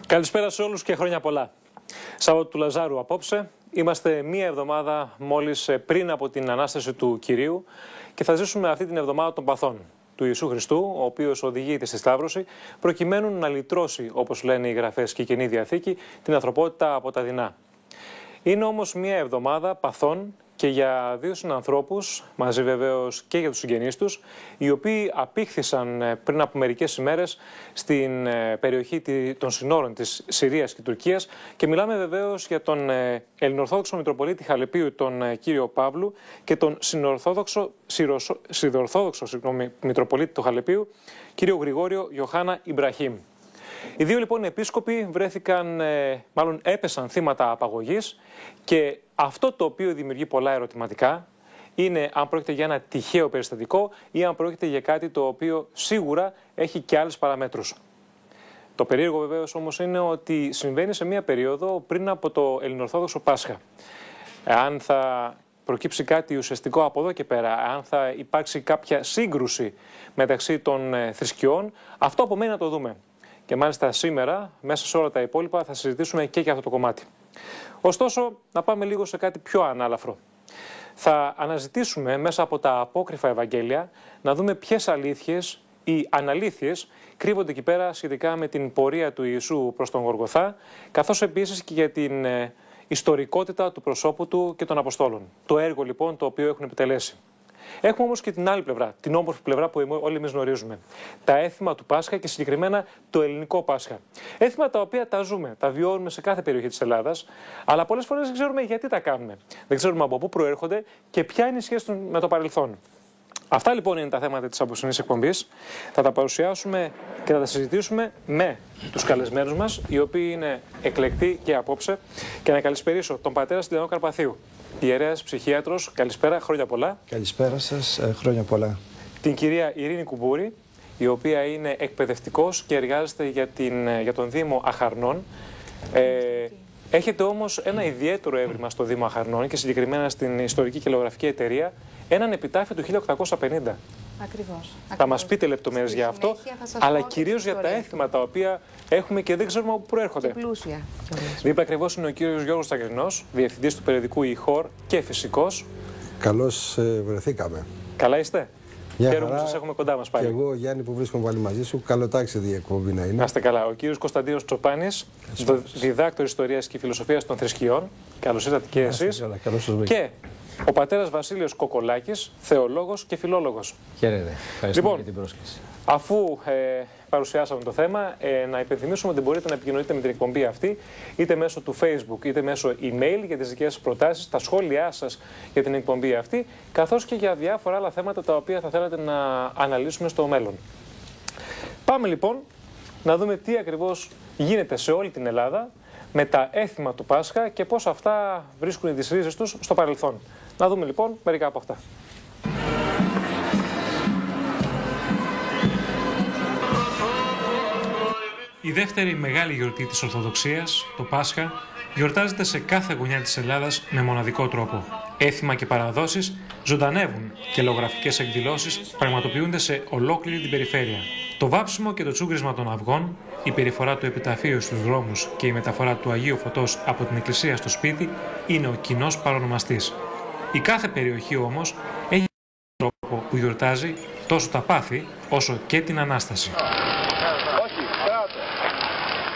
Καλησπέρα σε όλους και χρόνια πολλά. Σάββατο του Λαζάρου απόψε. Είμαστε μία εβδομάδα μόλις πριν από την Ανάσταση του Κυρίου και θα ζήσουμε αυτή την εβδομάδα των παθών του Ιησού Χριστού, ο οποίος οδηγείται στη Σταύρωση, προκειμένου να λυτρώσει, όπως λένε οι Γραφές και η Καινή Διαθήκη, την ανθρωπότητα από τα δεινά. Είναι όμως μία εβδομάδα παθών και για δύο συνανθρώπους, μαζί βεβαίως και για τους συγγενείς τους, οι οποίοι απήχθησαν πριν από μερικές ημέρες στην περιοχή των συνόρων της Συρίας και Τουρκίας και μιλάμε βεβαίως για τον Ελληνοορθόδοξο Μητροπολίτη Χαλεπίου, τον κύριο Παύλου, και τον Σιδεορθόδοξο Μητροπολίτη του Χαλεπίου, κύριο Γρηγόριο Ιωάννα Ιμπραχήμ. Οι δύο λοιπόν επίσκοποι έπεσαν θύματα απαγωγής και αυτό το οποίο δημιουργεί πολλά ερωτηματικά είναι αν πρόκειται για ένα τυχαίο περιστατικό ή αν πρόκειται για κάτι το οποίο σίγουρα έχει και άλλες παραμέτρους. Το περίεργο βεβαίως όμως είναι ότι συμβαίνει σε μια περίοδο πριν από το Ελληνοορθόδοξο Πάσχα. Αν θα προκύψει κάτι ουσιαστικό από εδώ και πέρα, αν θα υπάρξει κάποια σύγκρουση μεταξύ των θρησκειών, αυτό απομένει να το δούμε. Και μάλιστα σήμερα, μέσα σε όλα τα υπόλοιπα, θα συζητήσουμε και για αυτό το κομμάτι. Ωστόσο, να πάμε λίγο σε κάτι πιο ανάλαφρο. Θα αναζητήσουμε μέσα από τα απόκριφα Ευαγγέλια να δούμε ποιες αλήθειες ή αναλήθειες κρύβονται εκεί πέρα σχετικά με την πορεία του Ιησού προς τον Γολγοθά, καθώς επίσης και για την ιστορικότητα του προσώπου του και των Αποστόλων. Το έργο λοιπόν το οποίο έχουν επιτελέσει. Έχουμε όμως και την άλλη πλευρά, την όμορφη πλευρά που όλοι εμείς γνωρίζουμε. Τα έθιμα του Πάσχα και συγκεκριμένα το ελληνικό Πάσχα. Έθιμα τα οποία τα ζούμε, τα βιώνουμε σε κάθε περιοχή της Ελλάδας, αλλά πολλές φορές δεν ξέρουμε γιατί τα κάνουμε. Δεν ξέρουμε από πού προέρχονται και ποια είναι η σχέση τους με το παρελθόν. Αυτά λοιπόν είναι τα θέματα της απόψινής εκπομπής. Θα τα παρουσιάσουμε και θα τα συζητήσουμε με τους καλεσμένους μας, οι οποίοι είναι εκλεκτοί και απόψε. Και να καλησπερίσω τον πατέρα Στυλιανό Καρπαθίου, ιερέας ψυχίατρος. Καλησπέρα, χρόνια πολλά. Καλησπέρα σας, χρόνια πολλά. Την κυρία Ειρήνη Κουμπούρη, η οποία είναι εκπαιδευτικός και εργάζεται για τον Δήμο Αχαρνών. Έχετε όμως ένα ιδιαίτερο έβριμα στο Δήμο Αχαρνών και συγκεκριμένα στην Ιστορική και Λεωγραφική Εταιρεία, έναν επιτάφιο του 1850. Ακριβώς. Θα μας πείτε λεπτομέρειες για αυτό, αλλά κυρίως για τα έθιμα τα οποία έχουμε και δεν ξέρουμε από πού προέρχονται. Πλούσια. Δίπλα ακριβώς είναι ο κύριος Γιώργος Σταυρινός, διευθυντής του περιοδικού ΙΧΟΡ και φυσικός. Καλώς βρεθήκαμε. Καλά είστε? Χαίρομαι που σας έχουμε κοντά μας πάλι. Και εγώ, Γιάννη, που βρίσκομαι πάλι μαζί σου. Καλοτάξιδη η εκπομπή να είναι. Να είστε καλά. Ο κύριος Κωνσταντίνος Τσοπάνης, διδάκτορ Ιστορίας και Φιλοσοφίας των Θρησκειών. Καλώς ήρθατε και εσείς. Και ο πατέρας Βασίλειος Κοκολάκης, θεολόγος και φιλόλογος. Χαίρετε. Ευχαριστούμε για την πρόσκληση. Αφού παρουσιάσαμε το θέμα, να υπενθυμίσουμε ότι μπορείτε να επικοινωνείτε με την εκπομπή αυτή είτε μέσω του Facebook είτε μέσω email για τις δικές σας προτάσεις, τα σχόλιά σας για την εκπομπή αυτή, καθώς και για διάφορα άλλα θέματα τα οποία θα θέλατε να αναλύσουμε στο μέλλον. Πάμε λοιπόν να δούμε τι ακριβώς γίνεται σε όλη την Ελλάδα με τα έθιμα του Πάσχα και πώς αυτά βρίσκουν τις ρίζες τους στο παρελθόν. Να δούμε λοιπόν μερικά από αυτά. Η δεύτερη μεγάλη γιορτή της Ορθοδοξίας, το Πάσχα, γιορτάζεται σε κάθε γωνιά της Ελλάδας με μοναδικό τρόπο. Έθιμα και παραδόσεις ζωντανεύουν και λογογραφικές εκδηλώσεις πραγματοποιούνται σε ολόκληρη την περιφέρεια. Το βάψιμο και το τσούγκρισμα των αυγών, η περιφορά του επιταφείου στους δρόμους και η μεταφορά του Αγίου Φωτός από την εκκλησία στο σπίτι είναι ο κοινός παρονομαστής. Η κάθε περιοχή όμως έχει έναν τρόπο που γιορτάζει τόσο τα πάθη όσο και την Ανάσταση.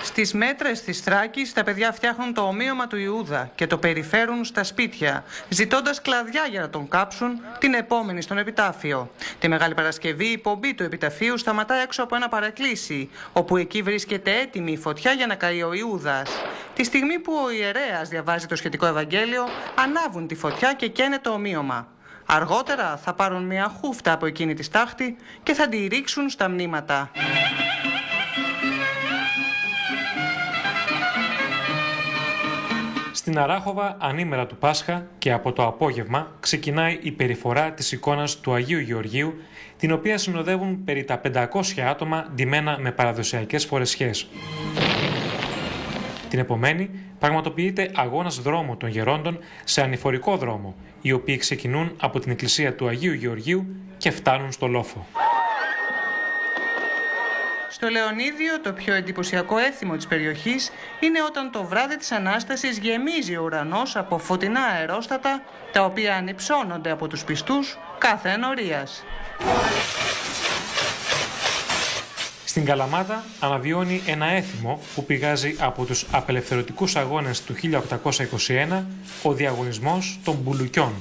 Στις Μέτρες της Θράκης τα παιδιά φτιάχνουν το ομοίωμα του Ιούδα και το περιφέρουν στα σπίτια, ζητώντας κλαδιά για να τον κάψουν την επόμενη στον επιτάφιο. Τη Μεγάλη Παρασκευή η πομπή του επιταφείου σταματά έξω από ένα παρακλήσι, όπου εκεί βρίσκεται έτοιμη η φωτιά για να καεί ο Ιούδας. Τη στιγμή που ο ιερέας διαβάζει το σχετικό Ευαγγέλιο, ανάβουν τη φωτιά και καίνε το ομοίωμα. Αργότερα θα πάρουν μια χούφτα από εκείνη τη στάχτη και θα τη ρίξουν στα μνήματα. Στην Αράχοβα, ανήμερα του Πάσχα και από το απόγευμα, ξεκινάει η περιφορά της εικόνας του Αγίου Γεωργίου, την οποία συνοδεύουν περί τα 500 άτομα ντυμένα με παραδοσιακές φορεσιές. Την επομένη, πραγματοποιείται αγώνας δρόμου των γερόντων σε ανηφορικό δρόμο, οι οποίοι ξεκινούν από την εκκλησία του Αγίου Γεωργίου και φτάνουν στο λόφο. Στο Λεωνίδιο, το πιο εντυπωσιακό έθιμο της περιοχής είναι όταν το βράδυ της Ανάστασης γεμίζει ο ουρανός από φωτεινά αερόστατα, τα οποία ανυψώνονται από τους πιστούς κάθε ενορίας. Στην Καλαμάτα αναβιώνει ένα έθιμο που πηγάζει από τους απελευθερωτικούς αγώνες του 1821, ο διαγωνισμός των Μπουλουκιών.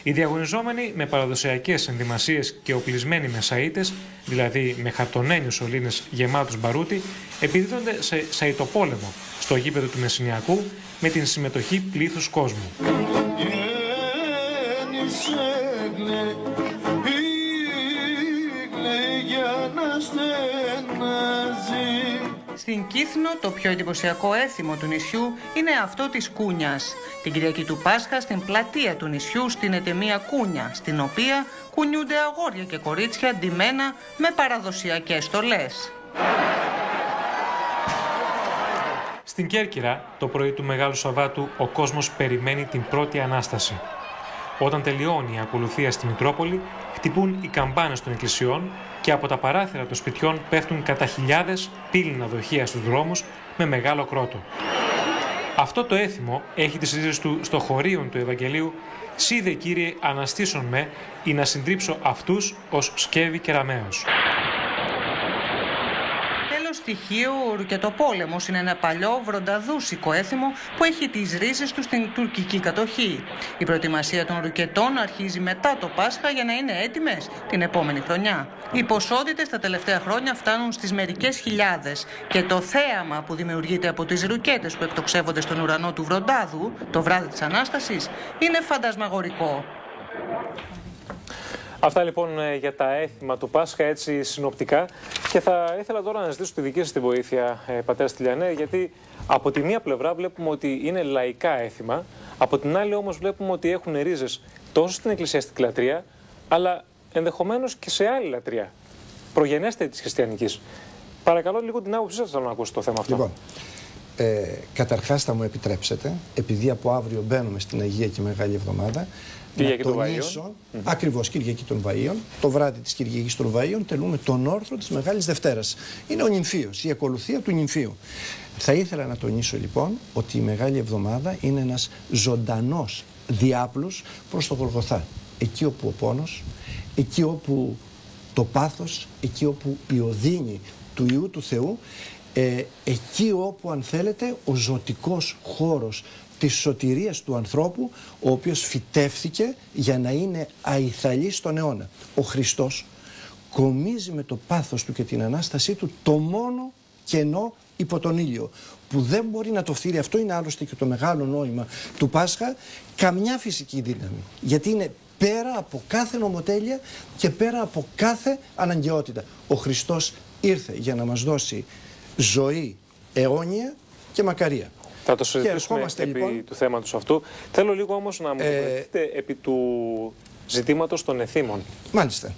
Οι διαγωνιζόμενοι με παραδοσιακές ενδυμασίες και οπλισμένοι με σαΐτες, δηλαδή με χαρτονένιους σωλήνες γεμάτους μπαρούτι, επιδίδονται σε σαΐτοπόλεμο στο γήπεδο του Μεσσηνιακού με την συμμετοχή πλήθους κόσμου. Στην Κύθνο, το πιο εντυπωσιακό έθιμο του νησιού είναι αυτό της Κούνιας. Την Κυριακή του Πάσχα, στην πλατεία του νησιού στείνεται μία κούνια, στην οποία κουνιούνται αγόρια και κορίτσια ντυμένα με παραδοσιακές στολές. Στην Κέρκυρα, το πρωί του Μεγάλου Σαββάτου, ο κόσμος περιμένει την πρώτη Ανάσταση. Όταν τελειώνει η ακολουθία στη Μητρόπολη, χτυπούν οι καμπάνες των εκκλησιών και από τα παράθυρα των σπιτιών πέφτουν κατά χιλιάδες πύληνα δοχεία στους δρόμους με μεγάλο κρότο. Αυτό το έθιμο έχει τις ρίζες του στο χωρίον του Ευαγγελίου «Σίδε Κύριε αναστήσον με, ή να συντρίψω αυτούς ως σκεύη κεραμαίος». Στοιχείο, ο Ρουκετοπόλεμος είναι ένα παλιό βρονταδούσικο έθιμο που έχει τις ρίζες του στην τουρκική κατοχή. Η προετοιμασία των ρουκετών αρχίζει μετά το Πάσχα για να είναι έτοιμες την επόμενη χρονιά. Οι ποσότητες τα τελευταία χρόνια φτάνουν στις μερικές χιλιάδες και το θέαμα που δημιουργείται από τις ρουκέτες που εκτοξεύονται στον ουρανό του Βροντάδου το βράδυ της Ανάστασης είναι φαντασμαγορικό. Αυτά λοιπόν για τα έθιμα του Πάσχα, έτσι συνοπτικά. Και θα ήθελα τώρα να ζητήσω τη δική σας τη βοήθεια, πατέρα Στυλιανέ, γιατί από τη μία πλευρά βλέπουμε ότι είναι λαϊκά έθιμα, από την άλλη όμως βλέπουμε ότι έχουν ρίζες τόσο στην εκκλησιαστική λατρεία, αλλά ενδεχομένως και σε άλλη λατρεία, προγενέστερη της χριστιανικής. Παρακαλώ λίγο την άποψή σας να ακούσω το θέμα αυτό. Λοιπόν, καταρχάς θα μου επιτρέψετε, επειδή από αύριο μπαίνουμε στην Αγία και Μεγάλη Εβδομάδα, Κυριακή να τονίσω, ακριβώς Κυριακή των Βαΐων, το βράδυ της Κυριακής των Βαΐων τελούμε τον όρθρο της Μεγάλης Δευτέρας. Είναι ο Νυμφίος, η ακολουθία του Νυμφίου. Θα ήθελα να τονίσω λοιπόν ότι η Μεγάλη Εβδομάδα είναι ένας ζωντανός διάπλος προς το Γολγοθά. Εκεί όπου ο πόνος, εκεί όπου το πάθος, εκεί όπου η οδύνη του Υιού του Θεού, εκεί όπου αν θέλετε ο ζωτικός χώρος της σωτηρίας του ανθρώπου, ο οποίος φυτεύθηκε για να είναι αϊθαλής στον αιώνα. Ο Χριστός κομίζει με το πάθος του και την Ανάστασή του το μόνο κενό υπό τον ήλιο, που δεν μπορεί να το φτύρει. Αυτό είναι άλλωστε και το μεγάλο νόημα του Πάσχα, καμιά φυσική δύναμη. Γιατί είναι πέρα από κάθε νομοτέλεια και πέρα από κάθε αναγκαιότητα. Ο Χριστός ήρθε για να μας δώσει ζωή αιώνια και μακαρία. Θα το συζητήσουμε επί λοιπόν του θέματος αυτού. Θέλω λίγο όμως να μου τοποθετηθείτε επί του ζητήματος των εθήμων. Μάλιστα.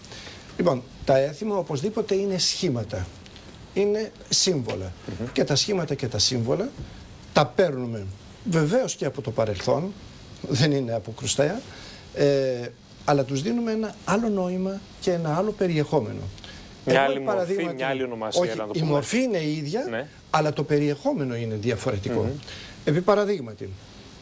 Λοιπόν, τα έθιμα οπωσδήποτε είναι σχήματα. Είναι σύμβολα. Και τα σχήματα και τα σύμβολα τα παίρνουμε βεβαίως και από το παρελθόν, δεν είναι αποκρουστέα, αλλά τους δίνουμε ένα άλλο νόημα και ένα άλλο περιεχόμενο. Μια άλλη μορφή, μια άλλη ονομασία. Όχι, η μορφή είναι η ίδια, ναι, αλλά το περιεχόμενο είναι διαφορετικό. Επί παραδείγματι,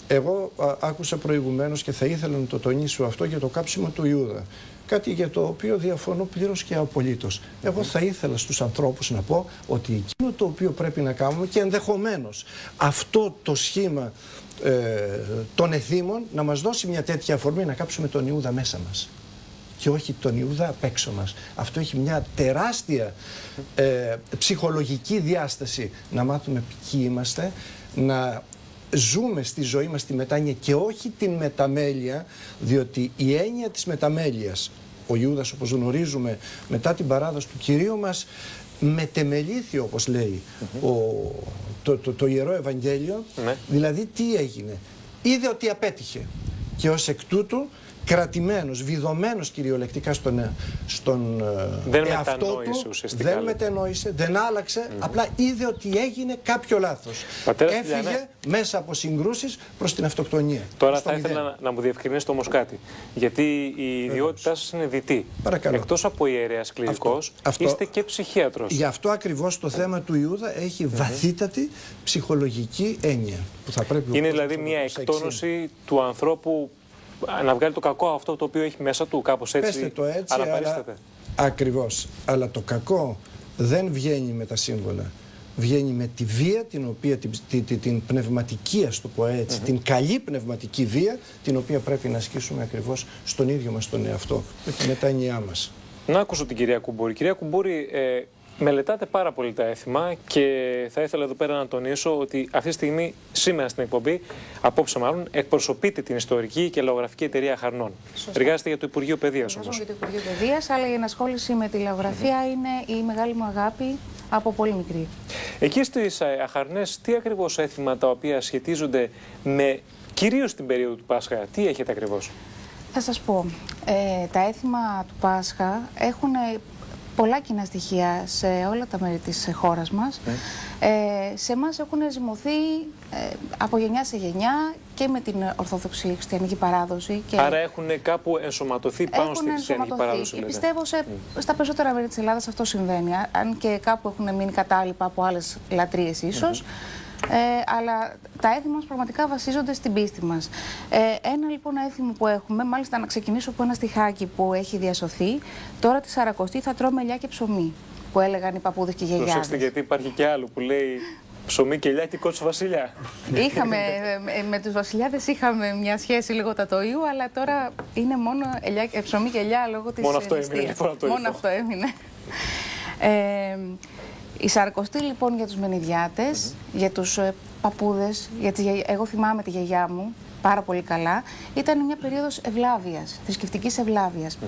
εγώ άκουσα προηγουμένως και θα ήθελα να το τονίσω αυτό για το κάψιμο του Ιούδα. Κάτι για το οποίο διαφωνώ πλήρως και απολύτως. Εγώ θα ήθελα στους ανθρώπους να πω ότι εκείνο το οποίο πρέπει να κάνουμε και ενδεχομένως αυτό το σχήμα των εθήμων να μας δώσει μια τέτοια αφορμή να κάψουμε τον Ιούδα μέσα μας και όχι τον Ιούδα απ' έξω μας. Αυτό έχει μια τεράστια ψυχολογική διάσταση, να μάθουμε ποιοι είμαστε, να ζούμε στη ζωή μας τη μετάνοια και όχι την μεταμέλεια, διότι η έννοια της μεταμέλειας, ο Ιούδας όπως γνωρίζουμε μετά την παράδοση του Κυρίου μας μετεμελήθη, όπως λέει το Ιερό Ευαγγέλιο. Δηλαδή τι έγινε? Είδε ότι απέτυχε και ως εκ τούτου κρατημένος, βιδωμένος κυριολεκτικά στον δεν εαυτό μετανόησε του, ουσιαστικά. δεν μετενόησε, δεν άλλαξε, απλά είδε ότι έγινε κάποιο λάθος. Έφυγε μέσα από συγκρούσεις προς την αυτοκτονία. Τώρα θα ήθελα να μου διευκρινίσετε όμως κάτι, γιατί η ιδιότητά σας είναι δυτή. Εκτός από ιερέας κληρικός, είστε και ψυχίατρος. Γι' αυτό ακριβώς το θέμα του Ιούδα έχει βαθύτατη ψυχολογική έννοια. Που θα πρέπει είναι δηλαδή μια εκτόνωση του ανθρώπου να βγάλει το κακό αυτό το οποίο έχει μέσα του, κάπως έτσι. Πέστε το έτσι, αλλά ακριβώς. Αλλά το κακό δεν βγαίνει με τα σύμβολα. Βγαίνει με τη βία, την οποία, την πνευματική, ας το πω έτσι, την καλή πνευματική βία, την οποία πρέπει να ασκήσουμε ακριβώς στον ίδιο μας τον εαυτό, με τα έννοιά μας. Να ακούσω την κυρία Κουμπούρη. Κυρία Κουμπούρη, μελετάτε πάρα πολύ τα έθιμα και θα ήθελα εδώ πέρα να τονίσω ότι αυτή τη στιγμή, σήμερα στην εκπομπή, απόψε μάλλον, εκπροσωπείτε την ιστορική και λαογραφική εταιρεία Αχαρνών. Εργάζεστε για το Υπουργείο Παιδείας όμως. Για το Υπουργείο Παιδείας, αλλά η ενασχόληση με τη λαογραφία είναι η μεγάλη μου αγάπη από πολύ μικρή. Εκεί στις Αχαρνές, τι ακριβώς έθιμα τα οποία σχετίζονται με κυρίως την περίοδο του Πάσχα, τι έχετε ακριβώς? Θα σας πω, τα έθιμα του Πάσχα έχουν πολλά κοινά στοιχεία σε όλα τα μέρη της χώρας μας. Σε εμάς έχουν ζυμωθεί από γενιά σε γενιά και με την Ορθόδοξη Χριστιανική παράδοση. Και άρα έχουν κάπου ενσωματωθεί πάνω στη Χριστιανική παράδοση. Και πιστεύω στα περισσότερα μέρη της Ελλάδας αυτό συμβαίνει. Αν και κάπου έχουν μείνει κατάλοιπα από άλλες λατρείες ίσως. Αλλά τα έθιμα μας πραγματικά βασίζονται στην πίστη μας. Ένα λοιπόν έθιμο που έχουμε, μάλιστα να ξεκινήσω από ένα στιχάκι που έχει διασωθεί, τώρα τη Σαρακοστή θα τρώμε ελιά και ψωμί, που έλεγαν οι παππούδες και οι γιαγιάδες. Προσέξτε, γιατί υπάρχει και άλλο που λέει ψωμί και ελιά και κότσο βασιλιά. Με τους βασιλιάδες είχαμε μια σχέση λίγο τατοίου, αλλά τώρα είναι μόνο ψωμί και ελιά λόγω της μόνο αυτό έμεινε, λοιπόν, μόνο αυτό έμεινε. Η Σαρακοστή λοιπόν για τους Μενιδιάτες, για τους παππούδες, εγώ θυμάμαι τη γιαγιά μου πάρα πολύ καλά, ήταν μια περίοδος ευλάβειας, θρησκευτικής ευλάβειας.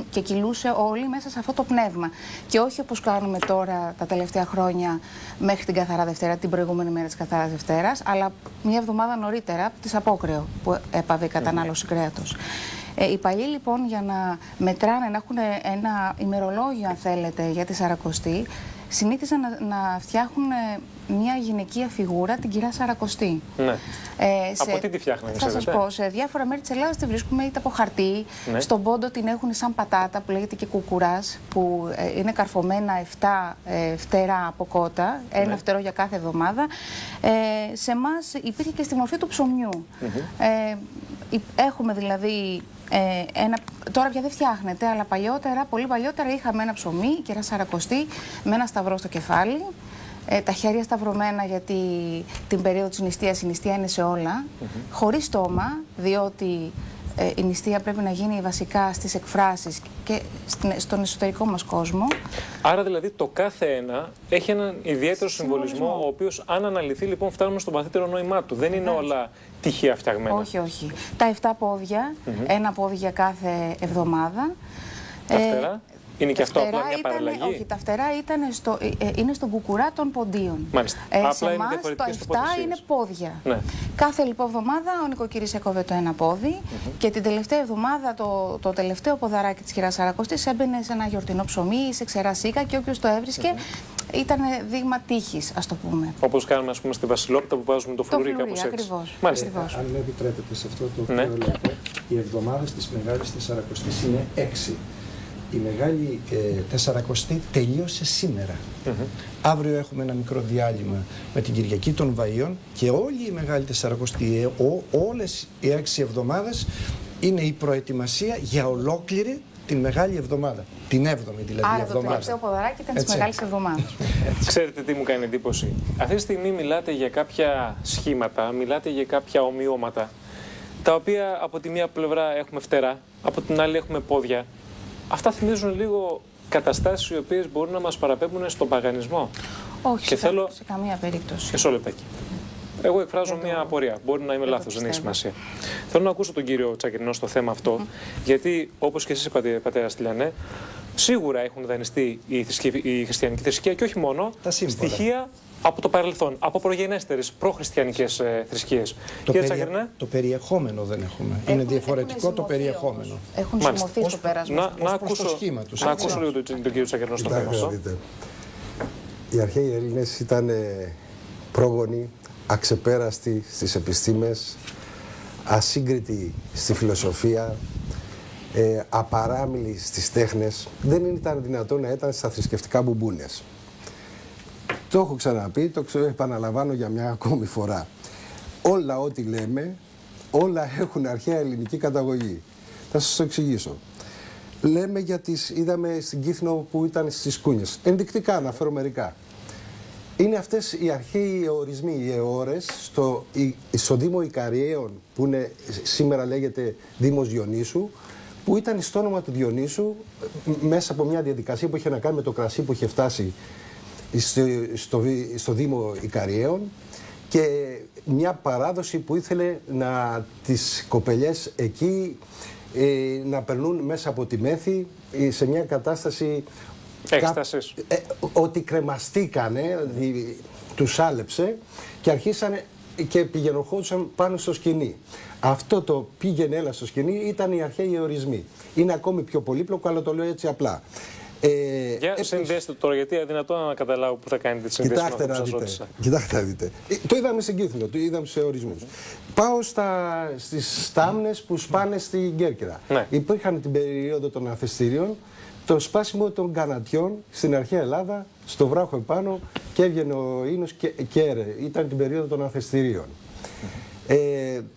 Και κυλούσε όλοι μέσα σε αυτό το πνεύμα. Και όχι όπως κάνουμε τώρα τα τελευταία χρόνια μέχρι την Καθαρά Δευτέρα, την προηγούμενη μέρα της Καθαράς Δευτέρας, αλλά μια εβδομάδα νωρίτερα της Απόκρεο που έπαβε η κατανάλωση κρέατος. Οι παλιοί λοιπόν για να μετράνε, να έχουν ένα ημερολόγιο αν θέλετε για τη Σαρακοστή, συνήθιζαν να φτιάχνουν μια γυναικεία φιγούρα, την κυρά Σαρακοστή. Ναι. Από τι τη φτιάχνανε, θα σας πω, σε διάφορα μέρη της Ελλάδας τη βρίσκουμε είτε από χαρτί, στον Πόντο την έχουν σαν πατάτα που λέγεται και κουκουράς, που είναι καρφωμένα 7 φτερά από κότα, ένα φτερό για κάθε εβδομάδα. Σε εμάς υπήρχε και στη μορφή του ψωμιού. Έχουμε δηλαδή τώρα πια δεν φτιάχνεται, αλλά παλιότερα, πολύ παλιότερα είχαμε ένα ψωμί, κυρά Σαρακοστή, με ένα σταυρό στο κεφάλι, τα χέρια σταυρωμένα γιατί την περίοδο της νηστείας η νηστεία είναι σε όλα, χωρίς στόμα, διότι η νηστεία πρέπει να γίνει βασικά στις εκφράσεις και στον εσωτερικό μας κόσμο. Άρα δηλαδή το κάθε ένα έχει έναν ιδιαίτερο συμβολισμό, ο οποίος αν αναλυθεί λοιπόν φτάνουμε στο βαθύτερο νόημά του. Δεν είναι όλα τυχαία φτιαγμένα. Όχι, όχι. Τα 7 πόδια, ένα πόδι για κάθε εβδομάδα. Τα φτερά. Είναι και αυτό απλά μια παραλλαγή? Όχι, τα φτερά είναι στον κουκουρά των ποντίων. Μάλιστα. Σε εμάς το 7 είναι πόδια. Ναι. Κάθε λοιπόν εβδομάδα ο νοικοκύρης έκοβε το ένα πόδι και την τελευταία εβδομάδα το τελευταίο ποδαράκι της κυράς Σαρακοστής έμπαινε σε ένα γιορτινό ψωμί ή σε ξερά σίκα και όποιος το έβρισκε ήταν δείγμα τύχης, ας το πούμε. Όπως κάνουμε ας πούμε στη Βασιλόπιτα που βάζουμε το φλουρί κάπως έτσι. Ακριβώς. Αν με επιτρέπετε σε αυτό το οποίο λέτε, οι εβδομάδες της Μεγάλης Τεσσαρακοστής είναι 6. Η Μεγάλη Τεσσαρακοστή τελείωσε σήμερα. Αύριο έχουμε ένα μικρό διάλειμμα με την Κυριακή των Βαΐων και όλη η Μεγάλη Τεσσαρακοστή, όλες οι 6 εβδομάδες είναι η προετοιμασία για ολόκληρη την Μεγάλη Εβδομάδα. Την 7η δηλαδή άρα εβδομάδα. Το τελευταίο ποδαράκι ήταν της Μεγάλης Εβδομάδας. Ξέρετε τι μου κάνει εντύπωση? Αυτή τη στιγμή μιλάτε για κάποια σχήματα, μιλάτε για κάποια ομοιώματα, τα οποία από τη μία πλευρά έχουμε φτερά, από την άλλη έχουμε πόδια. Αυτά θυμίζουν λίγο καταστάσεις οι οποίες μπορούν να μας παραπέμπουν στον παγανισμό. Όχι, και σε καμία περίπτωση. Μισό λεπτάκι. Εγώ εκφράζω μια απορία. Μπορεί να είμαι λάθος, δεν έχει σημασία. Θέλω να ακούσω τον κύριο Τσακρινό στο θέμα αυτό, γιατί όπως και εσείς είπατε, πατέρα Στυλιανέ, Σίγουρα έχουν δανειστεί η χριστιανική θρησκεία και όχι μόνο στοιχεία από το παρελθόν, από προγενέστερες προχριστιανικές θρησκείες. Το περιεχόμενο δεν έχουμε. Είναι διαφορετικό το περιεχόμενο. Έχουν συμμορφωθεί στο πέρασμα. Να ακούσω λίγο τον κύριο Τσακερνό στο θέμα αυτό. Οι αρχαίοι Έλληνες ήταν πρόγονοι, αξεπέραστοι στις επιστήμες, ασύγκριτοι στη φιλοσοφία, απαράμιλοι στις τέχνες. Δεν ήταν δυνατόν να ήταν στα θρησκευτικά μπουμπούνες. Το έχω ξαναπεί, το επαναλαμβάνω για μια ακόμη φορά. Όλα ό,τι λέμε, όλα έχουν αρχαία ελληνική καταγωγή. Θα σας το εξηγήσω. Λέμε για είδαμε στην Κύθνο που ήταν στις Κούνιες. Ενδεικτικά αναφέρω μερικά. Είναι αυτές οι αρχαίοι ορισμοί, οι αιώρες, στο Δήμο Ικαριαίων, που σήμερα λέγεται Δήμος Διονύσου, που ήταν στο όνομα του Διονύσου, μέσα από μια διαδικασία που είχε να κάνει με το κρασί που είχε φτάσει στο Δήμο Ικαριαίων, και μια παράδοση που ήθελε τις κοπελιές εκεί να περνούν μέσα από τη μέθη σε μια κατάσταση έκστασης. Ότι κρεμαστήκανε, τους άλεψε και αρχίσανε και πηγαινοχόντουσαν πάνω στο σκηνή. Αυτό το πήγαινε έλα στο σκηνή ήταν οι αρχαίοι ορισμοί. Είναι ακόμη πιο πολύπλοκο, αλλά το λέω έτσι απλά. Συνδέστε τώρα, γιατί αδυνατόν να καταλάβω που θα κάνετε τη σύνδεση. Κοιτάξτε να δείτε. Το είδαμε στην Κύθνο, το είδαμε σε ορισμούς. Πάω στις στάμνες που σπάνε στην Κέρκυρα. Ναι. Υπήρχαν την περίοδο των αθεστήριων, το σπάσιμο των κανατιών στην αρχαία Ελλάδα, στο βράχο επάνω, και έβγαινε ο ίνος και έρε. Ήταν την περίοδο των αθεστηρίων.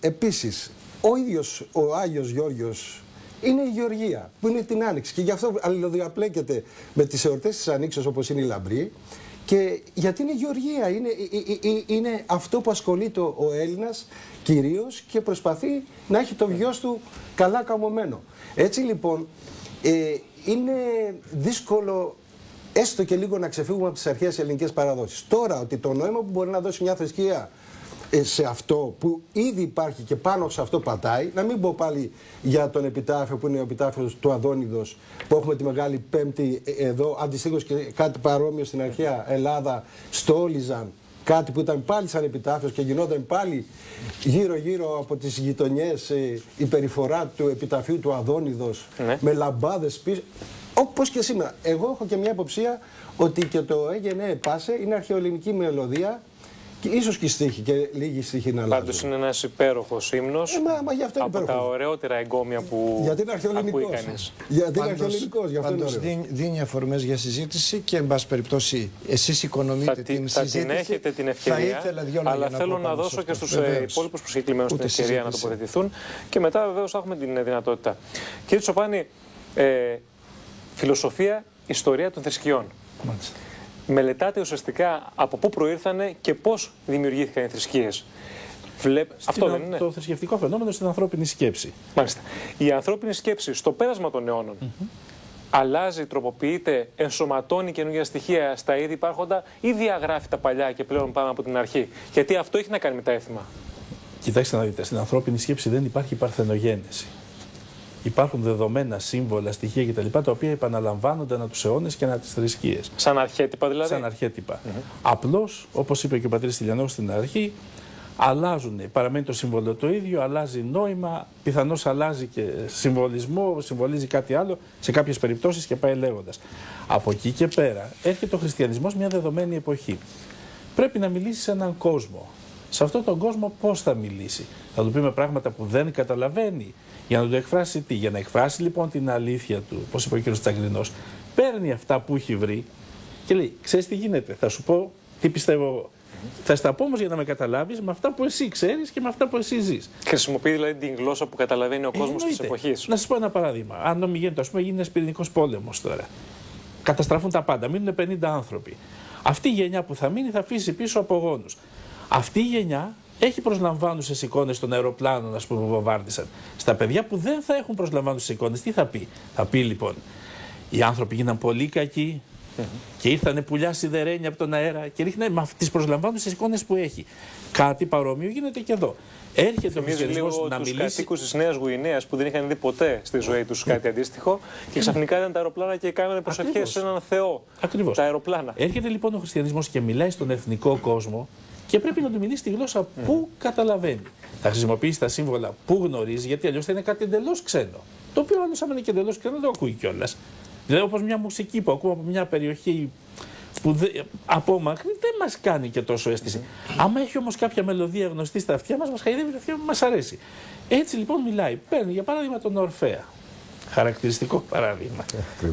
Επίσης, ο ίδιος ο Άγιος Γεώργιος είναι η Γεωργία, που είναι την Άνοιξη, και γι' αυτό αλληλοδιαπλέκεται με τις εορτές της Ανοίξεως, όπως είναι η Λαμπρή, και γιατί είναι η Γεωργία, είναι αυτό που ασχολείται ο Έλληνας κυρίως και προσπαθεί να έχει το γιος του καλά καμωμένο. Έτσι λοιπόν, είναι δύσκολο έστω και λίγο να ξεφύγουμε από τις αρχαίες ελληνικές παραδόσεις. Τώρα, ότι το νόημα που μπορεί να δώσει μια θρησκεία σε αυτό που ήδη υπάρχει και πάνω σε αυτό πατάει, να μην πω πάλι για τον επιτάφιο που είναι ο επιτάφιος του Αδόνιδος, που έχουμε τη Μεγάλη Πέμπτη εδώ, αντιστοίχως και κάτι παρόμοιο στην αρχαία Ελλάδα, στο Όλιζαν, κάτι που ήταν πάλι σαν επιτάφιος και γινόταν πάλι γύρω-γύρω από τις γειτονιές η περιφορά του επιταφείου του Αδόνιδος, με λαμπάδες πίσω. Όπως και σήμερα. Εγώ έχω και μια υποψία ότι και το Έγενε Πάσε είναι αρχαιοελληνική μελωδία, και ίσως και στίχη, και λίγοι στίχοι να αλλάζουν. Πάντως είναι ένας υπέροχος ύμνος από τα ωραιότερα εγκόμια που ακούει κανείς. Γιατί είναι αρχαιοελληνικός, γι' αυτό είναι ωραίο. Δίνει αφορμές για συζήτηση και, εν πάση περιπτώσει, εσείς οικονομείτε την συζήτηση. Θα την έχετε την ευκαιρία, αλλά θέλω να δώσω και στους υπόλοιπους προσκεκλημένους την ευκαιρία να τοποθετηθούν, και μετά βεβαίως θα έχουμε την δυνατότητα. Κύριε Τσοπάνη, φιλοσοφία, ιστορία των θρησκειών. Μάλιστα. Μελετάτε ουσιαστικά από πού προήρθανε και πώς δημιουργήθηκαν οι θρησκείες. Αυτό δεν είναι? Το θρησκευτικό φαινόμενο στην ανθρώπινη σκέψη. Μάλιστα. Η ανθρώπινη σκέψη στο πέρασμα των αιώνων αλλάζει, τροποποιείται, ενσωματώνει καινούργια στοιχεία στα ήδη υπάρχοντα, ή διαγράφει τα παλιά και πλέον πάμε από την αρχή? Γιατί αυτό έχει να κάνει με τα έθιμα. Κοιτάξτε να δείτε, στην ανθρώπινη σκέψη δεν υπάρχει παρθενογένεση. Υπάρχουν δεδομένα, σύμβολα, στοιχεία κτλ. Τα οποία επαναλαμβάνονται ανά τους αιώνες και ανά τις θρησκείες. Σαν αρχέτυπα δηλαδή. Σαν αρχέτυπα. Απλώς, όπως είπε και ο πατήρ Τηλιανός στην αρχή, αλλάζουν. Παραμένει το σύμβολο το ίδιο, αλλάζει νόημα, πιθανώς αλλάζει και συμβολισμό, συμβολίζει κάτι άλλο σε κάποιες περιπτώσεις και πάει λέγοντας. Από εκεί και πέρα έρχεται ο χριστιανισμός μια δεδομένη εποχή. Πρέπει να μιλήσει σε έναν κόσμο. Σε αυτόν τον κόσμο πώς θα μιλήσει? Θα του πει με πράγματα που δεν καταλαβαίνει. Για να το εκφράσει τι? Για να εκφράσει λοιπόν την αλήθεια του, όπως είπε ο κ. Τσακρινός, παίρνει αυτά που έχει βρει και λέει: ξέρεις τι γίνεται, θα σου πω τι πιστεύω εγώ. Θα στα πω όμως για να με καταλάβεις με αυτά που εσύ ξέρεις και με αυτά που εσύ ζεις. Χρησιμοποιεί δηλαδή την γλώσσα που καταλαβαίνει ο κόσμος της εποχής. Να σας πω ένα παράδειγμα. Αν γίνεται, ας πούμε, γίνει ένας πυρηνικός πόλεμος τώρα. Καταστραφούν τα πάντα, μείνουν 50 άνθρωποι. Αυτή η γενιά που θα μείνει θα αφήσει πίσω απογόνους. Αυτή η γενιά έχει προσλαμβάνουσες εικόνες των αεροπλάνων, ας πούμε, που βομβάρδισαν. Στα παιδιά που δεν θα έχουν προσλαμβάνουσες εικόνες, τι θα πει? Θα πει λοιπόν: οι άνθρωποι γίναν πολύ κακοί, Και ήρθανε πουλιά σιδερένια από τον αέρα και ρίχνανε τις προσλαμβάνουσες εικόνες που έχει. Κάτι παρόμοιο γίνεται και εδώ. Έρχεται ο χριστιανισμός να μιλήσει. Τους κατοίκους της Νέας Γουινέας που δεν είχαν δει ποτέ στη ζωή τους κάτι αντίστοιχο και ξαφνικά ήταν τα αεροπλάνα και κάνανε προσευχές σε έναν Θεό. Ακριβώς. Τα αεροπλάνα. Έρχεται λοιπόν ο χριστιανισμός και μιλάει στον εθνικό κόσμο και πρέπει να του μιλήσει τη γλώσσα που καταλαβαίνει. Θα χρησιμοποιήσει τα σύμβολα που γνωρίζει, γιατί αλλιώς θα είναι κάτι εντελώς ξένο. Το οποίο άλλο, αν είναι και εντελώς ξένο, δεν το ακούει κιόλας. Δηλαδή, όπως μια μουσική που ακούμε από μια περιοχή που από μακρύ δεν μας κάνει και τόσο αίσθηση. Άμα έχει όμως κάποια μελωδία γνωστή στα αυτιά μας χαϊδεύει τα αυτιά μας αρέσει. Έτσι λοιπόν μιλάει. Παίρνει για παράδειγμα τον Ορφέα. Χαρακτηριστικό παράδειγμα.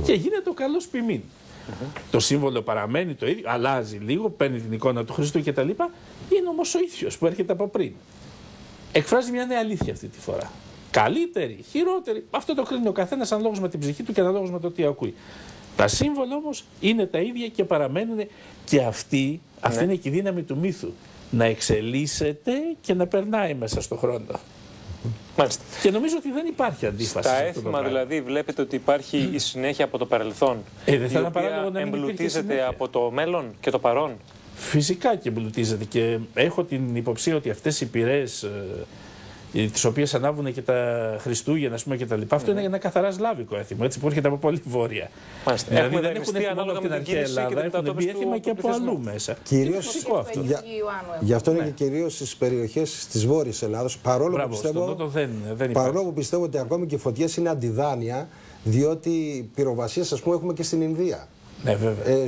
Και γίνεται ο καλός ποιμήν. Το σύμβολο παραμένει το ίδιο, αλλάζει λίγο, παίρνει την εικόνα του Χριστού κτλ. Είναι όμως ο ίδιος που έρχεται από πριν. Εκφράζει μια νέα αλήθεια αυτή τη φορά. Καλύτερη, χειρότερη. Αυτό το κρίνει ο καθένας αναλόγως με την ψυχή του και αναλόγως με το τι ακούει. Τα σύμβολα όμως είναι τα ίδια και παραμένουν και αυτή είναι και η δύναμη του μύθου. Να εξελίσσεται και να περνάει μέσα στον χρόνο. Μάλιστα. Και νομίζω ότι δεν υπάρχει αντίφαση. Στα έθιμα δηλαδή βλέπετε ότι υπάρχει η συνέχεια από το παρελθόν. Δεν θα η οποία εμπλουτίζεται από το μέλλον και το παρόν. Φυσικά και εμπλουτίζεται και έχω την υποψία ότι αυτές οι πυρές τις οποίες ανάβουν και τα Χριστούγεννα, ας πούμε, και τα λοιπά. Αυτό είναι ένα καθαρά σλάβικο έθιμο, έτσι, που έρχεται από πολύ βόρεια. Δηλαδή δεν έχουν έρθει μόνο από την αρχαία Ελλάδα, έχουν μπει έθιμα και από αλλού μέσα. Κυρίως αυτό. Γι' αυτό είναι και κυρίως στις περιοχές της Βόρειας Ελλάδος, παρόλο που πιστεύω ότι ακόμη και οι φωτιές είναι αντιδάνεια, διότι πυροβασίες, ας πούμε, έχουμε και στην Ινδία. Ναι, βέβαια.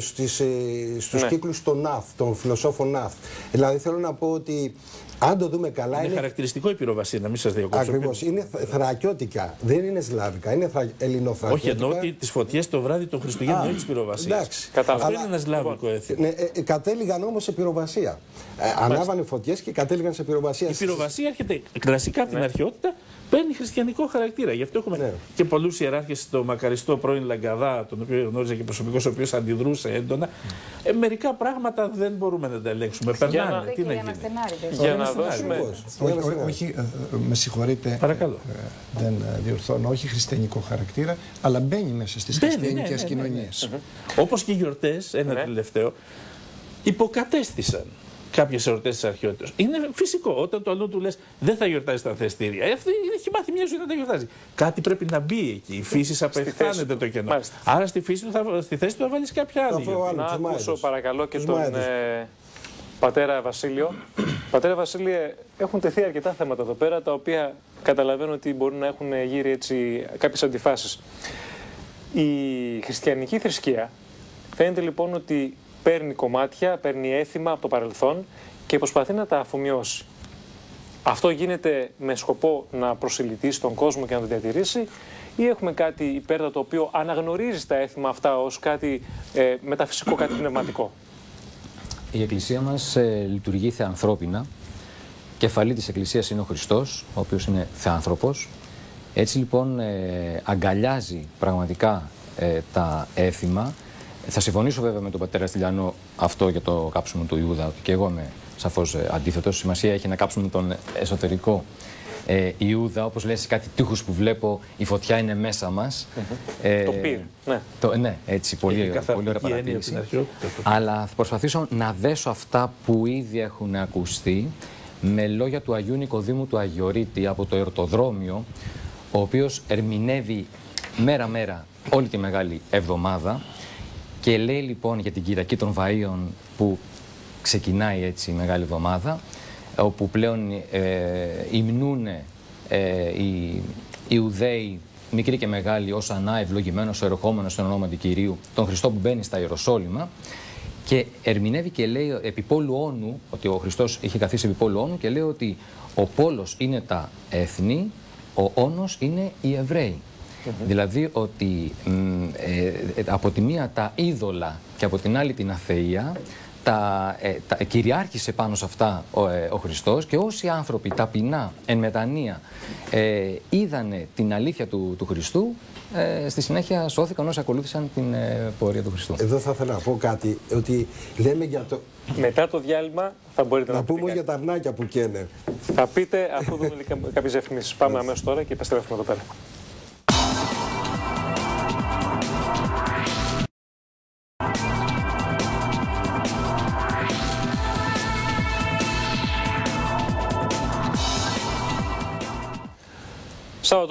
Στους κύκλους των ΝΑΦ, των φιλοσόφων ΝΑΦ. Δηλαδή θέλω να πω ότι αν το δούμε καλά. Είναι χαρακτηριστικό η πυροβασία, να μην σας διακόψω. Ακριβώς. Είναι θρακιώτικα. Δεν είναι σλάβικα. Είναι ελληνοθρακιώτικα. Όχι, εννοώ ότι τις φωτιές το βράδυ των Χριστουγέννων είναι της πυροβασίας. Εντάξει. Αυτό είναι ένα σλάβικο έθιμο. Κατέληγαν όμως σε πυροβασία. Ανάβανε φωτιές και κατέληγαν σε πυροβασία. Η πυροβασία έρχεται κλασικά από την αρχαιότητα. Παίρνει χριστιανικό χαρακτήρα. Γι' αυτό έχουμε και πολλούς ιεράρχες στο μακαριστό πρώην Λαγκαδά, τον οποίο γνώριζα και προσωπικώς, ο οποίος αντιδρούσε έντονα. Μερικά πράγματα δεν μπορούμε να τα ελέγξουμε. Περνάνε. Τι να γίνει. Για να δώσουμε. Όχι, με συγχωρείτε. Παρακαλώ. Δεν διορθώνω. Όχι χριστιανικό χαρακτήρα, αλλά μπαίνει μέσα στις χριστιανικές κοινωνίες. Όπως και οι γιορτές, ένα τελευταίο, υποκατέστησαν κάποιες εορτές της αρχαιότητας. Είναι φυσικό. Όταν το αλλού του λες δεν θα γιορτάζει στα ανθεστήρια, αυτή έχει μάθει μια ζωή να τα γιορτάζει. Κάτι πρέπει να μπει εκεί. Η φύση απεχθάνεται το κενό. Μάλιστα. Άρα στη θέση του θα βάλεις κάποια άλλη. Να ακούσω παρακαλώ και τον πατέρα Βασίλειο. Πατέρα Βασίλειε, έχουν τεθεί αρκετά θέματα εδώ πέρα, τα οποία καταλαβαίνω ότι μπορούν να έχουν γύρει έτσι κάποιες αντιφάσεις. Η χριστιανική θρησκεία φαίνεται λοιπόν ότι παίρνει κομμάτια, παίρνει έθιμα από το παρελθόν και προσπαθεί να τα αφομοιώσει. Αυτό γίνεται με σκοπό να προσελκύσει τον κόσμο και να το διατηρήσει, ή έχουμε κάτι υπέρτατο το οποίο αναγνωρίζει τα έθιμα αυτά ως κάτι μεταφυσικό, κάτι πνευματικό? Η Εκκλησία μας λειτουργεί θεανθρώπινα. Κεφαλή της Εκκλησίας είναι ο Χριστός, ο οποίος είναι θεάνθρωπος. Έτσι λοιπόν αγκαλιάζει πραγματικά τα έθιμα. Θα συμφωνήσω βέβαια με τον πατέρα Στυλιανό αυτό για το κάψιμο του Ιούδα, και εγώ είμαι σαφώς αντίθετος. Σημασία έχει να κάψουμε τον εσωτερικό Ιούδα, όπως λέει σε κάτι τείχους που βλέπω, η φωτιά είναι μέσα μας. Το πυρ, ναι. Ναι, έτσι, πολύ ωραία παρατήρηση. Αλλά θα προσπαθήσω να δέσω αυτά που ήδη έχουν ακουστεί με λόγια του Αγίου Νικοδήμου του Αγιορείτη από το Εορτοδρόμιο, ο οποίος ερμηνεύει μέρα-μέρα όλη τη Μεγάλη Εβδομάδα και λέει λοιπόν για την Κυριακή των Βαΐων που ξεκινάει έτσι η Μεγάλη Εβδομάδα, όπου πλέον υμνούν οι Ιουδαίοι, μικροί και μεγάλοι, ως ανά ευλογημένος ο ερχόμενος στον ονόματι Κυρίου, τον Χριστό που μπαίνει στα Ιεροσόλυμα, και ερμηνεύει και λέει επί πόλου όνου, ότι ο Χριστός είχε καθίσει επί πόλου όνου, και λέει ότι ο πόλος είναι τα έθνη, ο όνος είναι οι Εβραίοι. Δηλαδή ότι από τη μία τα είδωλα και από την άλλη την αθεία, κυριάρχησε πάνω σε αυτά ο Χριστός, και όσοι άνθρωποι ταπεινά εν μετανία είδανε την αλήθεια του Χριστού, στη συνέχεια σώθηκαν όσοι ακολούθησαν την πορεία του Χριστού. Εδώ θα ήθελα να πω κάτι, ότι λέμε για το... Μετά το διάλειμμα θα μπορείτε να πούμε για τα αρνάκια που καίνε. Θα πείτε αφού δούμε κάποιες διαφημίσεις. Πάμε αμέσως τώρα και επιστρέφουμε εδώ πέρα.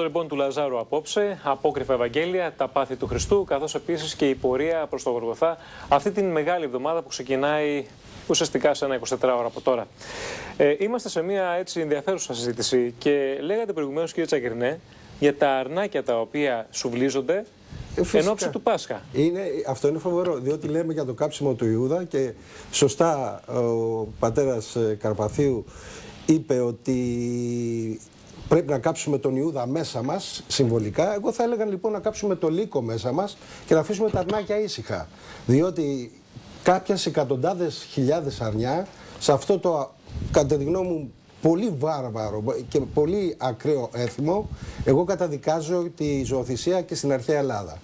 Σάββατο λοιπόν του Λαζάρου απόψε, απόκριφα Ευαγγέλια, τα πάθη του Χριστού, καθώς επίσης και η πορεία προς το Γολγοθά αυτή την μεγάλη εβδομάδα που ξεκινάει ουσιαστικά σε ένα 24 ώρα από τώρα. Είμαστε σε μια έτσι ενδιαφέρουσα συζήτηση και λέγατε προηγουμένως, κύριε Τσακυρνέ, για τα αρνάκια τα οποία σουβλίζονται εν ώψη του Πάσχα. Αυτό είναι φοβερό, διότι λέμε για το κάψιμο του Ιούδα και σωστά ο πατέρας Καρπαθίου είπε ότι πρέπει να κάψουμε τον Ιούδα μέσα μας, συμβολικά. Εγώ θα έλεγα λοιπόν να κάψουμε το λύκο μέσα μας και να αφήσουμε τα αρνάκια ήσυχα. Διότι κάποιες εκατοντάδες χιλιάδες αρνιά σε αυτό το, κατά τη γνώμη μου, πολύ βάρβαρο και πολύ ακραίο έθιμο, εγώ καταδικάζω τη ζωοθυσία και στην αρχαία Ελλάδα.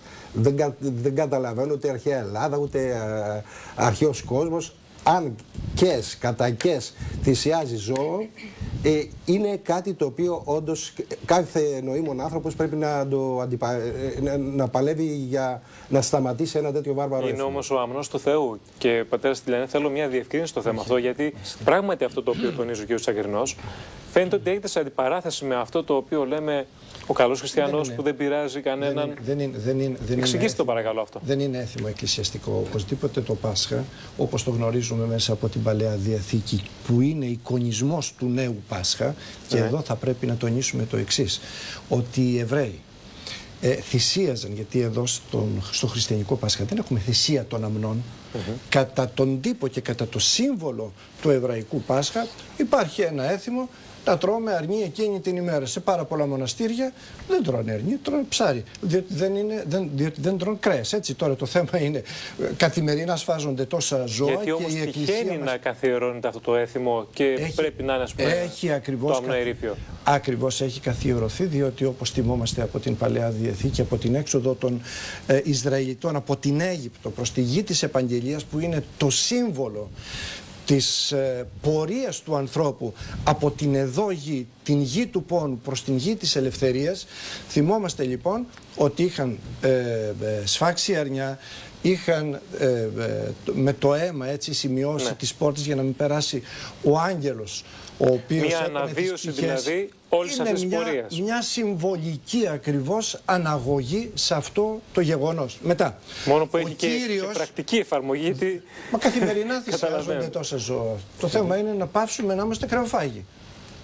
Δεν καταλαβαίνω ούτε αρχαία Ελλάδα, ούτε αρχαίος κόσμος. Αν κατά κες θυσιάζει ζώο, είναι κάτι το οποίο όντως κάθε νοήμων άνθρωπος πρέπει να παλεύει για να σταματήσει ένα τέτοιο βάρβαρο έθιμο. Είναι όμως ο αμνός του Θεού. Και πατέρα Στυλιανέ, θέλω μια διευκρίνηση στο θέμα αυτό, γιατί πράγματι αυτό το οποίο τονίζει ο κ. Τσακυρνός φαίνεται ότι έχετε σε αντιπαράθεση με αυτό το οποίο λέμε ο καλός χριστιανός που δεν πειράζει κανέναν. Εξηγήστε το παρακαλώ αυτό. Δεν είναι έθιμο εκκλησιαστικό. Οπωσδήποτε το Πάσχα, όπως το γνωρίζουμε μέσα από την Παλαιά Διαθήκη, που είναι εικονισμός του νέου Πάσχα, και εδώ θα πρέπει να τονίσουμε το εξής, ότι οι Εβραίοι θυσίαζαν, γιατί εδώ στο χριστιανικό Πάσχα δεν έχουμε θυσία των αμνών, κατά τον τύπο και κατά το σύμβολο του εβραϊκού Πάσχα υπάρχει ένα έθιμο. Τα τρώμε αρνί εκείνη την ημέρα. Σε πάρα πολλά μοναστήρια δεν τρώνε αρνί, τρώνε ψάρι. Διότι δεν τρώνε κρέας. Έτσι τώρα το θέμα είναι καθημερινά σφάζονται τόσα ζώα. Γιατί όμως τυχαίνει να καθιερώνεται αυτό το έθιμο και πρέπει να είναι, ας πούμε, το αμνοερήφιο. Ακριβώς έχει καθιερωθεί, διότι όπως θυμόμαστε από την Παλαιά Διαθήκη, από την έξοδο των Ισραηλιτών από την Αίγυπτο προς τη γη της Επαγγελίας, που είναι το σύμβολο της πορείας του ανθρώπου από την εδώ γη, την γη του πόνου προς την γη της ελευθερίας. Θυμόμαστε λοιπόν ότι είχαν σφάξει αρνιά, είχαν με το αίμα έτσι σημειώσει τις πόρτες για να μην περάσει ο άγγελος, ο οποίος μια αναβίωση δηλαδή όλης αυτής της πορείας. Μια συμβολική ακριβώς αναγωγή σε αυτό το γεγονός. Μετά, μόνο που έχει και πρακτική εφαρμογή. Μα καθημερινά θυσιάζονται τόσα ζώα. Το θέμα είναι να πάψουμε να είμαστε κρεοφάγοι.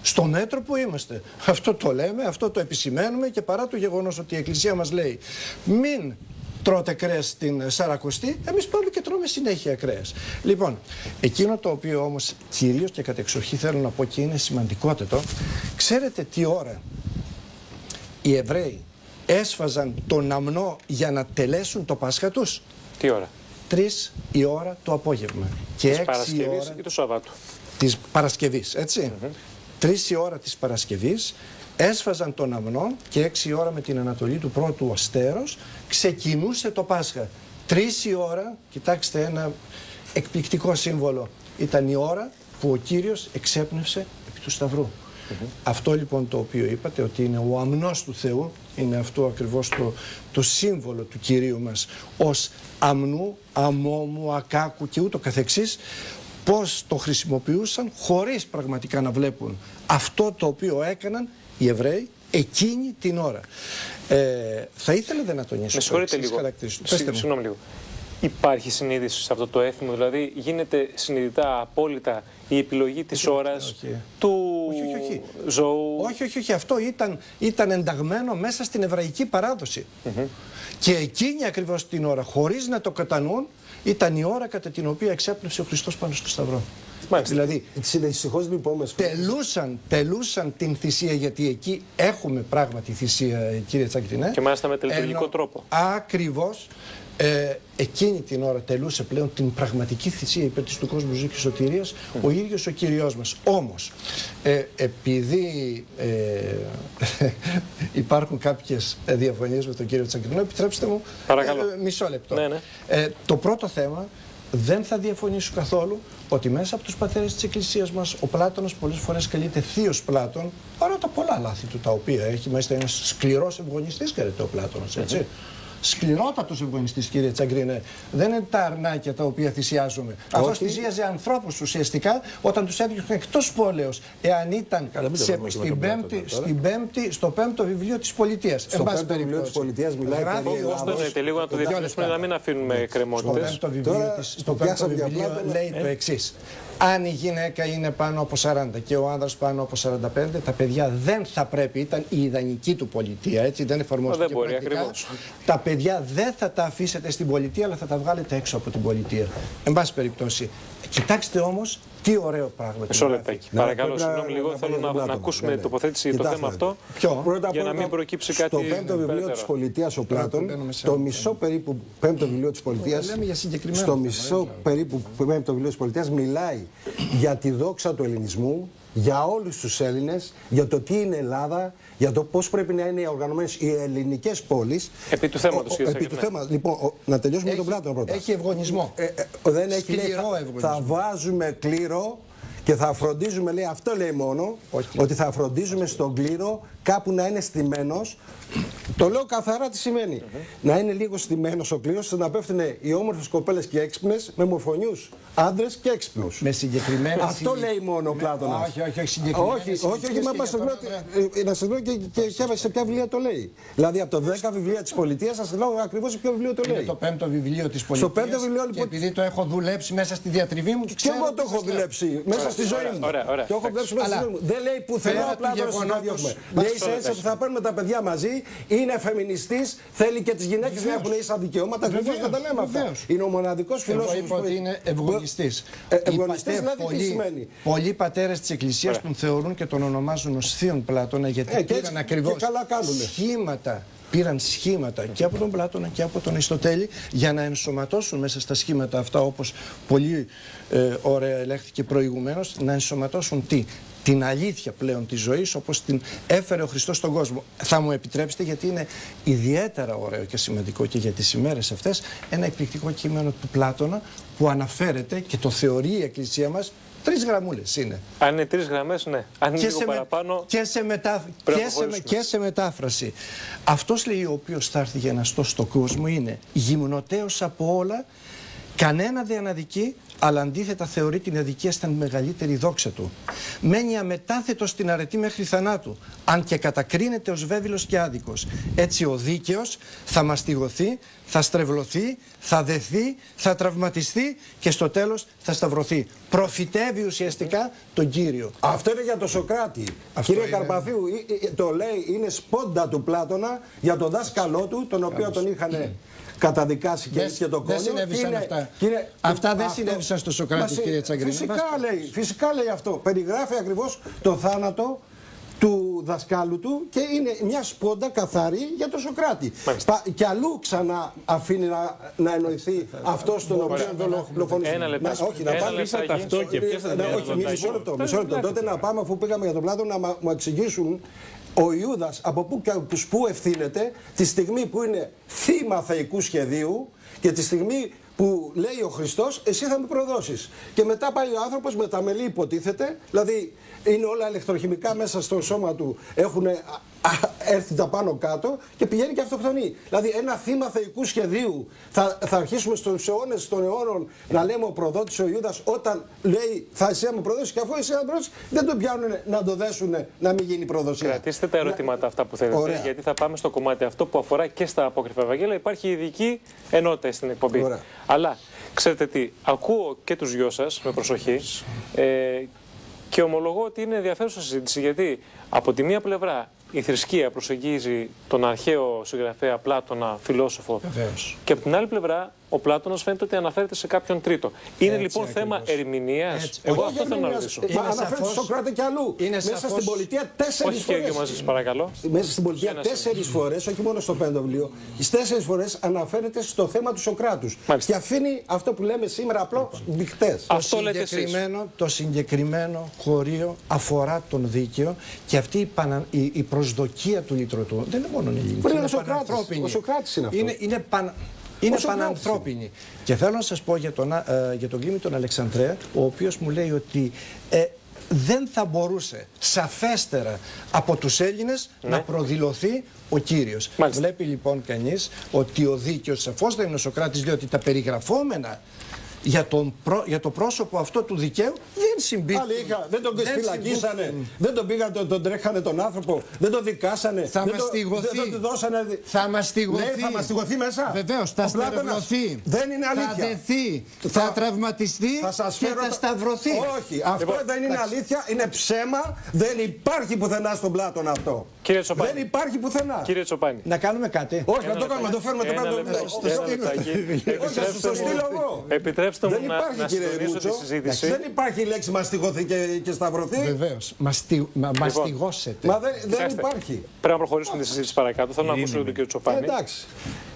Στο μέτρο που είμαστε. Αυτό το λέμε, αυτό το επισημαίνουμε, και παρά το γεγονός ότι η Εκκλησία μας λέει μην τρώτε κρέας την Σαρακοστή, εμείς πάμε και τρώμε συνέχεια κρέας. Λοιπόν, εκείνο το οποίο όμως κυρίως και κατεξοχή θέλω να πω και είναι σημαντικότερο, ξέρετε τι ώρα οι Εβραίοι έσφαζαν τον αμνό για να τελέσουν το Πάσχα τους? Τι ώρα? 3 η ώρα το απόγευμα. Και της Παρασκευής ή του Σαββάτου? Της Παρασκευής, έτσι. 3 η ώρα της Παρασκευής έσφαζαν τον αμνό και 6 η ώρα με την ανατολή του πρώτου αστέρος ξεκινούσε το Πάσχα. 3 η ώρα, κοιτάξτε ένα εκπληκτικό σύμβολο, ήταν η ώρα που ο Κύριος εξέπνευσε επί του Σταυρού. Αυτό λοιπόν το οποίο είπατε, ότι είναι ο αμνός του Θεού, είναι αυτό ακριβώς το σύμβολο του Κυρίου μας ως αμνού, αμόμου, ακάκου και ούτω καθεξής, πώς το χρησιμοποιούσαν χωρίς πραγματικά να βλέπουν αυτό το οποίο έκαναν οι Εβραίοι εκείνη την ώρα. Θα ήθελα να τονίσω. Με συγχωρείτε λίγο. Συγγνώμη λίγο. Υπάρχει συνείδηση σε αυτό το έθιμο, δηλαδή γίνεται συνειδητά, απόλυτα η επιλογή της ώρας του ζώου? Όχι. Αυτό ήταν ενταγμένο μέσα στην εβραϊκή παράδοση. Και εκείνη ακριβώς την ώρα, χωρίς να το κατανοούν, ήταν η ώρα κατά την οποία εξέπνευσε ο Χριστός πάνω στο Σταυρό. Δηλαδή, τελούσαν την θυσία, γιατί εκεί έχουμε πράγματι θυσία, κύριε Τσακυρνέ. Και μάλιστα με τελετουργικό τρόπο. Ακριβώς. Εκείνη την ώρα τελούσε πλέον την πραγματική θυσία υπέρ της του κόσμου ζωής και σωτηρίας ο ίδιος ο Κυριός μας. Όμως, επειδή υπάρχουν κάποιες διαφωνίες με τον κύριο Τσακυρνό, επιτρέψτε μου μισό λεπτό. Το πρώτο θέμα, δεν θα διαφωνήσω καθόλου ότι μέσα από τους πατέρες της Εκκλησίας μας ο Πλάτωνος πολλές φορές καλείται θείος Πλάτων, παρά τα πολλά λάθη του τα οποία έχει. Μάλιστα ένας σκληρός ευγονιστής, ξέρετε, ο Πλάτωνος, έτσι. Σκληρότατος ευγονιστής, κύριε Τσαγκρίνε. Δεν είναι τα αρνάκια τα οποία θυσιάζουμε. Αυτός θυσίαζε ανθρώπους ουσιαστικά όταν τους έδιωχνε εκτός πόλεως, εάν ήταν στο 5ο βιβλίο της πολιτείας. Στο 5ο βιβλίο της πολιτείας μιλάει λίγο να το διευκρινίσουμε, να μην αφήνουμε κρεμότητες. Στο 5ο βιβλίο λέει το εξής. Αν η γυναίκα είναι πάνω από 40 και ο άνδρας πάνω από 45, τα παιδιά δεν θα πρέπει, ήταν η ιδανική του πολιτεία, έτσι, δεν εφαρμόστηκε πρακτικά. Τα παιδιά δεν θα τα αφήσετε στην πολιτεία, αλλά θα τα βγάλετε έξω από την πολιτεία. Εν πάση περιπτώσει. Κοιτάξτε όμως τι ωραίο πράγμα. Μισό λεπτάκι. Παρακαλώ, συγγνώμη λίγο, θέλω να ακούσουμε τοποθέτηση για το θέμα αυτό. Για να μην προκύψει κάτι. Στο 5ο βιβλίο της πολιτείας ο Πλάτων, το μισό περίπου 5ο βιβλίο της πολιτείας, στο μισό περίπου 5ο βιβλίο της πολιτείας μιλάει για τη δόξα του ελληνισμού, για όλους τους Έλληνες, για το τι είναι Ελλάδα, για το πώς πρέπει να είναι οργανωμένες οι ελληνικές πόλεις. Επί του θέματος, κύριε Επί του θέματος. Λοιπόν, να τελειώσουμε με τον Πλάτωνα πρώτα. Έχει ευγονισμό. Δεν έχει ευγονισμό. Θα βάζουμε κλήρο και θα φροντίζουμε, λέει, αυτό λέει μόνο, ότι θα φροντίζουμε στον κλήρο κάπου να είναι στημένος. Το λέω καθαρά τι σημαίνει. Να είναι λίγο στημένος ο κλήρος, να πέφτουν οι όμορφες κοπέλες και έξυπνες με μορφωνιούς άντρες και έξυπνους. Με συγκεκριμένα. Αυτό λέει μόνο ο Πλάτωνας. Όχι, συγκεκριμένα. Όχι, να σας λέω και σε ποια βιβλία το λέει. Δηλαδή από το 10 βιβλία της πολιτείας, σας λέω ακριβώς σε ποιο βιβλίο το λέει. Είναι το 5ο βιβλίο της πολιτείας. Στο 5ο βιβλίο, λοιπόν. Και επειδή το έχω δουλέψει μέσα στη διατριβή μου. Και εγώ το έχω δουλέψει μέσα στη ζωή μου. Το έχω δουλέψει μέσα στη ζωή μου. Δεν λέει πουθενά ο Πλάτωνας να διώχνουμε. Λέει έτσι ότι θα παίρνουμε τα παιδιά μαζί, είναι φεμινιστής, θέλει και τις γυναίκες να έχουν ίσα δικαιώματα. Βεβαίως δεν τα λέμε αυτά. Είναι ο μοναδικός φιλόσοφος. Εγώ είπα ότι είναι ευγονιστής. Ευγονιστής δηλαδή τι σημαίνει. Πολλοί πατέρες της Εκκλησίας τον θεωρούν και τον ονομάζουν ως θείον Πλάτωνα, γιατί πήραν ακριβώς σχήματα. Πήραν σχήματα και από τον Πλάτωνα και από τον Αριστοτέλη για να ενσωματώσουν μέσα στα σχήματα αυτά, όπως πολύ ωραία ελέγχθηκε προηγουμένως, να ενσωματώσουν τι? Την αλήθεια πλέον της ζωής, όπως την έφερε ο Χριστός στον κόσμο. Θα μου επιτρέψετε, γιατί είναι ιδιαίτερα ωραίο και σημαντικό και για τις ημέρες αυτές, ένα εκπληκτικό κείμενο του Πλάτωνα που αναφέρεται και το θεωρεί η Εκκλησία μας. 3 γραμμούλες είναι. Αν είναι 3 γραμμές, ναι. Αν είναι λίγο παραπάνω. Και σε μετάφραση. Αυτός, λέει, ο οποίος θα έρθει για να στώσει στον κόσμο, είναι γυμνοτέος από όλα, κανένα δεν αναδικεί, αλλά αντίθετα θεωρεί την αδικία στην μεγαλύτερη δόξα του. Μένει αμετάθετος στην αρετή μέχρι θανάτου, αν και κατακρίνεται ως βέβηλος και άδικος. Έτσι ο δίκαιος θα μαστιγωθεί, θα στρεβλωθεί, θα δεθεί, θα τραυματιστεί και στο τέλος θα σταυρωθεί. Προφητεύει ουσιαστικά τον Κύριο. Αυτό είναι για τον Σοκράτη. Κύριε Καρπαθίου, το λέει, είναι σπόντα του Πλάτωνα για τον δάσκαλό του, τον οποίο τον είχαν καταδικάσει και το κόλλο. Δεν συνέβησαν αυτά. Αυτά δεν συνέβησαν στο Σοκράτη, κύριε Τσαγκρίνη. Φυσικά λέει αυτό. Περιγράφει ακριβώς το θάνατο του δασκάλου του και είναι μια σπόντα καθαρή για τον Σοκράτη. Και αλλού ξανά αφήνει να εννοηθεί αυτό στον οποίο δολοφονήσει. Ένα λεπτό. Όχι, να πάμε αυτό και ποιος θα μισό λεπτό. Τότε να πάμε, αφού πήγαμε για τον Πλάτωνα, να μου εξηγήσουν ο Ιούδας από πού και πού ευθύνεται τη στιγμή που είναι θύμα θεϊκού σχεδίου και τη στιγμή που λέει ο Χριστός, εσύ θα με προδώσεις. Και μετά πάει ο άνθρωπος με τα μελή, υποτίθεται, δηλαδή είναι όλα ηλεκτροχημικά μέσα στο σώμα του, έχουν έρθει τα πάνω κάτω και πηγαίνει και αυτοκτονεί. Δηλαδή ένα θύμα θεϊκού σχεδίου θα αρχίσουμε στους αιώνες των αιώνων να λέμε ο προδότης ο Ιούδας, όταν λέει θα εσύ με προδώσεις, και αφού εσύ με προδώσεις δεν τον πιάνουν να το δέσουν να μην γίνει προδοσία. Κρατήστε τα ερωτήματα αυτά που θέλετε. Ωραία. Γιατί θα πάμε στο κομμάτι αυτό που αφορά και στα απόκριφα Ευαγγέλια. Υπάρχει ειδική ενότητα στην εκπομπή. Ωραία. Αλλά ξέρετε τι, ακούω και τους δυο σας με προσοχή και ομολογώ ότι είναι ενδιαφέρουσα συζήτηση, γιατί από τη μία πλευρά η θρησκεία προσεγγίζει τον αρχαίο συγγραφέα Πλάτωνα, φιλόσοφο. Βεβαίως. Και από την άλλη πλευρά ο Πλάτωνας φαίνεται ότι αναφέρεται σε κάποιον τρίτο. Είναι λοιπόν θέμα ερμηνείας. Εγώ αυτό θέλω να ρωτήσω. Αναφέρεται στο Σοκράτη και αλλού. Μέσα στην πολιτεία 4 φορές. Όχι και μαζί σας παρακαλώ. Μέσα στην πολιτεία 4 φορές, όχι μόνο στο 5ο βιβλίο, τις 4 φορές αναφέρεται στο θέμα του Σοκράτους. Και αφήνει αυτό που λέμε σήμερα απλώς μπιχτές. Το συγκεκριμένο χωρίο αφορά τον δίκαιο και αυτή η προσδοκία του λυτρωτού δεν είναι μόνο ελληνική. Είναι ο Σοκράτης είναι αυτό. Είναι πανανθρώπινη. Και θέλω να σας πω για τον Κλήμη τον Αλεξανδρέα, ο οποίος μου λέει ότι δεν θα μπορούσε σαφέστερα από τους Έλληνες να προδηλωθεί ο Κύριος. Βλέπει λοιπόν κανείς ότι ο δίκαιος σαφώς δεν είναι ο Σωκράτης, διότι τα περιγραφόμενα για το πρόσωπο αυτό του δικαίου δεν συμπίπτουν. Δεν τον φυλακίσανε, δεν τον πήγαν, τον τρέχανε τον άνθρωπο, δεν τον δικάσανε. Θα μαστιγωθεί. Θα μαστιγωθεί. Θα μαστιγωθεί μέσα. Βεβαίως, θα σταυρωθεί. Δεν είναι αλήθεια. Θα δεθεί, θα τραυματιστεί και θα σταυρωθεί. Όχι, αυτό δεν είναι αλήθεια, είναι ψέμα. Δεν υπάρχει πουθενά στον Πλάτωνα αυτό. Κύριε Τσοπάνη. Δεν υπάρχει πουθενά. Κύριε Τσοπάνη. Να κάνουμε κάτι. Όχι, να το κάνουμε, να το φέρουμε το στο στήλο εγώ. Επιτρέψτε μου να συντονίσω τη συζήτηση. Δεν υπάρχει λέξη μαστιγωθεί και σταυρωθεί. Βεβαίως. Μαστιγώσετε. Μα δεν υπάρχει. Πρέπει να προχωρήσουμε τη συζήτηση παρακάτω. Θέλω να ακούσω τον κύριο Τσοπάνη. Εντάξει.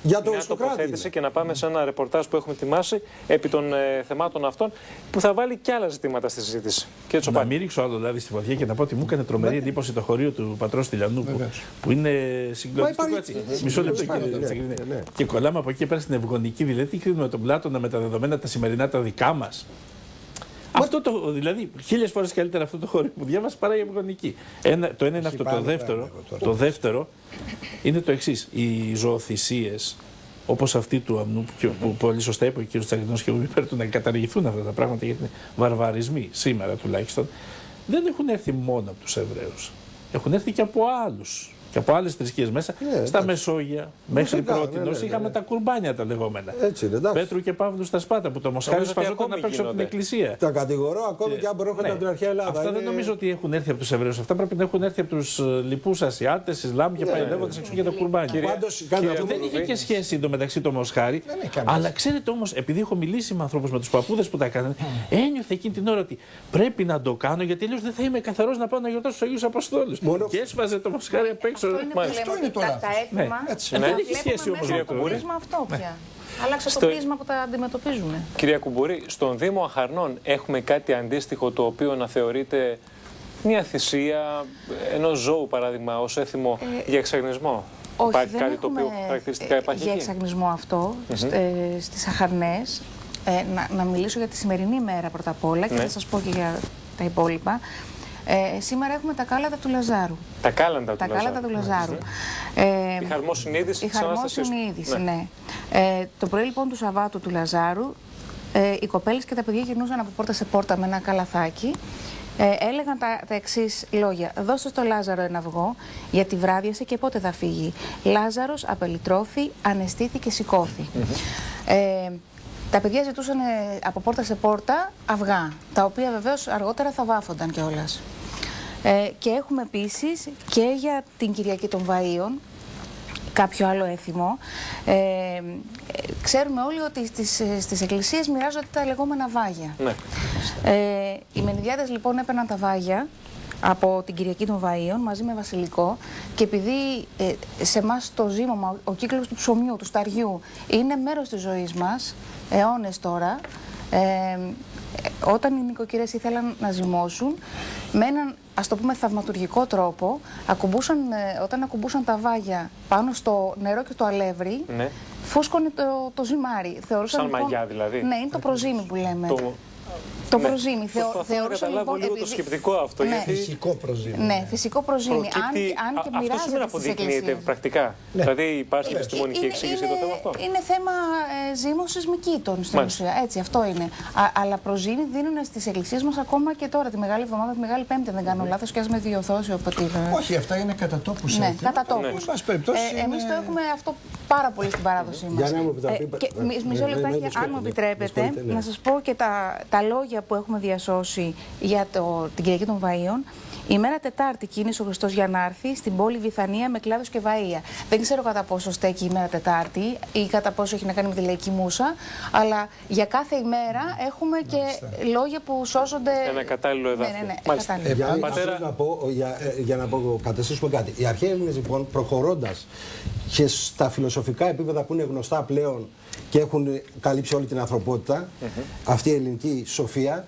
Για το μια Σωκράτη τοποθέτηση και να πάμε σε ένα ρεπορτάζ που έχουμε ετοιμάσει επί των θεμάτων αυτών που θα βάλει και άλλα ζητήματα στη συζήτηση. Κύριε Τσοπάνη. Να μην ρίξω άλλο λάδι στη φωτιά και να πω ότι μου έκανε τρομερή εντύπωση το χωρίο του πατρός Στυλιανού που είναι συγκλονιστικό έτσι. Μισό λεπτό κύριε. Και κολλάμε από εκεί πέρα στην ευγονική δηλαδή. Τι κρίνουμε τον Πλάτωνα με τα δεδομένα τα σημερινά τα δικά μας. Αυτό το, δηλαδή, 1000 φορές καλύτερα αυτό το χώρο που διάβασα παρά η ευγονική. Το ένα είναι αυτό. Το δεύτερο είναι το εξής. Οι ζωοθυσίες, όπως αυτή του αμνού, που πολύ σωστά είπε ο κ. Τσακρινός και εγώ υπέρ του να καταργηθούν αυτά τα πράγματα, γιατί είναι βαρβαρισμοί σήμερα τουλάχιστον, δεν έχουν έρθει μόνο από τους Εβραίους. Έχουν έρθει και από άλλους. Και από άλλες θρησκείες μέσα, στα Μεσόγεια, μέχρι πρότινος είχαμε τα κουρμπάνια τα λεγόμενα. Πέτρου και Παύλου στα Σπάτα, που το Μοσχάρι σφαζόταν απ' έξω από την εκκλησία. Τα κατηγορώ ακόμη και αν προέρχονται από την αρχαία Ελλάδα. Αυτά δεν νομίζω ότι έχουν έρθει από τους Εβραίους. Αυτά πρέπει να έχουν έρθει από τους λοιπούς Ασιάτες, Ισλάμ και παϊδεύοντες έξω για τα κουρμπάνια. Δεν είχε και σχέση εντωμεταξύ το Μοσχάρι. Αλλά ξέρετε όμως, επειδή έχω μιλήσει με ανθρώπους, με τους παππούδες που τα κάνανε, ένιωθε εκείνη την ώρα ότι πρέπει να το κάνω γιατί αλλιώς δεν θα είμαι καθαρός να πάω να γιορτάσω στους Αγίους Αποστόλους. Και έσφαζε το Μοσχάρι απ' έξω. Αυτό είναι το λάθος. Τα έθιμα δεν έχει σχέση όμως με το πρίσμα αυτό πια. Άλλαξε το πρίσμα που τα αντιμετωπίζουμε. Κυρία Κουμπούρη, στον Δήμο Αχαρνών έχουμε κάτι αντίστοιχο το οποίο να θεωρείται μια θυσία ενός ζώου, παράδειγμα, ως έθιμο για εξαγνισμό. Όχι, υπάρχει δεν κάτι το οποίο χαρακτηριστικά υπάρχει για εκεί. εξαγνισμό αυτό στις Αχαρνές. Να μιλήσω για τη σημερινή μέρα πρώτα απ' όλα και θα σας πω και για τα υπόλοιπα. Σήμερα έχουμε τα κάλαντα του Λαζάρου. Τα κάλαντα του Λαζάρου. Η χαρμόσυνείδηση. Η χαρμόσυνείδηση, ναι. Το πρωί λοιπόν του Σαββάτου του Λαζάρου, οι κοπέλες και τα παιδιά γυρνούσαν από πόρτα σε πόρτα με ένα καλαθάκι. Έλεγαν τα εξής λόγια. Δώστε στο Λάζαρο ένα αυγό, γιατί βράδιασε και πότε θα φύγει. Λάζαρος απελυτρώθη, αναισθήθη και σηκώθη. Τα παιδιά ζητούσαν από πόρτα σε πόρτα αυγά, τα οποία βεβαίως αργότερα θα βάφονταν κιόλας. Και έχουμε επίσης και για την Κυριακή των Βαΐων κάποιο άλλο έθιμο. Ξέρουμε όλοι ότι στις εκκλησίες μοιράζονται τα λεγόμενα βάγια. Ναι. Οι Μενιδιάδες λοιπόν έπαιρναν τα βάγια από την Κυριακή των Βαΐων μαζί με βασιλικό και επειδή σε εμάς το ζύμωμα, ο κύκλος του ψωμιού, του σταριού είναι μέρος της ζωής μας, αιώνες τώρα, όταν οι νοικοκυρές ήθελαν να ζυμώσουν με έναν, ας το πούμε, θαυματουργικό τρόπο, όταν ακουμπούσαν τα βάγια πάνω στο νερό και το αλεύρι, φούσκωνε το ζυμάρι. Σαν λοιπόν, μαγιά δηλαδή. Ναι, είναι το προζύμι που λέμε. Το προζύμι. Θεωρούσα λοιπόν. Το σκεπτικό αυτό. Ναι. Γιατί... Φυσικό προζύμι. Ναι, φυσικό προζύμι. Αν και μοιράζεται. Αυτό σήμερα αποδεικνύεται πρακτικά. Ναι. Δηλαδή υπάρχει επιστημονική εξήγηση για το θέμα αυτό. Είναι θέμα ζύμωσης μυκήτων στην ουσία. Έτσι, αυτό είναι. Αλλά προζύμι δίνουν στις εκκλησίες μας ακόμα και τώρα, τη Μεγάλη Εβδομάδα, τη Μεγάλη Πέμπτη, δεν κάνω λάθος, και ας με διορθώσει ο πατήρ. Όχι, αυτά είναι κατά τόπους. Ναι, κατά τόπους. Εμείς το έχουμε αυτό πάρα πολύ στην παράδοσή μας. Μισό λεπτάκι, αν μου επιτρέπετε, να σας πω και τα λόγια που έχουμε διασώσει για την Κυριακή των Βαΐων. Η μέρα Τετάρτη κίνησε ο Χριστός για να έρθει στην πόλη Βηθανία με κλάδους και βαΐα. Δεν ξέρω κατά πόσο στέκει η μέρα Τετάρτη ή κατά πόσο έχει να κάνει με τη λαϊκή μούσα, αλλά για κάθε ημέρα έχουμε και λόγια που σώζονται. Ένα κατάλληλο εδάφιο. Για να καταστήσουμε κάτι. Οι αρχαίοι Έλληνες λοιπόν, προχωρώντας και στα φιλοσοφικά επίπεδα που είναι γνωστά πλέον και έχουν καλύψει όλη την ανθρωπότητα, αυτή η ελληνική σοφία,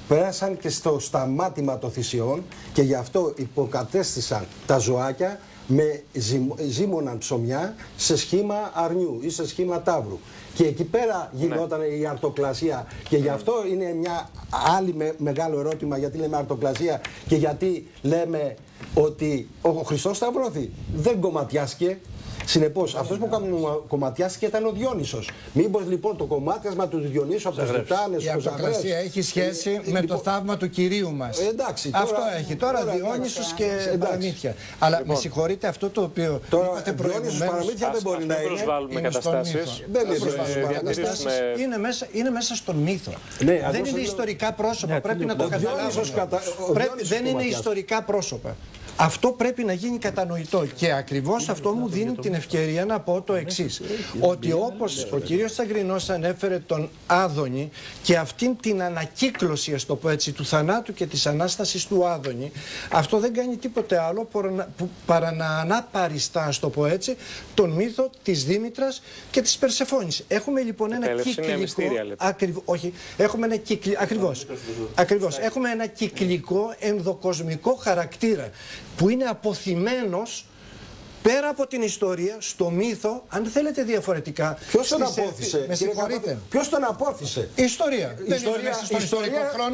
πέρασαν και στο σταμάτημα των θυσιών και γι' αυτό υποκατέστησαν τα ζωάκια με ζύμωναν ψωμιά σε σχήμα αρνιού ή σε σχήμα ταύρου. Και εκεί πέρα γινόταν η αρτοκλασία. Και γι' αυτό είναι μια άλλη μεγάλο ερώτημα γιατί λέμε αρτοκλασία και γιατί λέμε ότι ο Χριστός σταυρώθη. Δεν κομματιάστηκε. Συνεπώς, αυτός που κομματιάστηκε ήταν ο Διόνυσος. Μήπως λοιπόν το κομμάτιασμα του Διονύσου από τους Τιτάνες, η αρτοκλασία έχει σχέση με το θαύμα του Κυρίου μας. Εντάξει, τώρα, αυτό έχει. Τώρα Διόνυσος και παραμύθια. Αλλά λοιπόν, με συγχωρείτε, αυτό το οποίο είπατε προηγουμένως. Παραμύθια δεν μπορεί να είναι. Προσβάλλουμε καταστάσεις. Είναι μέσα στον μύθο. Δεν είναι ιστορικά πρόσωπα. Πρέπει να το καταλάβουμε. Δεν είναι ιστορικά πρόσωπα. Αυτό πρέπει να γίνει κατανοητό και ακριβώς αυτό μου δίνει την ευκαιρία να πω το εξής. Ότι όπως ο κύριος Τσαγκρινός ανέφερε τον Άδωνη και αυτήν την ανακύκλωση, ας το πω έτσι, του θανάτου και της Ανάστασης του Άδωνη, αυτό δεν κάνει τίποτε άλλο παρά να αναπαριστά, ας το πω έτσι, τον μύθο της Δήμητρας και της Περσεφόνης. Έχουμε λοιπόν ένα έχουμε ένα κυκλικό ενδοκοσμικό χαρακτήρα που είναι αποθυμένος πέρα από την ιστορία, στο μύθο, αν θέλετε διαφορετικά. Ποιος τον απόθυσε? Με συγχωρείτε. Ποιος τον απόθυσε? Η ιστορία.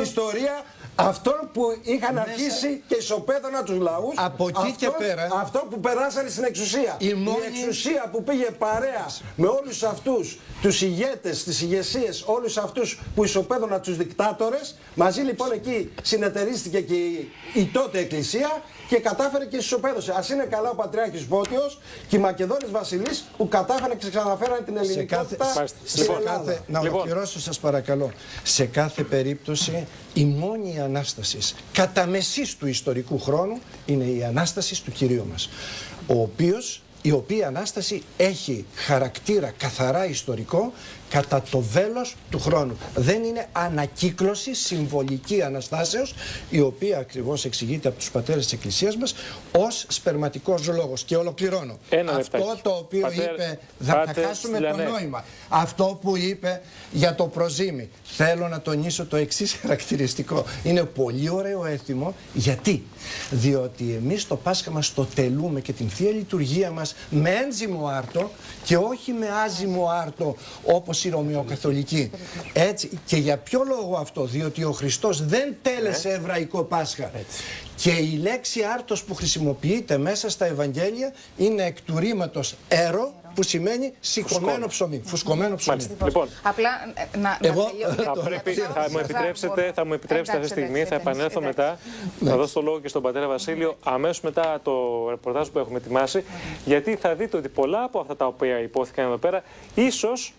Ιστορία αυτών που είχαν αρχίσει και ισοπαίδωναν τους λαούς. Από εκεί και πέρα. Αυτό που περάσανε στην εξουσία. Η εξουσία που πήγε παρέα με όλους αυτούς τους ηγέτες, τις ηγεσίες, όλους αυτούς που ισοπαίδωναν τους δικτάτορες. Μαζί λοιπόν εκεί συνεταιρίστηκε και η τότε εκκλησία και κατάφερε και ισοπαίδωσε. Ας είναι καλά ο Πατριάρχης Φώτιος και οι Μακεδόνες βασιλείς που κατάφεραν και ξαναφέραν την ελληνικότητα στην Ελλάδα. Να ολοκληρώσω σας παρακαλώ. Σε κάθε περίπτωση η μόνη Ανάσταση κατά μεσής του ιστορικού χρόνου είναι η Ανάσταση του Κυρίου μας, η οποία Ανάσταση έχει χαρακτήρα καθαρά ιστορικό κατά το βέλος του χρόνου. Δεν είναι ανακύκλωση συμβολική Αναστάσεως, η οποία ακριβώς εξηγείται από τους πατέρες της Εκκλησίας μας ως σπερματικός λόγος. Και ολοκληρώνω. Αυτό το οποίο είπε, θα χάσουμε το νόημα. Αυτό που είπε για το προζύμι. Θέλω να τονίσω το εξής χαρακτηριστικό. Είναι πολύ ωραίο έθιμο. Γιατί? Διότι εμείς το Πάσχα μας το τελούμε και την Θεία Λειτουργία μας με ένζυμο άρτο και όχι με άζυμο άρτο όπως οι Ρωμαιοκαθολικοί. Έτσι. Και για ποιο λόγο αυτό? Διότι ο Χριστός δεν τέλεσε εβραϊκό Πάσχα. Και η λέξη άρτος που χρησιμοποιείται μέσα στα Ευαγγέλια είναι εκ του ρήματος έρο, που σημαίνει σηκωμένο ψωμί. Φουσκωμένο ψωμί. Λοιπόν, απλά θα μου επιτρέψετε αυτή τη στιγμή, θα επανέλθω μετά, θα δώσω το λόγο και στον πατέρα Βασίλειο αμέσως μετά το ρεπορτάζ που έχουμε ετοιμάσει, γιατί θα δείτε ότι πολλά από αυτά τα οποία υπόθηκαν εδώ πέρα ίσως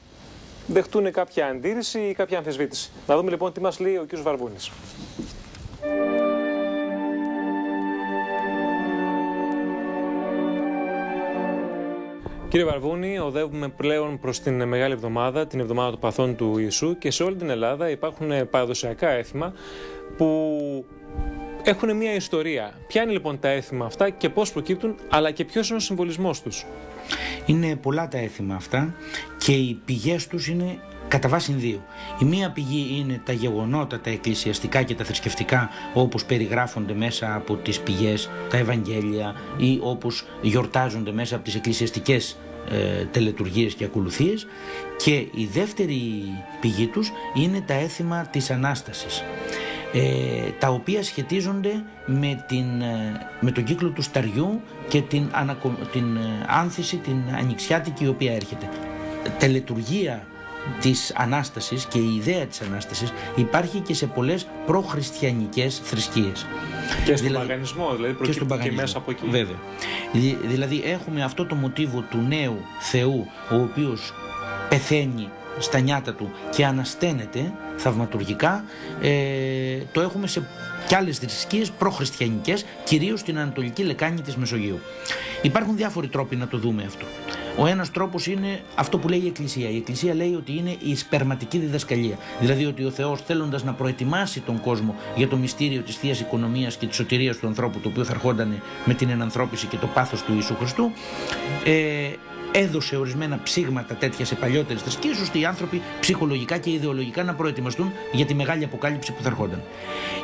δεχτούν κάποια αντίρρηση ή κάποια αμφισβήτηση. Να δούμε λοιπόν τι μας λέει ο κ. Βαρβούνης. Κύριε Βαρβούνη, οδεύουμε πλέον προς την Μεγάλη Εβδομάδα, την Εβδομάδα των Παθών του Ιησού, και σε όλη την Ελλάδα υπάρχουν παραδοσιακά έθιμα που έχουν μια ιστορία. Ποια είναι λοιπόν τα έθιμα αυτά και πώς προκύπτουν, αλλά και ποιος είναι ο συμβολισμός τους? Είναι πολλά τα έθιμα αυτά και οι πηγές τους είναι κατά βάση δύο. Η μία πηγή είναι τα γεγονότα, τα εκκλησιαστικά και τα θρησκευτικά, όπως περιγράφονται μέσα από τις πηγές, τα Ευαγγέλια, ή όπως γιορτάζονται μέσα από τις εκκλησιαστικές τελετουργίες και ακολουθίες. Και η δεύτερη πηγή τους είναι τα έθιμα της Ανάστασης, τα οποία σχετίζονται με τον κύκλο του σταριού και την άνθηση, την ανοιξιάτικη, η οποία έρχεται. Τελετουργία της Ανάστασης και η ιδέα της Ανάστασης υπάρχει και σε πολλές προχριστιανικές θρησκείες. Και στον παγανισμό, δηλαδή προκύπτει και μέσα από εκεί. Βέβαια. Δηλαδή έχουμε αυτό το μοτίβο του νέου Θεού, ο οποίος πεθαίνει στα νιάτα του και ανασταίνεται θαυματουργικά. Το έχουμε σε και άλλες θρησκείες προχριστιανικές, κυρίως στην Ανατολική Λεκάνη της Μεσογείου. Υπάρχουν διάφοροι τρόποι να το δούμε αυτό. Ο ένας τρόπος είναι αυτό που λέει η Εκκλησία. Η Εκκλησία λέει ότι είναι η σπερματική διδασκαλία. Δηλαδή ότι ο Θεός, θέλοντας να προετοιμάσει τον κόσμο για το μυστήριο της Θείας Οικονομίας και της σωτηρίας του ανθρώπου, το οποίο θα ερχόταν με την ενανθρώπιση και το πάθος του Ιησού Χριστού, έδωσε ορισμένα ψήγματα τέτοια σε παλιότερες θρησκείες, ώστε οι άνθρωποι ψυχολογικά και ιδεολογικά να προετοιμαστούν για τη μεγάλη αποκάλυψη που θα ερχόταν.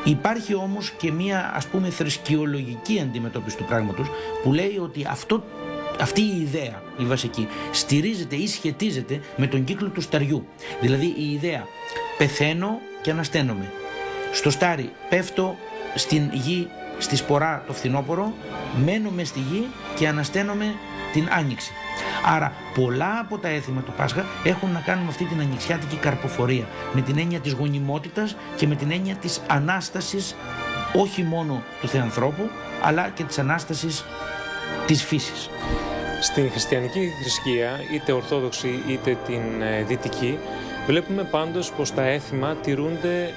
Υπάρχει όμως και μία, ας πούμε, θρησκειολογική αντιμετώπιση του πράγματος, που λέει ότι αυτή η ιδέα, η βασική, στηρίζεται ή σχετίζεται με τον κύκλο του σταριού. Δηλαδή η ιδέα πεθαίνω και ανασταίνομαι. Στο στάρι πέφτω στην γη στη σπορά το φθινόπωρο, μένουμε στη γη και ανασταίνομαι την άνοιξη. Άρα πολλά από τα έθιμα του Πάσχα έχουν να κάνουν με αυτή την ανοιξιάτικη καρποφορία, με την έννοια της γονιμότητας και με την έννοια της Ανάστασης όχι μόνο του Θεανθρώπου, αλλά και της Ανάστασης της φύσης. Στην χριστιανική θρησκεία, είτε ορθόδοξη είτε την δυτική, βλέπουμε πάντως πως τα έθιμα τηρούνται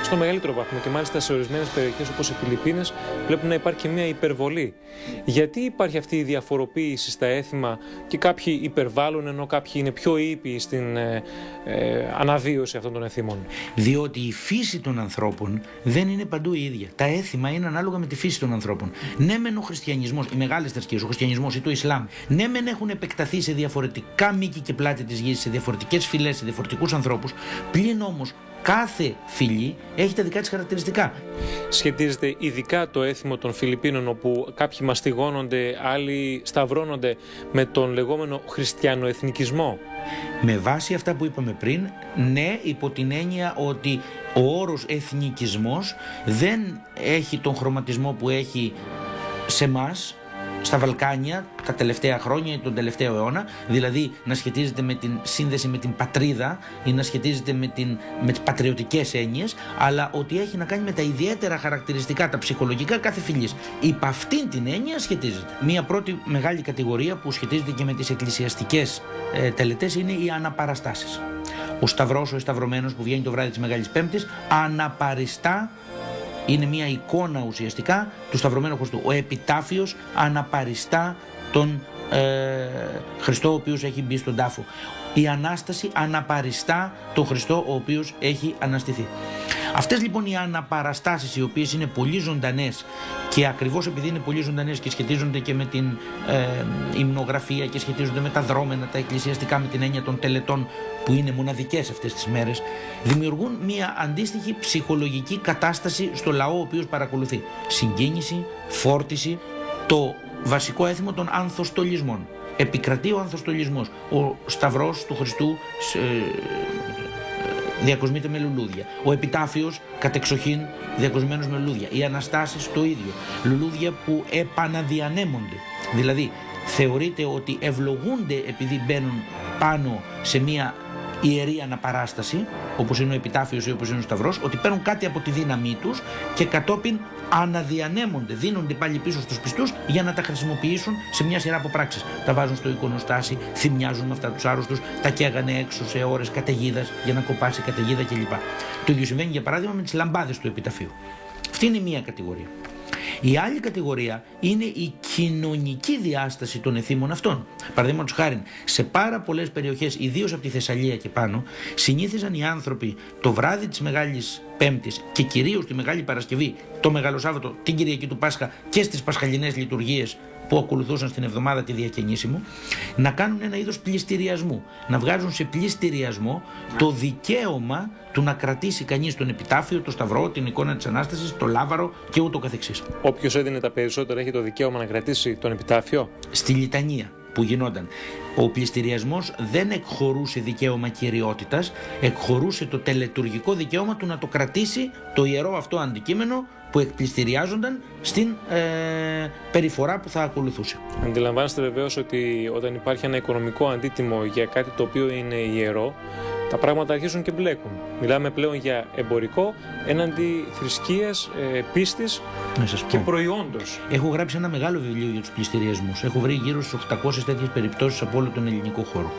στο μεγαλύτερο βαθμό και μάλιστα σε ορισμένες περιοχές όπως οι Φιλιππίνες βλέπουμε να υπάρχει και μια υπερβολή. Γιατί υπάρχει αυτή η διαφοροποίηση στα έθιμα και κάποιοι υπερβάλλουν ενώ κάποιοι είναι πιο ήπιοι στην αναβίωση αυτών των εθήμων? Διότι η φύση των ανθρώπων δεν είναι παντού η ίδια. Τα έθιμα είναι ανάλογα με τη φύση των ανθρώπων. Ναι, μεν ο χριστιανισμός, οι μεγάλες θρησκείες, ο χριστιανισμός ή το Ισλάμ, ναι, μεν έχουν επεκταθεί σε διαφορετικά μήκη και πλάτη της γης, σε διαφορετικές φυλές, σε διαφορετικούς ανθρώπους, πλην όμως κάθε φυλή έχει τα δικά της χαρακτηριστικά. Σχετίζεται ειδικά το έθιμο των Φιλιππίνων, όπου κάποιοι μαστιγώνονται, άλλοι σταυρώνονται, με τον λεγόμενο χριστιανοεθνικισμό? Με βάση αυτά που είπαμε πριν, ναι, υπό την έννοια ότι ο όρος εθνικισμός δεν έχει τον χρωματισμό που έχει σε εμάς, στα Βαλκάνια τα τελευταία χρόνια ή τον τελευταίο αιώνα, δηλαδή να σχετίζεται με την σύνδεση με την πατρίδα ή να σχετίζεται με τις πατριωτικές έννοιες, αλλά ότι έχει να κάνει με τα ιδιαίτερα χαρακτηριστικά, τα ψυχολογικά κάθε φυλής. Υπ' αυτήν την έννοια σχετίζεται. Μία πρώτη μεγάλη κατηγορία που σχετίζεται και με τις εκκλησιαστικές τελετές είναι οι αναπαραστάσεις. Ο Σταυρός, ο Εσταυρωμένος που βγαίνει το βράδυ της Μεγάλης Πέμπτης, αναπαριστά. Είναι μια εικόνα ουσιαστικά του Σταυρωμένου Χριστού. Ο επιτάφιος αναπαριστά τον Χριστό ο οποίος έχει μπει στον τάφο. Η Ανάσταση αναπαριστά τον Χριστό ο οποίος έχει αναστηθεί. Αυτές λοιπόν οι αναπαραστάσεις, οι οποίες είναι πολύ ζωντανές, και ακριβώς επειδή είναι πολύ ζωντανές και σχετίζονται και με την υμνογραφία και σχετίζονται με τα δρόμενα, τα εκκλησιαστικά, με την έννοια των τελετών που είναι μοναδικές αυτές τις μέρες, δημιουργούν μια αντίστοιχη ψυχολογική κατάσταση στο λαό ο οποίος παρακολουθεί. Συγκίνηση, φόρτιση, το βασικό έθιμο των ανθοστολισμών. Επικρατεί ο ανθοστολισμός. Ο Σταυρός του Χριστού διακοσμείται με λουλούδια. Ο επιτάφιος κατεξοχήν διακοσμένος με λουλούδια. Οι Αναστάσεις το ίδιο. Λουλούδια που επαναδιανέμονται. Δηλαδή θεωρείται ότι ευλογούνται επειδή μπαίνουν πάνω σε μια ιερή αναπαράσταση, όπως είναι ο επιτάφιος ή όπως είναι ο Σταυρός, ότι παίρνουν κάτι από τη δύναμή τους και κατόπιν αναδιανέμονται, δίνονται πάλι πίσω στους πιστούς για να τα χρησιμοποιήσουν σε μια σειρά από πράξεις. Τα βάζουν στο εικονοστάσι, θυμιάζουν με αυτά τους άρρωστους, τα καίγανε έξω σε ώρες καταιγίδας για να κοπάσει καταιγίδα κλπ. Το ίδιο συμβαίνει για παράδειγμα με τις λαμπάδες του επιταφείου. Αυτή είναι μία κατηγορία. Η άλλη κατηγορία είναι η κοινωνική διάσταση των εθήμων αυτών. Παραδείγματος χάριν, σε πάρα πολλές περιοχές, ιδίως από τη Θεσσαλία και πάνω, συνήθιζαν οι άνθρωποι το βράδυ της Μεγάλης Πέμπτης και κυρίως τη Μεγάλη Παρασκευή, το Μεγάλο Σάββατο, την Κυριακή του Πάσχα και στις πασχαλινές λειτουργίες που ακολουθούσαν στην εβδομάδα τη Διακαινήσιμου, να κάνουν ένα είδος πληστηριασμού, να βγάζουν σε πληστηριασμό το δικαίωμα του να κρατήσει κανείς τον επιτάφιο, το Σταυρό, την εικόνα της Ανάστασης, το Λάβαρο και ούτω καθεξής. Όποιος έδινε τα περισσότερα έχει το δικαίωμα να κρατήσει τον επιτάφιο. Στη λιτανία που γινόταν, ο πληστηριασμός δεν εκχωρούσε δικαίωμα κυριότητας, εκχωρούσε το τελετουργικό δικαίωμα του να το κρατήσει το ιερό αυτό αντικείμενο που εκπληστηριάζονταν στην περιφορά που θα ακολουθούσε. Αντιλαμβάνεστε βεβαίως ότι όταν υπάρχει ένα οικονομικό αντίτιμο για κάτι το οποίο είναι ιερό, τα πράγματα αρχίζουν και μπλέκουν. Μιλάμε πλέον για εμπορικό έναντι θρησκείας, πίστης και προϊόντος. Έχω γράψει ένα μεγάλο βιβλίο για τους πληστηριασμούς. Έχω βρει γύρω στους 800 τέτοιες περιπτώσεις από όλο τον ελληνικό χώρο.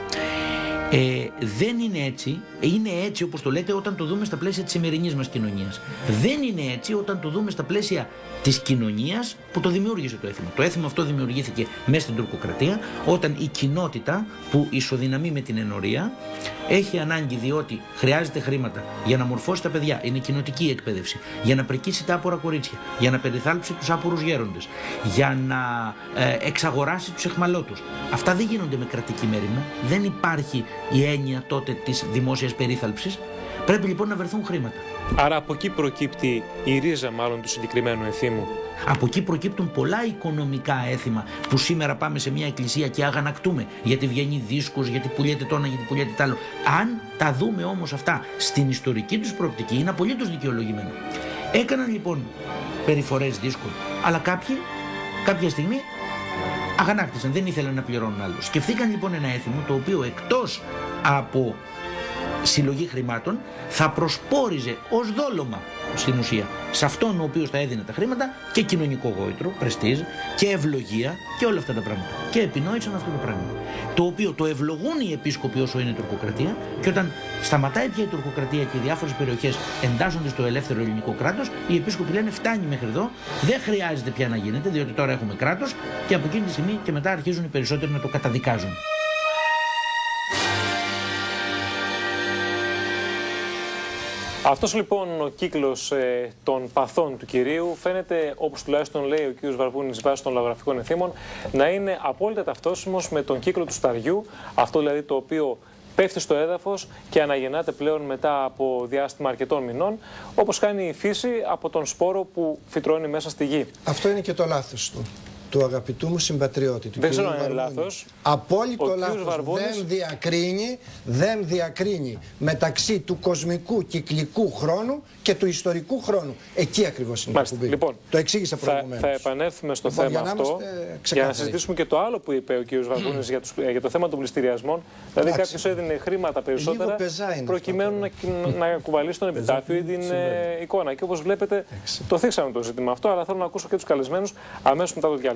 Δεν είναι έτσι. Είναι έτσι όπως το λέτε όταν το δούμε στα πλαίσια της σημερινής μας κοινωνίας. Δεν είναι έτσι όταν το δούμε στα πλαίσια της κοινωνίας που το δημιούργησε το έθιμο. Το έθιμο αυτό δημιουργήθηκε μέσα στην τουρκοκρατία, όταν η κοινότητα που ισοδυναμεί με την ενορία Έχει ανάγκη διότι χρειάζεται χρήματα για να μορφώσει τα παιδιά, είναι κοινοτική εκπαίδευση, για να πρικήσει τα άπορα κορίτσια, για να περιθάλψει τους άπορους γέροντες, για να εξαγοράσει τους αιχμαλώτους. Αυτά δεν γίνονται με κρατική μέριμνα, δεν υπάρχει η έννοια τότε της δημόσιας περίθαλψης. Πρέπει λοιπόν να βρεθούν χρήματα. Άρα από εκεί προκύπτει η ρίζα μάλλον του συγκεκριμένου εθήμου. Από εκεί προκύπτουν πολλά οικονομικά έθιμα που σήμερα πάμε σε μια εκκλησία και αγανακτούμε γιατί βγαίνει δίσκος, γιατί πουλιέται το ένα, γιατί πουλιέται τ' άλλο. Αν τα δούμε όμως αυτά στην ιστορική τους προοπτική, είναι απολύτως δικαιολογημένο. Έκαναν λοιπόν περιφορές δίσκων, αλλά κάποιοι κάποια στιγμή αγανάκτησαν, δεν ήθελαν να πληρώνουν άλλο. Σκεφτήκαν λοιπόν ένα έθιμο το οποίο εκτός από συλλογή χρημάτων θα προσπόριζε ως δόλωμα στην ουσία σε αυτόν ο οποίος θα έδινε τα χρήματα και κοινωνικό γόητρο, πρεστίζ και ευλογία και όλα αυτά τα πράγματα. Και επινόησαν αυτό το πράγμα. Το οποίο το ευλογούν οι επίσκοποι όσο είναι η τουρκοκρατία, και όταν σταματάει πια η τουρκοκρατία και οι διάφορες περιοχές εντάσσονται στο ελεύθερο ελληνικό κράτος, οι επίσκοποι λένε φτάνει μέχρι εδώ, δεν χρειάζεται πια να γίνεται, διότι τώρα έχουμε κράτος, και από εκείνη τη στιγμή και μετά αρχίζουν οι περισσότεροι να το καταδικάζουν. Αυτός λοιπόν ο κύκλος των παθών του Κυρίου φαίνεται, όπως τουλάχιστον λέει ο κ. Βαρβούνης βάσει των λαογραφικών εθήμων, να είναι απόλυτα ταυτόσιμος με τον κύκλο του Σταριού, αυτό δηλαδή το οποίο πέφτει στο έδαφος και αναγεννάται πλέον μετά από διάστημα αρκετών μηνών, όπως κάνει η φύση από τον σπόρο που φυτρώνει μέσα στη γη. Αυτό είναι και το λάθος του αγαπητού μου συμπατριώτη. Δεν ξέρω αν είναι λάθος. Απόλυτο λάθος. Δεν διακρίνει μεταξύ του κοσμικού κυκλικού χρόνου και του ιστορικού χρόνου. Εκεί ακριβώς είναι το κουμπί. Λοιπόν, το εξήγησα προηγουμένως. Θα επανέλθουμε στο θέμα αυτό για να συζητήσουμε και το άλλο που είπε ο κ. Βαρβούνης για το θέμα των πληστηριασμών. Δηλαδή κάποιος έδινε χρήματα περισσότερα προκειμένου να κουβαλήσει τον επιτάφιο ή την εικόνα. Και όπως βλέπετε το θίξαμε το ζήτημα αυτό, αλλά θέλω να ακούσω και τους καλεσμένους αμέσως μετά το διάλειμμα.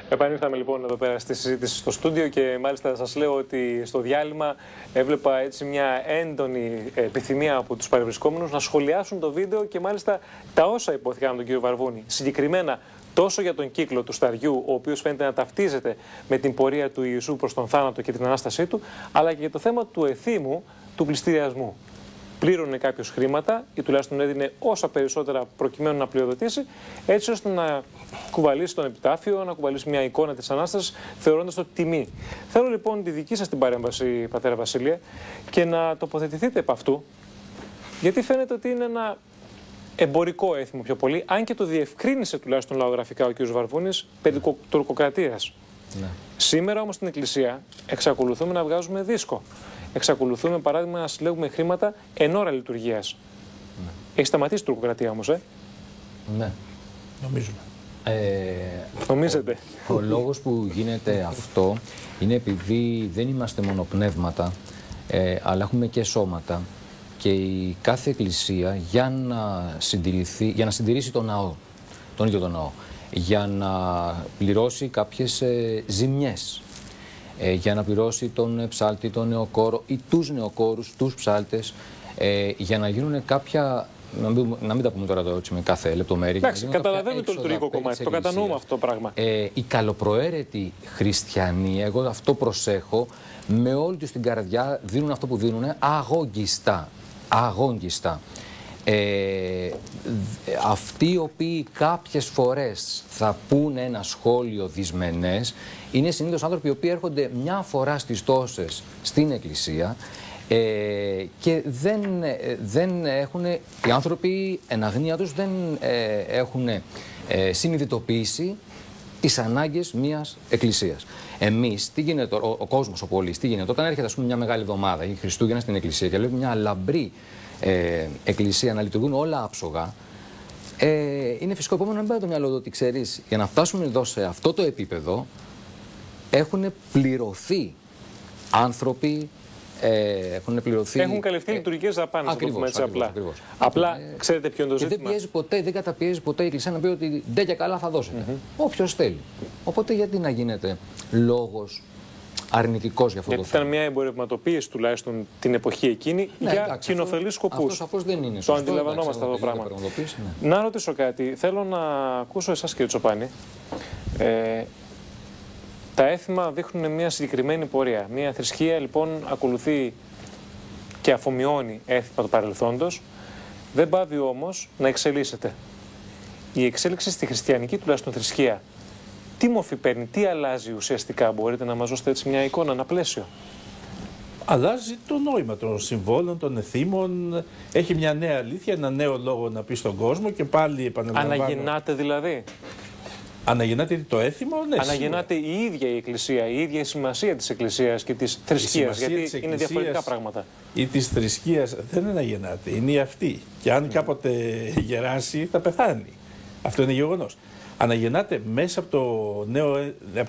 Επανήλθαμε λοιπόν εδώ πέρα στη συζήτηση στο στούντιο και μάλιστα σας λέω ότι στο διάλειμμα έβλεπα έτσι μια έντονη επιθυμία από τους παρευρισκόμενους να σχολιάσουν το βίντεο και μάλιστα τα όσα υπόθηκαν από τον κύριο Βαρβούνη. Συγκεκριμένα τόσο για τον κύκλο του Σταριού, ο οποίος φαίνεται να ταυτίζεται με την πορεία του Ιησού προς τον θάνατο και την Ανάστασή του, αλλά και για το θέμα του εθήμου του πληστηριασμού. Πλήρωνε κάποιος χρήματα ή τουλάχιστον έδινε όσα περισσότερα προκειμένου να πλειοδοτήσει, έτσι ώστε να κουβαλήσει τον επιτάφιο, να κουβαλήσει μια εικόνα της Ανάστασης, θεωρώντας το τιμή. Θέλω λοιπόν τη δική σας την παρέμβαση, πατέρα Βασίλεια, και να τοποθετηθείτε επ' αυτού, γιατί φαίνεται ότι είναι ένα εμπορικό έθιμο πιο πολύ, αν και το διευκρίνησε τουλάχιστον λαογραφικά ο κ. Βαρβούνης περί τουρκοκρατίας. Ναι. Σήμερα όμως στην Εκκλησία εξακολουθούμε να βγάζουμε δίσκο. Εξακολουθούμε, παράδειγμα, να συλλέγουμε χρήματα εν ώρα λειτουργίας. Ναι. Έχει σταματήσει η τουρκοκρατία όμως, Ναι. Νομίζουμε. Νομίζετε. Ο λόγος που γίνεται αυτό είναι επειδή δεν είμαστε μόνο πνεύματα, αλλά έχουμε και σώματα. Και η κάθε εκκλησία για να συντηρήσει τον ναό, τον ίδιο τον ναό, για να πληρώσει κάποιες ζημιές, για να πληρώσει τον ψάλτη, τον νεοκόρο ή τους νεοκόρους, τους ψάλτες, για να γίνουν κάποια, να μην τα πούμε τώρα έτσι με κάθε λεπτομέρεια. Εντάξει, καταλαβαίνουμε το λειτουργικό κομμάτι, το κατανοούμε αυτό το πράγμα. Οι καλοπροαίρετοι χριστιανοί, εγώ αυτό προσέχω, με όλη τους την καρδιά δίνουν αυτό που δίνουν αγόγγιστα. Αγόγγιστα. Αυτοί οι οποίοι κάποιες φορές θα πούνε ένα σχόλιο δυσμενές είναι συνήθως άνθρωποι οι οποίοι έρχονται μια φορά στις τόσες στην εκκλησία και δεν έχουν, οι άνθρωποι εν αγνία τους δεν έχουν συνειδητοποιήσει τις ανάγκες μιας εκκλησίας. Εμείς, τι γίνεται, ο κόσμος, ο πολίτης, τι γίνεται, όταν έρχεται ας πούμε, μια μεγάλη εβδομάδα ή Χριστούγεννα στην εκκλησία και βλέπει μια λαμπρή εκκλησία να λειτουργούν όλα άψογα, είναι φυσικό επόμενο να μπαίνει το μυαλό ότι ξέρεις, για να φτάσουμε εδώ σε αυτό το επίπεδο έχουν πληρωθεί άνθρωποι. Έχουν καλυφθεί λειτουργικές δαπάνες, να το πούμε έτσι απλά. Απλά ξέρετε ποιο είναι το ζήτημα. Δεν καταπιέζει ποτέ η Εκκλησία να πει ότι δεν και καλά θα δώσετε. Όποιος θέλει. Οπότε γιατί να γίνεται λόγος αρνητικός για αυτό το θέμα. Γιατί ήταν μια εμπορευματοποίηση τουλάχιστον την εποχή εκείνη για κοινοφελείς σκοπούς. Αυτό σαφώς δεν είναι σωστό. Το αντιλαμβανόμαστε αυτό το πράγμα. Ναι. Να ρωτήσω κάτι. Θέλω να ακούσω εσάς, κύριε Τσοπάνη. Τα έθιμα δείχνουν μια συγκεκριμένη πορεία. Μια θρησκεία λοιπόν ακολουθεί και αφομοιώνει έθιμα του παρελθόντος. Δεν πάβει όμως να εξελίσσεται. Η εξέλιξη στη χριστιανική τουλάχιστον θρησκεία, τι μορφή παίρνει, τι αλλάζει ουσιαστικά? Μπορείτε να μας δώσετε έτσι μια εικόνα, ένα πλαίσιο? Αλλάζει το νόημα των συμβόλων, των εθήμων. Έχει μια νέα αλήθεια, ένα νέο λόγο να πει στον κόσμο και πάλι επαναλαμβάνω. Αναγεννάται δηλαδή. Αναγεννάται το έθιμο, ναι. Αναγεννάται η ίδια η Εκκλησία, η ίδια η σημασία της Εκκλησίας και της θρησκείας, γιατί είναι διαφορετικά πράγματα. Ή της θρησκείας δεν αναγεννάται, είναι η αυτή. Και αν κάποτε γεράσει θα πεθάνει. Αυτό είναι γεγονός. Αναγεννάται μέσα από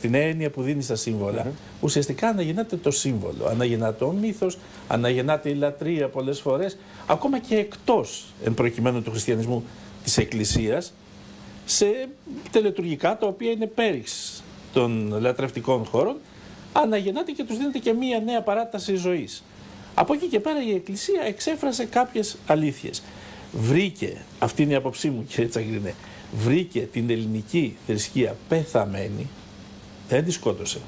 την έννοια που δίνει στα σύμβολα. Ουσιαστικά αναγεννάται το σύμβολο, αναγεννάται ο μύθος, αναγεννάται η λατρεία πολλές φορές, ακόμα και εκτός εν προκειμένου του χριστιανισμού της Εκκλησίας, σε τελετουργικά τα οποία είναι πέριξ των λατρευτικών χώρων, αναγεννάται και τους δίνεται και μία νέα παράταση ζωής. Από εκεί και πέρα η Εκκλησία εξέφρασε κάποιες αλήθειες. Βρήκε, αυτή είναι η άποψή μου κύριε Τσαγκρινέ, βρήκε την ελληνική θρησκεία πεθαμένη, δεν τη σκότωσε.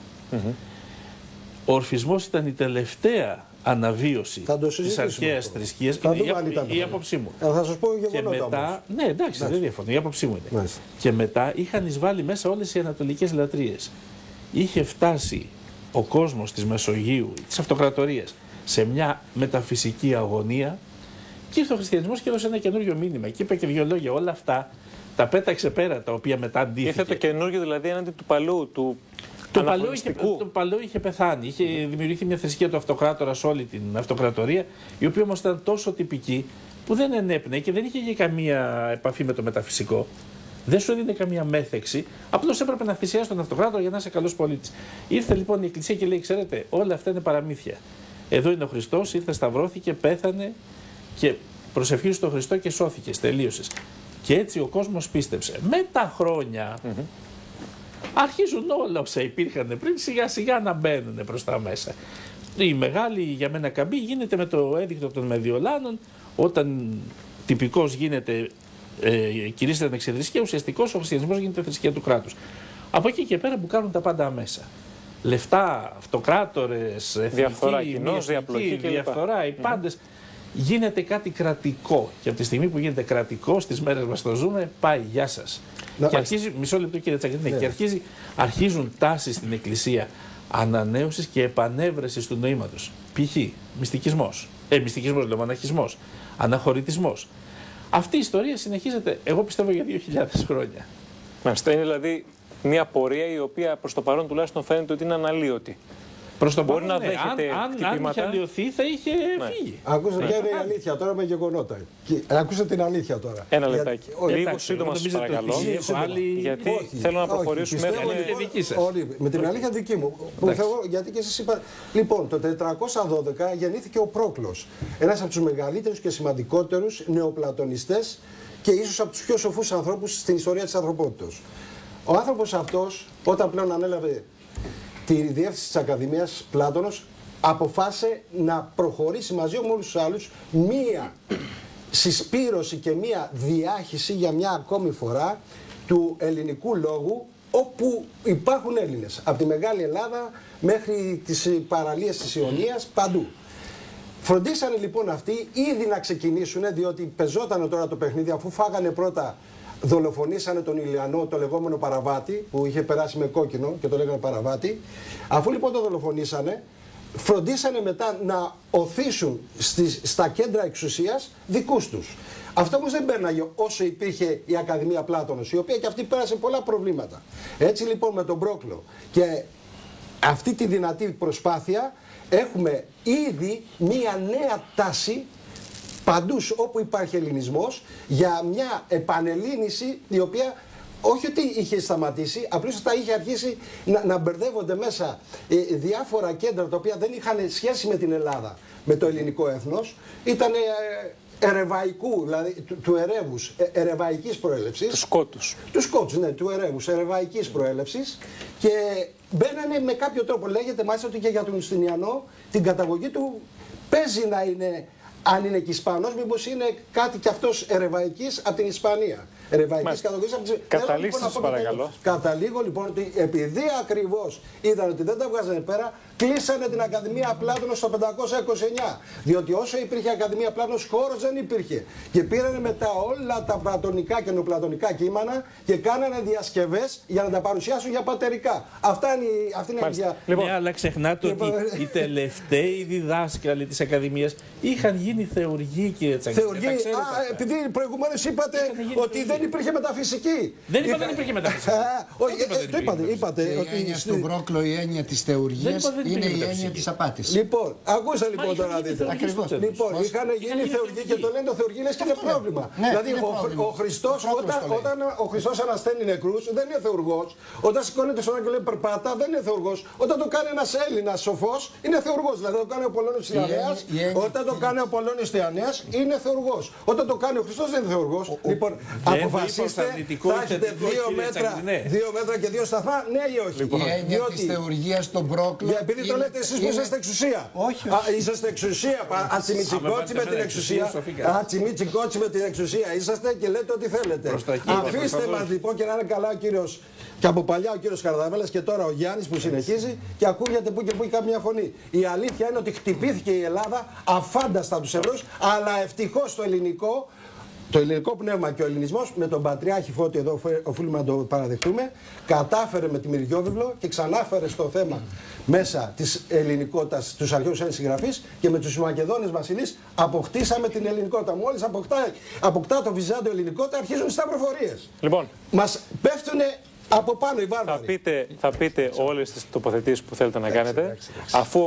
Ο ορφισμός ήταν η τελευταία αναβίωση της αρχαίας θρησκείας. Η άποψή μου. Θα σας πω γεγονότα και μετά, όμως. ναι, εντάξει, δεν διαφωνώ, η άποψή μου είναι. Και μετά είχαν εισβάλει μέσα όλες οι ανατολικές λατρείες. Είχε φτάσει ο κόσμος της Μεσογείου, της Αυτοκρατορίας, σε μια μεταφυσική αγωνία και ήρθε ο χριστιανισμός και έδωσε ένα καινούριο μήνυμα. Και είπε και δύο λόγια. Όλα αυτά τα πέταξε πέρα, τα οποία μετά αντίθεκε. Ήρθε το καινούριο δηλαδή έναντι του παλαιού, το παλαιό είχε πεθάνει. Είχε δημιουργηθεί μια θρησκεία του αυτοκράτορα σε όλη την αυτοκρατορία, η οποία όμως ήταν τόσο τυπική που δεν ενέπνεε και δεν είχε και καμία επαφή με το μεταφυσικό. Δεν σου έδινε καμία μέθεξη. Απλώς έπρεπε να θυσιάσει τον αυτοκράτορα για να είσαι καλός πολίτης. Ήρθε λοιπόν η Εκκλησία και λέει: ξέρετε, όλα αυτά είναι παραμύθια. Εδώ είναι ο Χριστός, ήρθε, σταυρώθηκε, πέθανε και προσευχή στον Χριστό και σώθηκε. Τελείωσε. Και έτσι ο κόσμος πίστεψε. Με τα χρόνια αρχίζουν όλα όσα υπήρχαν πριν σιγά σιγά να μπαίνουν προς τα μέσα. Η μεγάλη για μένα καμπή γίνεται με το έδεικτο των Μεδιολάνων, όταν τυπικός γίνεται, κηρύσσεται με ξεθρησκεία, ουσιαστικός ο χριστιανισμός γίνεται θρησκεία του κράτους. Από εκεί και πέρα που κάνουν τα πάντα μέσα. Λεφτά, αυτοκράτορες, εθνική, διαφθορά, οι πάντες. Γίνεται κάτι κρατικό. Και από τη στιγμή που γίνεται κρατικό, στις μέρες μας το ζούμε, πάει, γεια σας. Και αρχίζει, μισό λεπτό κύριε Τσαγκρινέ, και αρχίζουν τάσεις στην Εκκλησία ανανέωσης και επανέβρεσης του νοήματος. Π.χ. μυστικισμός, μοναχισμός, αναχωρητισμός. Αυτή η ιστορία συνεχίζεται, εγώ πιστεύω, για 2.000 χρόνια. Μάλιστα, είναι δηλαδή μια πορεία η οποία προς το παρόν τουλάχιστον φαίνεται ότι είναι αναλύωτη. Προς το μπορεί παρόν, να δέχεται αν είχε αλλοιωθεί θα είχε φύγει. Ακούστε ποια είναι η αλήθεια τώρα με γεγονότα. Ακούστε την αλήθεια τώρα. Ένα λεπτάκι. Λίγο σύντομα σας παρακαλώ. Γιατί θέλω να προχωρήσουμε με την αλήθεια δική μου. Γιατί και εσείς είπατε. Λοιπόν, το 412 γεννήθηκε ο Πρόκλος. Ένας από τους μεγαλύτερους και σημαντικότερους νεοπλατωνιστές και ίσως από τους πιο σοφούς ανθρώπους στην ιστορία της ανθρωπότητας. Ο άνθρωπος αυτός, όταν πλέον ανέλαβε τη διεύθυνση της Ακαδημίας Πλάτωνος, αποφάσισε να προχωρήσει μαζί με όλους τους άλλους μία συσπήρωση και μία διάχυση για μια ακόμη φορά του ελληνικού λόγου, όπου υπάρχουν Έλληνες. Από τη Μεγάλη Ελλάδα μέχρι τις παραλίες της Ιωνίας, παντού. Φροντίσανε λοιπόν αυτοί ήδη να ξεκινήσουν, διότι πεζόταν τώρα το παιχνίδι, αφού φάγανε πρώτα. Δολοφονήσανε τον Ηλιανό, το λεγόμενο Παραβάτη, που είχε περάσει με κόκκινο και το λέγανε Παραβάτη. Αφού λοιπόν το δολοφονήσανε, φροντίσανε μετά να οθήσουν στα κέντρα εξουσίας δικούς τους. Αυτό όμως δεν πέρναγε όσο υπήρχε η Ακαδημία Πλάτωνος, η οποία και αυτή πέρασε πολλά προβλήματα. Έτσι λοιπόν με τον Πρόκλο και αυτή τη δυνατή προσπάθεια έχουμε ήδη μία νέα τάση παντού όπου υπάρχει ελληνισμός για μια επανελλήνιση η οποία όχι ότι είχε σταματήσει, απλώς θα είχε αρχίσει να μπερδεύονται μέσα διάφορα κέντρα τα οποία δεν είχαν σχέση με την Ελλάδα, με το ελληνικό έθνος, ήταν ερεβαϊκού, δηλαδή του ερεύους, ερεβαϊκής προέλευσης. Του σκότους. Του σκότους, ναι, του ερεύους, ερεβαϊκής προέλευσης και μπαίνανε με κάποιο τρόπο. Λέγεται μάλιστα ότι και για τον Ιουστινιανό την καταγωγή του παίζει να είναι, αν είναι και Ισπανός, μήπως είναι κάτι κι αυτός ερεβαϊκής από την Ισπανία. Ερεβαϊκής καταγωγής από την Ισπανία. Καταλήξτε σας παρακαλώ. Καταλήγω λοιπόν ότι επειδή ακριβώς είδαν ότι δεν τα βγάζανε πέρα, κλείσανε την Ακαδημία Πλάτωνος το 529. Διότι όσο υπήρχε Ακαδημία Πλάτωνος, χώρος δεν υπήρχε. Και πήρανε μετά όλα τα πλατωνικά και νεοπλατωνικά κείμενα και κάνανε διασκευές για να τα παρουσιάσουν για πατερικά. Αυτή είναι η ίδια. Ναι, αλλά ξεχνάτε ότι οι τελευταίοι διδάσκαλοι της Ακαδημίας είχαν γίνει θεουργοί, κύριε Τσακίρη. Επειδή προηγουμένως είπατε ότι δεν υπήρχε μεταφυσική. Δεν είπατε δεν υπήρχε μεταφυσική. Είπατε η έννοια στον Πρόκλο, η έννοια της θεουργίας είναι η έννοια της απάτης. Λοιπόν, ακούστε λοιπόν τώρα να δείτε. Λοιπόν, είχαν γίνει θεουργοί και το λένε το θεουργοί, λες και είναι πρόβλημα. Δηλαδή ο Χριστός, όταν ο Χριστός ανασταίνει νεκρούς, δεν είναι θεουργός. Όταν σηκώνεται στον άγγελο περπάτα, δεν είναι θεουργός. Όταν το κάνει ένας Έλληνας σοφός, είναι θεουργός. Δηλαδή το κάνει ο Πολώνιος Τιανέας, όταν το κάνει ο Πολώνιος Τιανέας, είναι θεουργός. Όταν το κάνει ο Χριστός, δεν είναι θεουργός. Λοιπόν, αποφασίστε, θα έχετε 2 μέτρα και 2 σταθμά, ναι ή όχι. Η έννοια της θεουργίας στον Πρόκλο. Επειδή το λέτε εσείς που είσαστε εξουσία. Όχι. Είσαστε εξουσία. Ατσιμιτσικότσι με την εξουσία. Ατσιμιτσικότσι με την εξουσία είσαστε και λέτε ό,τι θέλετε. Αφήστε μας λοιπόν και να είναι καλά ο κύριος. Και από παλιά ο κύριος Καρδαβέλας και τώρα ο Γιάννης που συνεχίζει και ακούγεται που και που κάποια φωνή. Η αλήθεια είναι ότι χτυπήθηκε η Ελλάδα αφάνταστα από τους Εβραίους, αλλά ευτυχώς το ελληνικό πνεύμα και ο ελληνισμός με τον Πατριάρχη Φώτη, εδώ οφείλουμε να το παραδεχτούμε, κατάφερε με τη Μυριόβιβλο και ξανάφερε στο θέμα μέσα της ελληνικότητας τους αρχαίους Έλληνες συγγραφείς και με τους Μακεδόνες βασιλείς αποκτήσαμε την ελληνικότητα. Μόλις αποκτά το Βυζάντιο ελληνικότητα αρχίζουν οι σταυροφορίες. Λοιπόν, μας πέφτουνε από πάνω οι βάρβαροι. Θα πείτε όλες τις τοποθετήσεις που θέλετε να κάνετε. Αφού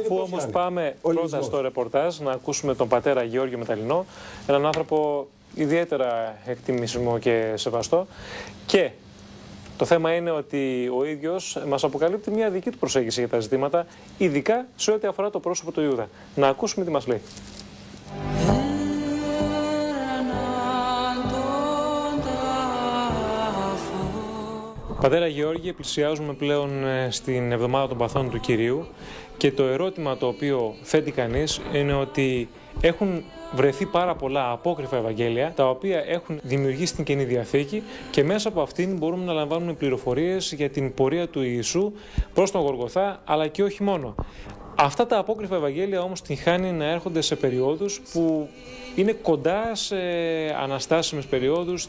όμως πάμε πρώτα στο ρεπορτάζ να ακούσουμε τον πατέρα Γεώργιο Μεταλλινό, έναν άνθρωπο ιδιαίτερα εκτιμήσιμο και σεβαστό. Και το θέμα είναι ότι ο ίδιος μας αποκαλύπτει μια δική του προσέγγιση για τα ζητήματα, ειδικά σε ό,τι αφορά το πρόσωπο του Ιούδα. Να ακούσουμε τι μας λέει. Πατέρα Γεώργη, πλησιάζουμε πλέον στην εβδομάδα των παθών του Κυρίου και το ερώτημα το οποίο θέτει κανείς είναι ότι έχουν βρεθεί πάρα πολλά απόκριφα Ευαγγέλια τα οποία έχουν δημιουργήσει την Καινή Διαθήκη και μέσα από αυτήν μπορούμε να λαμβάνουμε πληροφορίες για την πορεία του Ιησού προς τον Γολγοθά, αλλά και όχι μόνο. Αυτά τα απόκριφα Ευαγγέλια όμως την χάνει να έρχονται σε περιόδους που είναι κοντά σε αναστάσιμες περιόδους,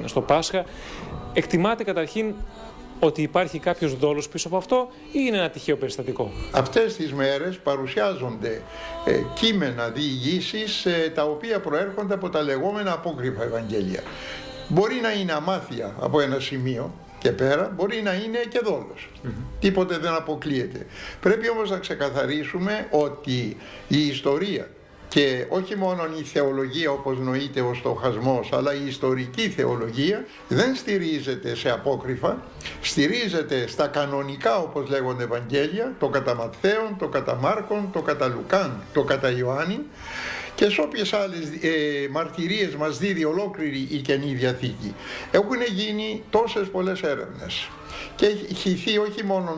στο Πάσχα. Εκτιμάται καταρχήν ότι υπάρχει κάποιος δόλος πίσω από αυτό ή είναι ένα τυχαίο περιστατικό? Αυτές τις μέρες παρουσιάζονται κείμενα διηγήσεις τα οποία προέρχονται από τα λεγόμενα απόκριφα Ευαγγέλια. Μπορεί να είναι αμάθεια από ένα σημείο και πέρα, μπορεί να είναι και δόλος. Τίποτε δεν αποκλείεται. Πρέπει όμως να ξεκαθαρίσουμε ότι η ιστορία και όχι μόνο η θεολογία όπως νοείται ο στοχασμός, αλλά η ιστορική θεολογία δεν στηρίζεται σε απόκριφα, στηρίζεται στα κανονικά όπως λέγονται Ευαγγέλια, το κατά Ματθαίον, το κατά Μάρκον, το κατά Λουκάν, το κατά Ιωάννη, και σε όποιες άλλες μαρτυρίες μας δίδει ολόκληρη η Καινή Διαθήκη. Έχουν γίνει τόσες πολλές έρευνες και έχει χυθεί όχι μόνο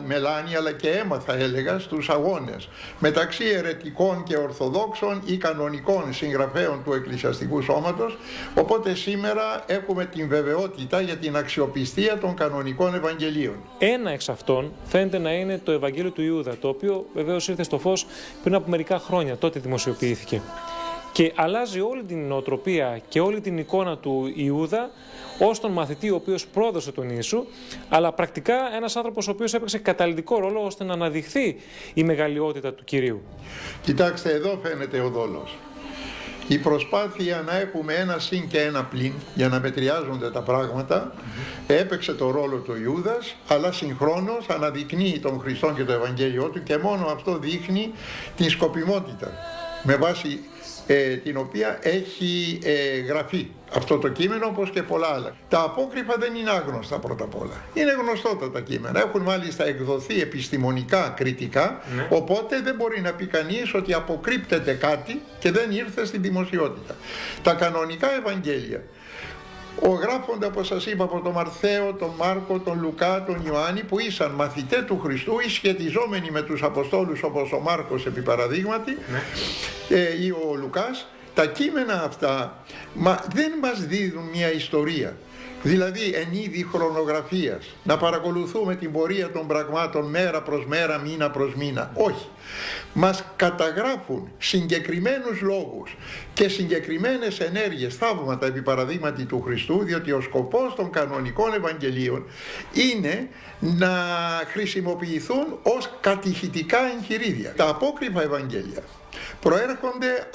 μελάνη αλλά και αίμα, θα έλεγα, στους αγώνες μεταξύ αιρετικών και ορθοδόξων ή κανονικών συγγραφέων του εκκλησιαστικού σώματος, οπότε σήμερα έχουμε την βεβαιότητα για την αξιοπιστία των κανονικών Ευαγγελίων. Ένα εξ αυτών φαίνεται να είναι το Ευαγγέλιο του Ιούδα, το οποίο βεβαίως ήρθε στο φως πριν από μερικά χρόνια, τότε δημοσιοποιήθηκε. Και αλλάζει όλη την νοοτροπία και όλη την εικόνα του Ιούδα ως τον μαθητή ο οποίος πρόδωσε τον Ιησού, αλλά πρακτικά ένας άνθρωπος ο οποίος έπαιξε καταλυτικό ρόλο ώστε να αναδειχθεί η μεγαλειότητα του Κυρίου. Κοιτάξτε, εδώ φαίνεται ο δόλος. Η προσπάθεια να έχουμε ένα συν και ένα πλην για να μετριάζονται τα πράγματα έπαιξε το ρόλο του Ιούδας, αλλά συγχρόνως αναδεικνύει τον Χριστόν και το Ευαγγέλιο του και μόνο αυτό δείχνει την σκοπιμότητα με βάση την οποία έχει γραφεί αυτό το κείμενο, όπως και πολλά άλλα. Τα απόκριφα δεν είναι άγνωστα πρώτα απ' όλα. Είναι γνωστότατα τα κείμενα. Έχουν μάλιστα εκδοθεί επιστημονικά, κριτικά, οπότε δεν μπορεί να πει κανείς ότι αποκρύπτεται κάτι και δεν ήρθε στην δημοσιότητα. Τα κανονικά Ευαγγέλια Ο γράφονται, όπως σας είπα, από τον Μαρθαίο, τον Μάρκο, τον Λουκά, τον Ιωάννη, που ήσαν μαθητές του Χριστού ή σχετιζόμενοι με τους Αποστόλους, όπως ο Μάρκος επί παραδείγματι, ή ο Λουκάς. Τα κείμενα αυτά δεν μας δίδουν μια ιστορία, δηλαδή εν είδη χρονογραφίας, να παρακολουθούμε την πορεία των πραγμάτων μέρα προς μέρα, μήνα προς μήνα. Όχι. Μας καταγράφουν συγκεκριμένους λόγους και συγκεκριμένες ενέργειες, θαύματα επί παραδείγματι του Χριστού, διότι ο σκοπός των κανονικών Ευαγγελίων είναι να χρησιμοποιηθούν ως κατηχητικά εγχειρίδια. Τα απόκριφα Ευαγγέλια προέρχονται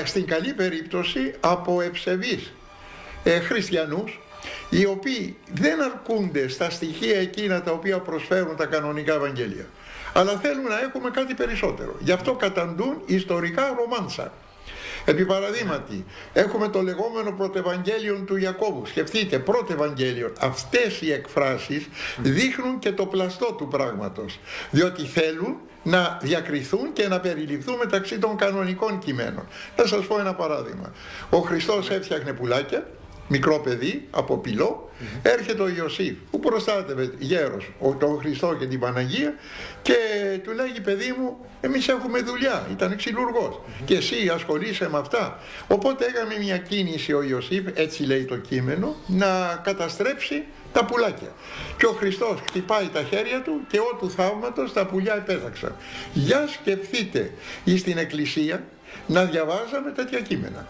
στην καλή περίπτωση από ευσεβείς χριστιανούς, οι οποίοι δεν αρκούνται στα στοιχεία εκείνα τα οποία προσφέρουν τα κανονικά Ευαγγέλια, αλλά θέλουν να έχουμε κάτι περισσότερο. Γι' αυτό καταντούν ιστορικά ρομάντσα. Επί παραδείγματι, έχουμε το λεγόμενο πρωτευαγγέλιο του Ιακώβου. Σκεφτείτε, πρωτευαγγέλιο. Αυτές οι εκφράσεις δείχνουν και το πλαστό του πράγματος, διότι θέλουν να διακριθούν και να περιληφθούν μεταξύ των κανονικών κειμένων. Θα σας πω ένα παράδειγμα. Ο Χριστός έφτιαχνε πουλάκια, μικρό παιδί, από πυλό, έρχεται ο Ιωσήφ, που προστάτευε γέρος τον Χριστό και την Παναγία, και του λέγει, παιδί μου, εμείς έχουμε δουλειά, ήταν ξυλουργός, και εσύ ασχολείσαι με αυτά. Οπότε έκανε μια κίνηση ο Ιωσήφ, έτσι λέει το κείμενο, να καταστρέψει τα πουλάκια. Και ο Χριστός χτυπάει τα χέρια του και ό του θαύματος τα πουλιά επέταξαν. Για σκεφτείτε στην Εκκλησία να διαβάζαμε τέτοια κείμενα.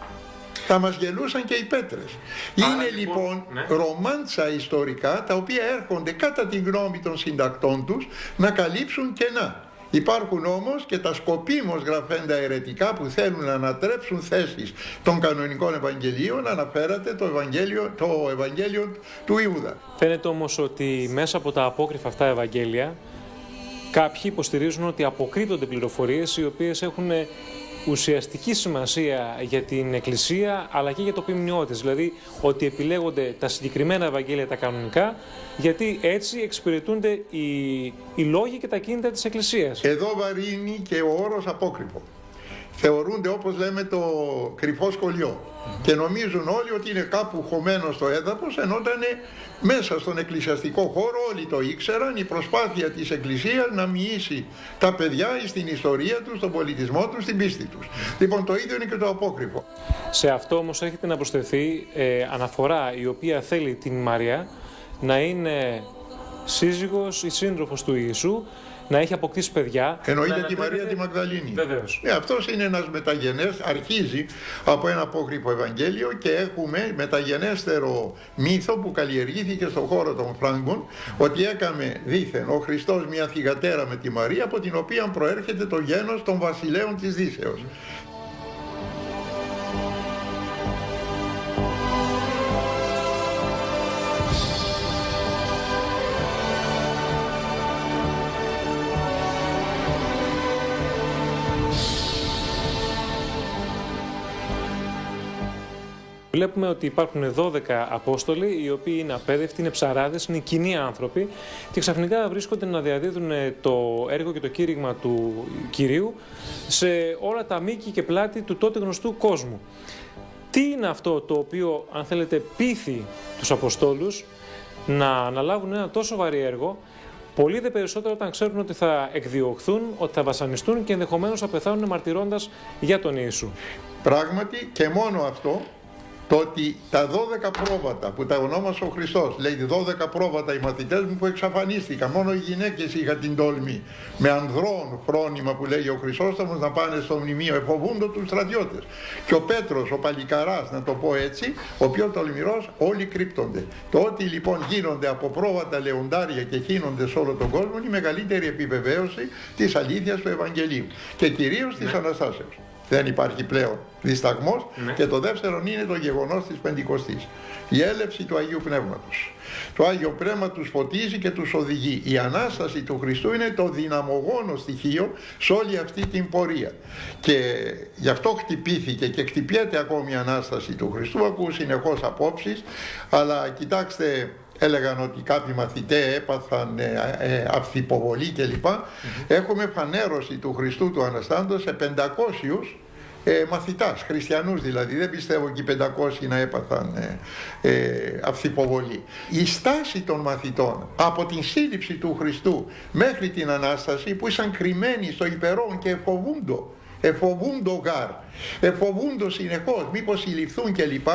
Θα μας γελούσαν και οι πέτρες. Είναι λοιπόν ρομάντσα ιστορικά, τα οποία έρχονται κατά τη γνώμη των συντακτών τους να καλύψουν κενά. Υπάρχουν όμως και τα σκοπίμως γραφέντα αιρετικά που θέλουν να ανατρέψουν θέσεις των κανονικών Ευαγγελίων. Αναφέρατε το Ευαγγέλιο του Ιούδα. Φαίνεται όμως ότι μέσα από τα απόκριφα αυτά Ευαγγέλια κάποιοι υποστηρίζουν ότι αποκρύπτονται πληροφορίες οι οποίες έχουν ουσιαστική σημασία για την Εκκλησία αλλά και για το ποιμνιό της. Δηλαδή ότι επιλέγονται τα συγκεκριμένα Ευαγγέλια, τα κανονικά, γιατί έτσι εξυπηρετούνται οι λόγοι και τα κίνητα της Εκκλησίας. Εδώ βαρύνει και ο όρος απόκρυφο. Θεωρούνται, όπως λέμε, το κρυφό σχολείο. Και νομίζουν όλοι ότι είναι κάπου χωμένο στο έδαφος, ενώ ήταν μέσα στον εκκλησιαστικό χώρο, όλοι το ήξεραν. Η προσπάθεια της Εκκλησίας να μοιήσει τα παιδιά στην ιστορία τους, στον πολιτισμό τους, στην πίστη τους. Λοιπόν, το ίδιο είναι και το απόκρυφο. Σε αυτό όμως έρχεται να προσθεθεί αναφορά η οποία θέλει την Μαρία να είναι σύζυγος ή σύντροφος του Ιησού, να έχει αποκτήσει παιδιά. Εννοείται τη Μαρία τη Μαγδαλήνη. Βεβαίως. Αυτός είναι ένας μεταγενές, αρχίζει από ένα απόκρυφο Ευαγγέλιο και έχουμε μεταγενέστερο μύθο που καλλιεργήθηκε στον χώρο των Φράγκων, ότι έκαμε δήθεν ο Χριστός μια θυγατέρα με τη Μαρία, από την οποία προέρχεται το γένος των βασιλέων της Δύσεως. Βλέπουμε ότι υπάρχουν 12 Απόστολοι, οι οποίοι είναι απέδευτοι, είναι ψαράδες, είναι κοινοί άνθρωποι και ξαφνικά βρίσκονται να διαδίδουν το έργο και το κήρυγμα του Κυρίου σε όλα τα μήκη και πλάτη του τότε γνωστού κόσμου. Τι είναι αυτό το οποίο, αν θέλετε, πείθει τους Αποστόλους να αναλάβουν ένα τόσο βαρύ έργο, πολύ δε περισσότερο όταν ξέρουν ότι θα εκδιωχθούν, ότι θα βασανιστούν και ενδεχομένως θα πεθάνουν μαρτυρώντας για τον Ιησού. Πράγματι, και μόνο αυτό, το ότι τα 12 πρόβατα που τα ονόμασε ο Χριστός, λέει 12 πρόβατα οι μαθητές μου που εξαφανίστηκαν, μόνο οι γυναίκες είχαν την τόλμη με ανδρών φρόνημα που λέει ο Χρυσόστομος να πάνε στο μνημείο, εφοβούντο τους στρατιώτες. Και ο Πέτρος, ο παλικαράς, να το πω έτσι, ο πιο τολμηρός, όλοι κρύπτονται. Το ότι λοιπόν γίνονται από πρόβατα λεοντάρια και χύνονται σε όλο τον κόσμο είναι η μεγαλύτερη επιβεβαίωση της αλήθειας του Ευαγγελίου και κυρίως της Αναστάσεως. Δεν υπάρχει πλέον δισταγμός. Και το δεύτερο είναι το γεγονός της Πεντηκοστής. Η έλευση του Αγίου Πνεύματος. Το Άγιο Πνεύμα τους φωτίζει και τους οδηγεί. Η Ανάσταση του Χριστού είναι το δυναμογόνο στοιχείο σε όλη αυτή την πορεία. Και γι' αυτό χτυπήθηκε και χτυπιέται ακόμη η Ανάσταση του Χριστού. Ακούω συνεχώς απόψεις, αλλά κοιτάξτε, έλεγαν ότι κάποιοι μαθητές έπαθαν αυθυποβολή κλπ. Έχουμε φανέρωση του Χριστού του Αναστάντος σε 500 μαθητάς, χριστιανούς δηλαδή, δεν πιστεύω και οι 500 να έπαθαν αυθυποβολή. Η στάση των μαθητών από την σύλληψη του Χριστού μέχρι την Ανάσταση, που ήσαν κρυμμένοι στο υπερόν και εφοβούντο γάρ, εφοβούντο συνεχώς, μήπως συλληφθούν κλπ.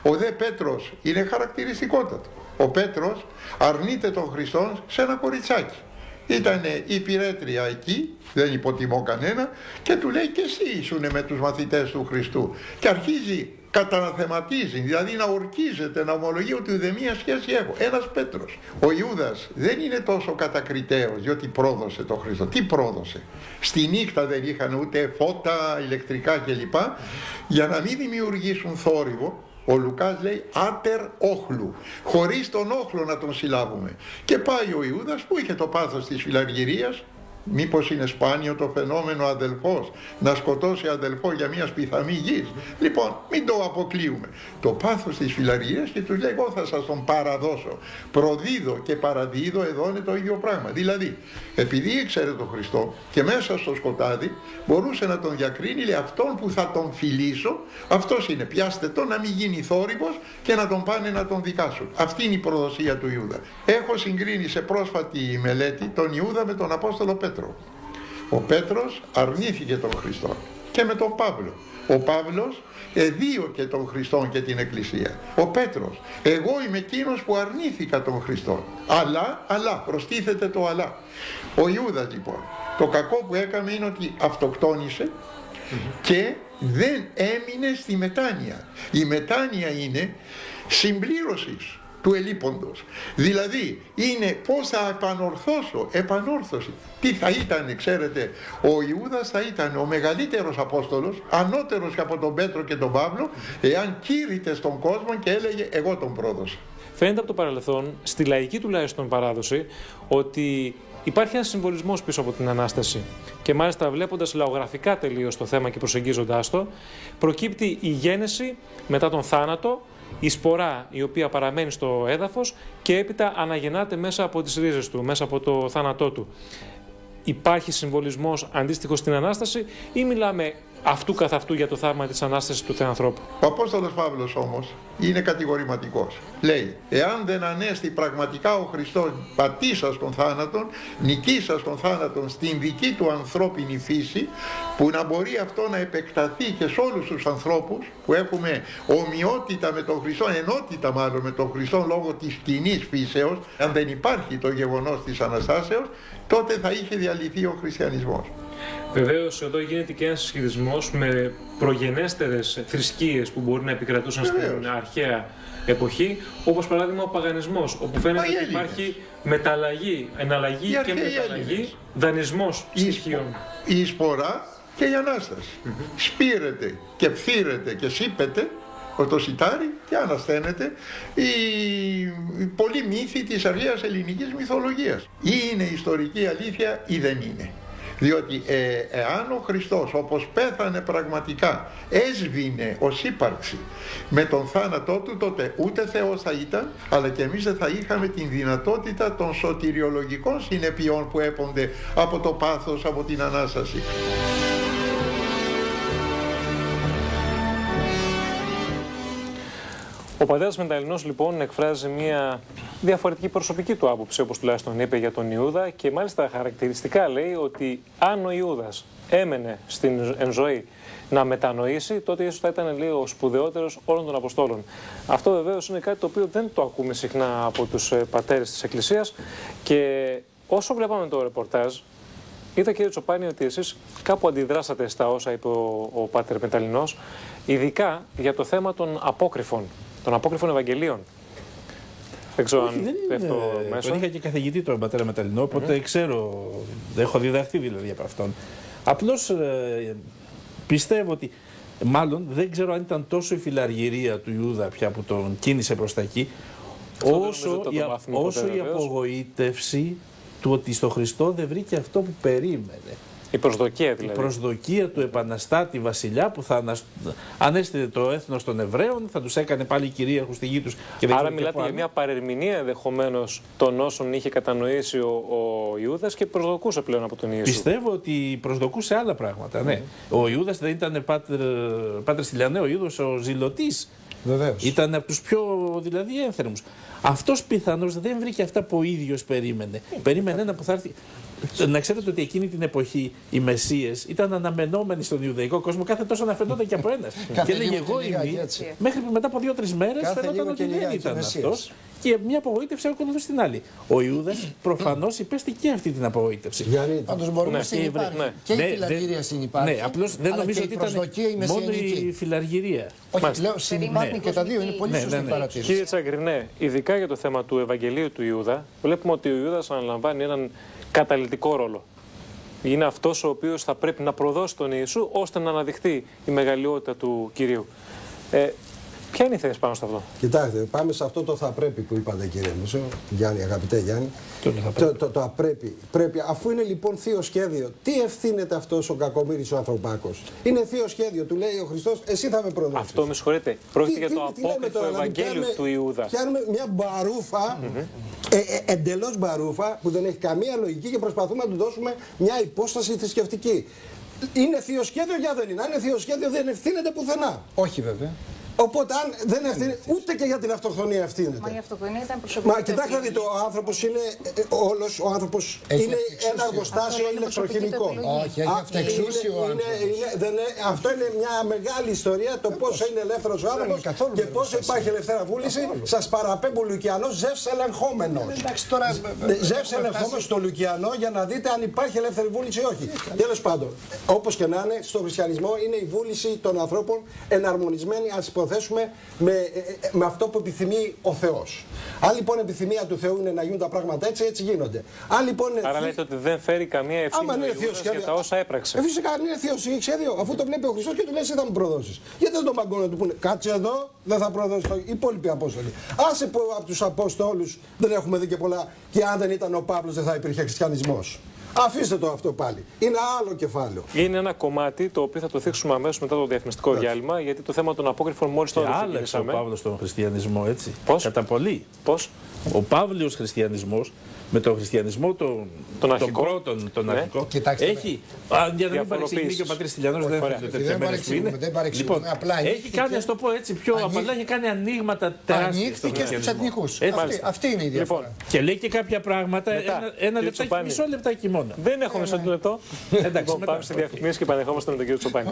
Ο δε Πέτρος είναι χαρακτηριστικότατο. Ο Πέτρος αρνείται τον Χριστό σε ένα κοριτσάκι. Ήταν η πυρέτρια εκεί, δεν υποτιμώ κανένα, και του λέει και εσύ ήσουνε με τους μαθητές του Χριστού. Και αρχίζει, καταναθεματίζει, δηλαδή να ορκίζεται, να ομολογεί ότι ουδέμια σχέση έχω. Ένας Πέτρος. Ο Ιούδας δεν είναι τόσο κατακριτέος, διότι πρόδωσε τον Χριστό. Τι πρόδωσε? Στη νύχτα δεν είχαν ούτε φώτα, ηλεκτρικά κλπ. Για να μην δημιουργήσουν θόρυβο, ο Λουκάς λέει άτερ όχλου, χωρίς τον όχλο να τον συλλάβουμε. Και πάει ο Ιούδας που είχε το πάθος της φιλαργυρίας. Μήπως είναι σπάνιο το φαινόμενο αδελφός να σκοτώσει αδελφό για μια σπιθαμή γης? Λοιπόν, μην το αποκλείουμε. Το πάθος της φιλαργυρίας, και τους λέει εγώ θα σας τον παραδώσω. Προδίδω και παραδίδω, εδώ είναι το ίδιο πράγμα. Δηλαδή, επειδή ήξερε τον Χριστό και μέσα στο σκοτάδι μπορούσε να τον διακρίνει, λέει αυτόν που θα τον φιλήσω, αυτός είναι, πιάστε τον, να μην γίνει θόρυβος και να τον πάνε να τον δικάσουν. Αυτή είναι η προδοσία του Ιούδα. Έχω συγκρίνει σε πρόσφατη μελέτη τον Ιούδα με τον Απόστολο Πέτρο. Ο Πέτρος αρνήθηκε τον Χριστό και με τον Παύλο. Ο Παύλος εδίωκε τον Χριστό και την Εκκλησία. Ο Πέτρος, εγώ είμαι εκείνος που αρνήθηκα τον Χριστό. Αλλά, προστίθεται το αλλά. Ο Ιούδας λοιπόν, το κακό που έκανε είναι ότι αυτοκτόνησε και δεν έμεινε στη μετάνοια. Η μετάνοια είναι συμπλήρωσης του ελείποντος. Δηλαδή είναι πώς θα επανορθώσω, επανόρθωση. Τι θα ήταν, ξέρετε, ο Ιούδας θα ήταν ο μεγαλύτερος Απόστολος, ανώτερος από τον Πέτρο και τον Παύλο, εάν κήρυτε στον κόσμο και έλεγε εγώ τον πρόδωσα. Φαίνεται από το παρελθόν, στη λαϊκή τουλάχιστον παράδοση, ότι υπάρχει ένας συμβολισμός πίσω από την Ανάσταση. Και μάλιστα βλέποντας λαογραφικά τελείως το θέμα και προσεγγίζοντάς το, προκύπτει η γένεση μετά τον θάνατο, η σπορά η οποία παραμένει στο έδαφος και έπειτα αναγεννάται μέσα από τις ρίζες του, μέσα από το θάνατό του. Υπάρχει συμβολισμός αντίστοιχος στην Ανάσταση ή μιλάμε αυτού καθ' αυτού για το θαύμα της Ανάστασης του Θεανθρώπου? Ο Απόστολος Παύλος όμως είναι κατηγορηματικός. Λέει, εάν δεν ανέστη πραγματικά ο Χριστός πατήσας των θάνατων, νικήσας των θάνατων στην δική του ανθρώπινη φύση, που να μπορεί αυτό να επεκταθεί και σε όλους τους ανθρώπους που έχουμε ομοιότητα με τον Χριστό, ενότητα μάλλον με τον Χριστό λόγω της κοινής φύσεως, αν δεν υπάρχει το γεγονός της Αναστάσεως, τότε θα είχε διαλυθεί ο χριστιανισμός. Βεβαίως, εδώ γίνεται και ένας συσχετισμός με προγενέστερες θρησκείες που μπορεί να επικρατούσαν στην αρχαία εποχή, όπως παράδειγμα ο παγανισμός, όπου φαίνεται ότι υπάρχει μεταλλαγή, εναλλαγή και μεταλλαγή, δανεισμός στοιχείων. Η σπορά και η Ανάσταση. Σπείρεται και φθύρεται και σύπεται το σιτάρι και ανασθένεται η πολλή μύθη της αρχαίας ελληνικής μυθολογίας. Ή είναι ιστορική αλήθεια ή δεν είναι. Διότι εάν ο Χριστός όπως πέθανε πραγματικά έσβηνε ως ύπαρξη με τον θάνατό του, τότε ούτε Θεός θα ήταν, αλλά και εμείς δεν θα είχαμε την δυνατότητα των σωτηριολογικών συνεπειών που έπονται από το πάθος, από την Ανάσταση. Ο πατέρας Μεταλλινός λοιπόν εκφράζει μια διαφορετική προσωπική του άποψη, όπως τουλάχιστον είπε για τον Ιούδα, και μάλιστα χαρακτηριστικά λέει ότι αν ο Ιούδας έμενε εν ζωή να μετανοήσει, τότε ίσως θα ήταν, λέει, ο σπουδαιότερος όλων των Αποστόλων. Αυτό βεβαίως είναι κάτι το οποίο δεν το ακούμε συχνά από τους πατέρες της Εκκλησίας, και όσο βλέπαμε το ρεπορτάζ, είδα, κύριε Τσοπάνη, ότι εσείς κάπου αντιδράσατε στα όσα είπε ο πάτερ Μεταλλινός, ειδικά για το θέμα των απόκριφων Ευαγγελίων. Δεν ξέρω αν πέφτω μέσα. Τον είχα και καθηγητή τον πατέρα Μεταλλινό, οπότε ξέρω, έχω διδαχθεί δηλαδή από αυτόν. Απλώς πιστεύω ότι, μάλλον δεν ξέρω αν ήταν τόσο η φιλαργυρία του Ιούδα πια που τον κίνησε προς τα εκεί, όσο η απογοήτευση του ότι στο Χριστό δεν βρήκε αυτό που περίμενε. Η προσδοκία δηλαδή. Η προσδοκία του επαναστάτη βασιλιά που θα ανέστητε το έθνος των Εβραίων, θα τους έκανε πάλι κυρίαρχους στη γη τους. Άρα μιλάτε για μια παρερμηνία ενδεχομένως των όσων είχε κατανοήσει ο Ιούδας και προσδοκούσε πλέον από τον Ιησού. Πιστεύω ότι προσδοκούσε άλλα πράγματα. Ναι. Ο Ιούδας δεν ήταν πάτερ Στυλιανέ, ο Ιούδας ο Ζηλωτής. Βεβαίως. Ήταν από τους πιο δηλαδή ένθερμους. Αυτός πιθανώς δεν βρήκε αυτά που ο ίδιος περίμενε. Περίμενε ένα που θα έρθει. Να ξέρετε ότι εκείνη την εποχή οι Μεσσίες ήταν αναμενόμενοι στον Ιουδαϊκό κόσμο, κάθε τόσο να φαινόταν και από ένας. Και έλεγε εγώ είμαι, μέχρι που μετά από 2-3 μέρες φαινόταν ότι δεν ήταν αυτός. Και μια απογοήτευση ακολουθούσε την άλλη. Ο Ιούδας προφανώς υπέστη και αυτή την απογοήτευση. Πάντως μπορούμε να συνεπάρει. Και η φιλαργυρία συνυπάρχει. Ναι, απλώς δεν νομίζω ότι ήταν μόνο η φιλαργυρία. Όχι, λέω συνυπάρχουν και τα δύο. Είναι πολύ σωστή παρατήρηση. Κύριε Τσαγκρινέ, ειδικά για το θέμα του Ευαγγελίου του Ιούδα, βλέπουμε ότι ο Ιούδας αναλαμβάνει έναν καταλυτικό ρόλο. Είναι αυτός ο οποίος θα πρέπει να προδώσει τον Ιησού ώστε να αναδειχθεί η μεγαλειότητα του Κυρίου. Ποια είναι η θέση πάνω σε αυτό? Κοιτάξτε, πάμε σε αυτό το θα πρέπει που είπατε, κύριε Μισό, Γιάννη, αγαπητέ Γιάννη. Το απρέπει. Πρέπει, αφού είναι λοιπόν θείο σχέδιο, τι ευθύνεται αυτός ο κακομοίρης ο ανθρωπάκος? Είναι θείο σχέδιο, του λέει ο Χριστός, εσύ θα με προδώσεις. Αυτό με συγχωρείτε. Πρόκειται για το απόκριφο Ευαγγέλιο του Ιούδα. Πιάνουμε μια μπαρούφα, εντελώς μπαρούφα, που δεν έχει καμία λογική και προσπαθούμε να του δώσουμε μια υπόσταση θρησκευτική. Είναι θείο σχέδιο, για δεν είναι. Αν είναι θείο σχέδιο, δεν ευθύνεται πουθενά. Όχι βέβαια. Οπότε αν δεν ευθύνεται, ούτε και για την αυτοκτονία ευθύνεται. Μα η αυτοκτονία ήταν προσωπική. Μα κοιτάξτε, δείτε, ο άνθρωπος είναι όλος, ο άνθρωπος είναι ένα εργοστάσιο ηλεκτροχημικών. Όχι, έχει αυτεξούσιο ο άνθρωπος. Αυτό είναι μια μεγάλη ιστορία, το πόσο είναι ελεύθερος ο άνθρωπος και πόσο υπάρχει ελευθερία βούληση. Σας παραπέμπω Λουκιανό, Ζεύς ελεγχόμενος. Ζεύς ελεγχόμενος στο Λουκιανό για να δείτε αν υπάρχει ελεύθερη βούληση ή όχι. Τέλος πάντων, όπως και να είναι, στο χριστιανισμό είναι η βούληση των ανθρώπων εναρμονισμένη, ας υποθέσουμε, με αυτό που επιθυμεί ο Θεός. Αν λοιπόν επιθυμία του Θεού είναι να γίνουν τα πράγματα έτσι, έτσι γίνονται. Αν, λοιπόν, άρα λέτε ότι δεν φέρει καμία ευθύνη ο Ιούδας για τα όσα έπραξε. Φυσικά αν είναι θείο σχέδιο, αφού το βλέπει ο Χριστός και του λέει εσύ θα μου προδώσεις. Γιατί δεν τον παγκώνει να του πούνε κάτσε εδώ, δεν θα προδώσει οι υπόλοιποι Απόστολοι. Άσε που από τους Απόστολους δεν έχουμε δει και πολλά και αν δεν ήταν ο Παύλος δεν θα υπήρχε χριστιανισμός. Αφήστε το αυτό πάλι. Είναι άλλο κεφάλαιο. Είναι ένα κομμάτι το οποίο θα το θίξουμε αμέσως μετά το διαφημιστικό διάλειμμα, γιατί το θέμα των απόκριφων μόλις το άλλαξε ο Παύλος τον χριστιανισμό, έτσι. Πώς? Κατά πολύ. Πώς? Ο Παύλιος χριστιανισμός με τον χριστιανισμό τον πρώτον, τον αρχικό, έχει. Για να μην παρεξηγηθεί και ο πατήρ Στυλιανός, δεν δεν παρεξηγούμε. Απλά έχει κάνει, ας το πω έτσι πιο απαλά, έχει κάνει ανοίγματα τεράστια. Ανοίχθηκε στους εθνικούς. Αυτή είναι η διαφορά. Και λέει και κάποια πράγματα. Ένα λεπτάκι, μισό λεπτάκι μόνο. Δεν έχουμε μισό λεπτό. Εντάξει, πάμε στη διαφημίση και επανερχόμαστε με τον κύριο Τσοπάνη.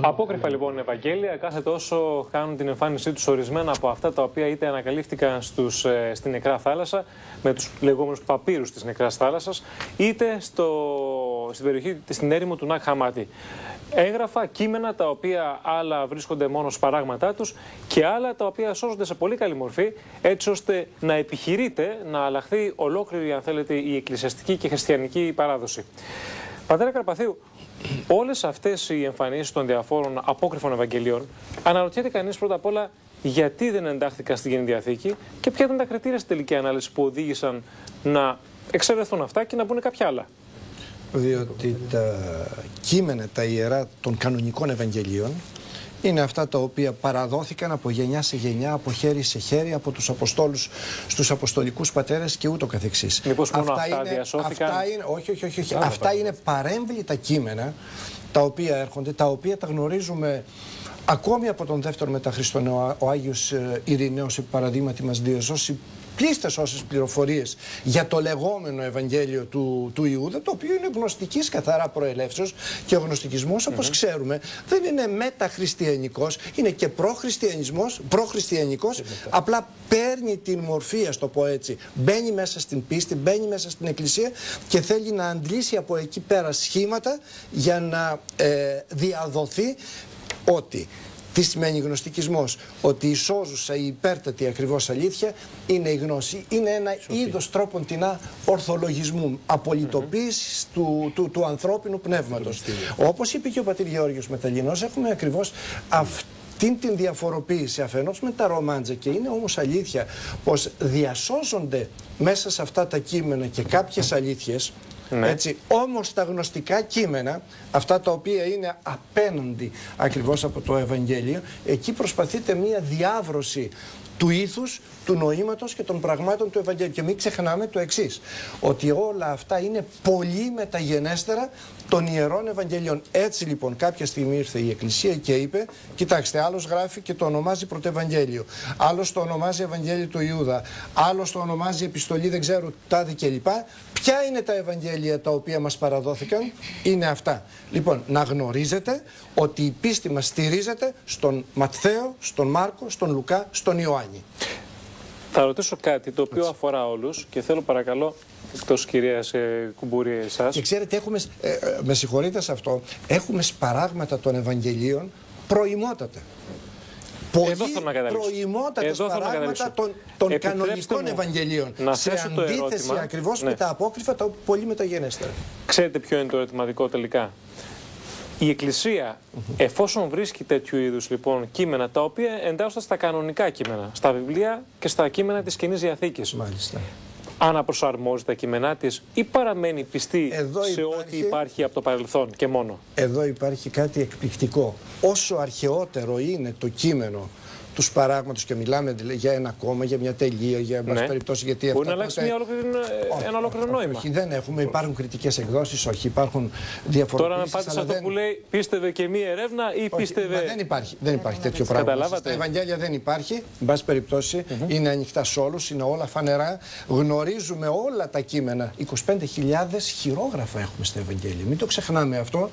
Απόκριφα λοιπόν Ευαγγέλια, κάθε τόσο κάνουν την εμφάνισή τους ορισμένα από αυτά τα οποία είτε ανακαλύφθηκαν στην νεκρά θάλασσα με τους λεγόμενους παπύρους της νεκράς θάλασσας, είτε στην περιοχή στην έρημο του Νακ Χαμάτι. Έγγραφα, κείμενα τα οποία άλλα βρίσκονται μόνο στους παράγματά τους και άλλα τα οποία σώζονται σε πολύ καλή μορφή, έτσι ώστε να επιχειρείται να αλλάχθει ολόκληρη, αν θέλετε, η εκκλησιαστική και χριστιανική παράδοση. Πατέρα Καρπαθίου, όλες αυτές οι εμφανίσεις των διαφόρων απόκριφων Ευαγγελίων, αναρωτιέται κανείς πρώτα απ' όλα γιατί δεν εντάχθηκαν στη Καινή Διαθήκη και ποια ήταν τα κριτήρια στην τελική ανάλυση που οδήγησαν να εξαιρεθούν αυτά και να μπουν κάποια άλλα. Διότι τα κείμενα, τα ιερά των κανονικών Ευαγγελίων είναι αυτά τα οποία παραδόθηκαν από γενιά σε γενιά, από χέρι σε χέρι, από τους Αποστόλους στους Αποστολικούς Πατέρες και ούτω καθεξής. Μήπως μόνο αυτά διασώθηκαν? Όχι. Αυτά είναι παρέμβλητα κείμενα τα οποία έρχονται, τα οποία τα γνωρίζουμε ακόμη από τον δεύτερο μετά Χριστόν. Ο Άγιος Ειρηναίος, επί παραδείγματι, μας διασώσει πλήστες όσες πληροφορίες για το λεγόμενο Ευαγγέλιο του Ιούδα, το οποίο είναι γνωστικής καθαρά προελεύσεως και ο γνωστικισμός, όπως ξέρουμε, δεν είναι μεταχριστιανικός, είναι και προχριστιανικός, απλά παίρνει την μορφή, ας το πω έτσι, μπαίνει μέσα στην πίστη, μπαίνει μέσα στην Εκκλησία και θέλει να αντλήσει από εκεί πέρα σχήματα για να διαδοθεί ότι Τι σημαίνει γνωστικισμός? Ότι η σώζουσα, η υπέρτατη ακριβώς αλήθεια είναι η γνώση. Είναι ένα είδος τρόπον τεινά ορθολογισμού, απολυτοποίησης του ανθρώπινου πνεύματος. Όπως είπε και ο πατήρ Γεώργιος Μεταλλινός, έχουμε ακριβώς αυτήν την διαφοροποίηση αφενός με τα ρομάντζα, και είναι όμως αλήθεια πως διασώζονται μέσα σε αυτά τα κείμενα και κάποιες αλήθειες. Ναι. Έτσι, όμως τα γνωστικά κείμενα, αυτά τα οποία είναι απέναντι ακριβώς από το Ευαγγέλιο, εκεί προσπαθείται μία διάβρωση του ήθους, του νοήματος και των πραγμάτων του Ευαγγέλιου. Και μην ξεχνάμε το εξής, ότι όλα αυτά είναι πολύ μεταγενέστερα των Ιερών Ευαγγελιών. Έτσι λοιπόν κάποια στιγμή ήρθε η Εκκλησία και είπε, κοιτάξτε, άλλος γράφει και το ονομάζει Πρωτοευαγγέλιο, άλλος το ονομάζει Ευαγγέλιο του Ιούδα, άλλος το ονομάζει Επιστολή δεν ξέρω τάδε κλπ. Ποια είναι τα Ευαγγέλια τα οποία μας παραδόθηκαν? Είναι αυτά. Λοιπόν, να γνωρίζετε ότι η πίστη μας στηρίζεται στον Ματθαίο, στον Μάρκο, στον Λουκά, στον Ιωάννη. Θα ρωτήσω κάτι το οποίο αφορά όλους και θέλω παρακαλώ, εκτός κυρίας Κουμπούρη, εσάς. Και ξέρετε, έχουμε, με συγχωρείτε σε αυτό, έχουμε σπαράγματα των Ευαγγελίων προημότατα. Πολύ προημότατα σπαράγματα των κανονικών Ευαγγελίων. Σε αντίθεση ακριβώς με τα απόκριφα, τα πολύ μεταγενέστερα. Ξέρετε ποιο είναι το ερωτηματικό τελικά? Η Εκκλησία, εφόσον βρίσκει τέτοιου είδους λοιπόν κείμενα, τα οποία εντάσσονται στα κανονικά κείμενα, στα βιβλία και στα κείμενα της Καινής Διαθήκης, μάλιστα, αναπροσαρμόζει τα κείμενά της ή παραμένει πιστή σε ό,τι υπάρχει από το παρελθόν και μόνο? Εδώ υπάρχει κάτι εκπληκτικό. Όσο αρχαιότερο είναι το κείμενο του σπαράγματος, και μιλάμε για ένα κόμμα, για μια τελεία, για μια περιπτώση. Γιατί μπορεί να αλλάξει ένα ολόκληρο νόημα. Όχι, δεν έχουμε. Υπάρχουν κριτικές εκδόσεις, όχι. Υπάρχουν διαφορετικές. Τώρα, να πάτε αυτό που λέει, πίστευε και μία έρευνα ή πίστευε. Δεν υπάρχει τέτοιο πράγμα. Καταλάβατε. Στα Ευαγγέλια δεν υπάρχει. Εν πάση περιπτώσει, είναι ανοιχτά σε όλους, είναι όλα φανερά. Γνωρίζουμε όλα τα κείμενα. 25.000 χειρόγραφα έχουμε στα Ευαγγέλια. Μην το ξεχνάμε αυτό.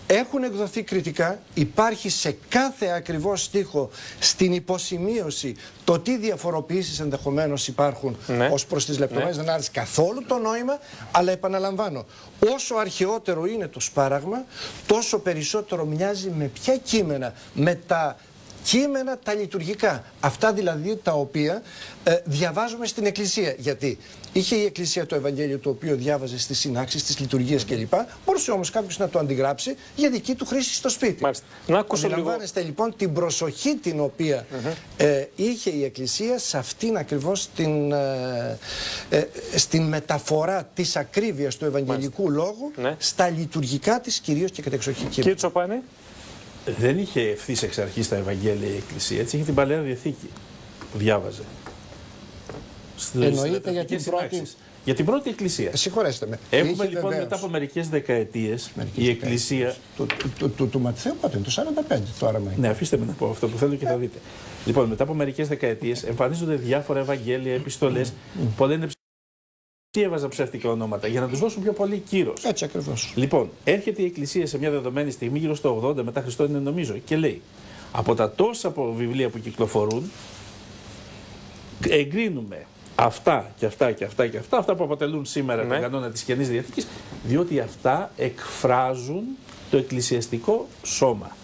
Έχουν εκδοθεί κριτικά, υπάρχει σε κάθε ακριβώς στίχο στην υποσημείωση το τι διαφοροποιήσεις ενδεχομένως υπάρχουν ως προς τις λεπτομέρειες. Δεν άρεσε καθόλου το νόημα, αλλά επαναλαμβάνω, όσο αρχαιότερο είναι το σπάραγμα, τόσο περισσότερο μοιάζει με ποια κείμενα? Με τα κείμενα τα λειτουργικά. Αυτά δηλαδή τα οποία διαβάζουμε στην Εκκλησία. Γιατί είχε η Εκκλησία το Ευαγγέλιο, το οποίο διάβαζε στις συνάξεις, στις λειτουργίες κλπ. Μπορούσε όμως κάποιος να το αντιγράψει για δική του χρήση στο σπίτι. Μάλιστα. Να ακούσω λίγο. Αντιλαμβάνεστε λοιπόν την προσοχή την οποία είχε η Εκκλησία σε αυτήν ακριβώς στην μεταφορά της ακρίβειας του Ευαγγελικού λόγου στα λειτουργικά της κυρίως και κατεξοχή κείμενα. Κύριε Τσοπάνη. Δεν είχε ευθύς εξ αρχής τα Ευαγγέλια η Εκκλησία, έτσι είχε την Παλαιά Διαθήκη που διάβαζε. Εννοείται για την πρώτη Εκκλησία. Συγχωρέστε με. Έχουμε λοιπόν βεβαίως, μετά από μερικές δεκαετίες η Εκκλησία. Του Ματθαίου πότε είναι, το 45 το άραμα. Ναι, αφήστε με να πω αυτό που θέλω και θα δείτε. Λοιπόν, μετά από μερικές δεκαετίες εμφανίζονται διάφορα Ευαγγέλια, επιστολές. Πολλά είναι έβαζα ψεύτικα ονόματα για να τους δώσουν πιο πολύ κύρος. Έτσι ακριβώς. Λοιπόν, έρχεται η Εκκλησία σε μια δεδομένη στιγμή, γύρω στο 80 μετά Χριστό είναι νομίζω, και λέει: από τα τόσα βιβλία που κυκλοφορούν, εγκρίνουμε αυτά και αυτά και αυτά και αυτά που αποτελούν σήμερα τον κανόνα της Καινής Διαθήκης, διότι αυτά εκφράζουν το εκκλησιαστικό σώμα.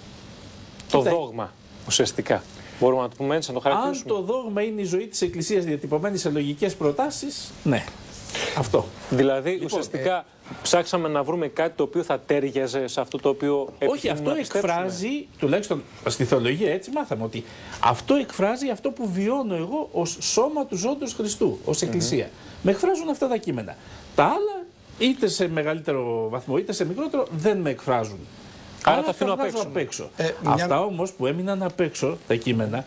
Το δόγμα, ουσιαστικά. Μπορούμε να το πούμε έτσι, να το χαρακτηρίσουμε. Αν το δόγμα είναι η ζωή της Εκκλησίας διατυπωμένη σε λογικές προτάσεις, ναι. Αυτό. Δηλαδή, λοιπόν, ουσιαστικά ψάξαμε να βρούμε κάτι το οποίο θα τέριαζε σε αυτό το οποίο όχι, αυτό εκφράζει, τουλάχιστον στη θεολογία έτσι μάθαμε, ότι αυτό εκφράζει αυτό που βιώνω εγώ ως σώμα του ζώντος Χριστού, ως Εκκλησία. Με εκφράζουν αυτά τα κείμενα. Τα άλλα, είτε σε μεγαλύτερο βαθμό είτε σε μικρότερο, δεν με εκφράζουν. Άρα τα αφήνω απ' έξω. Αυτά όμως που έμειναν απ' έξω, τα κείμενα,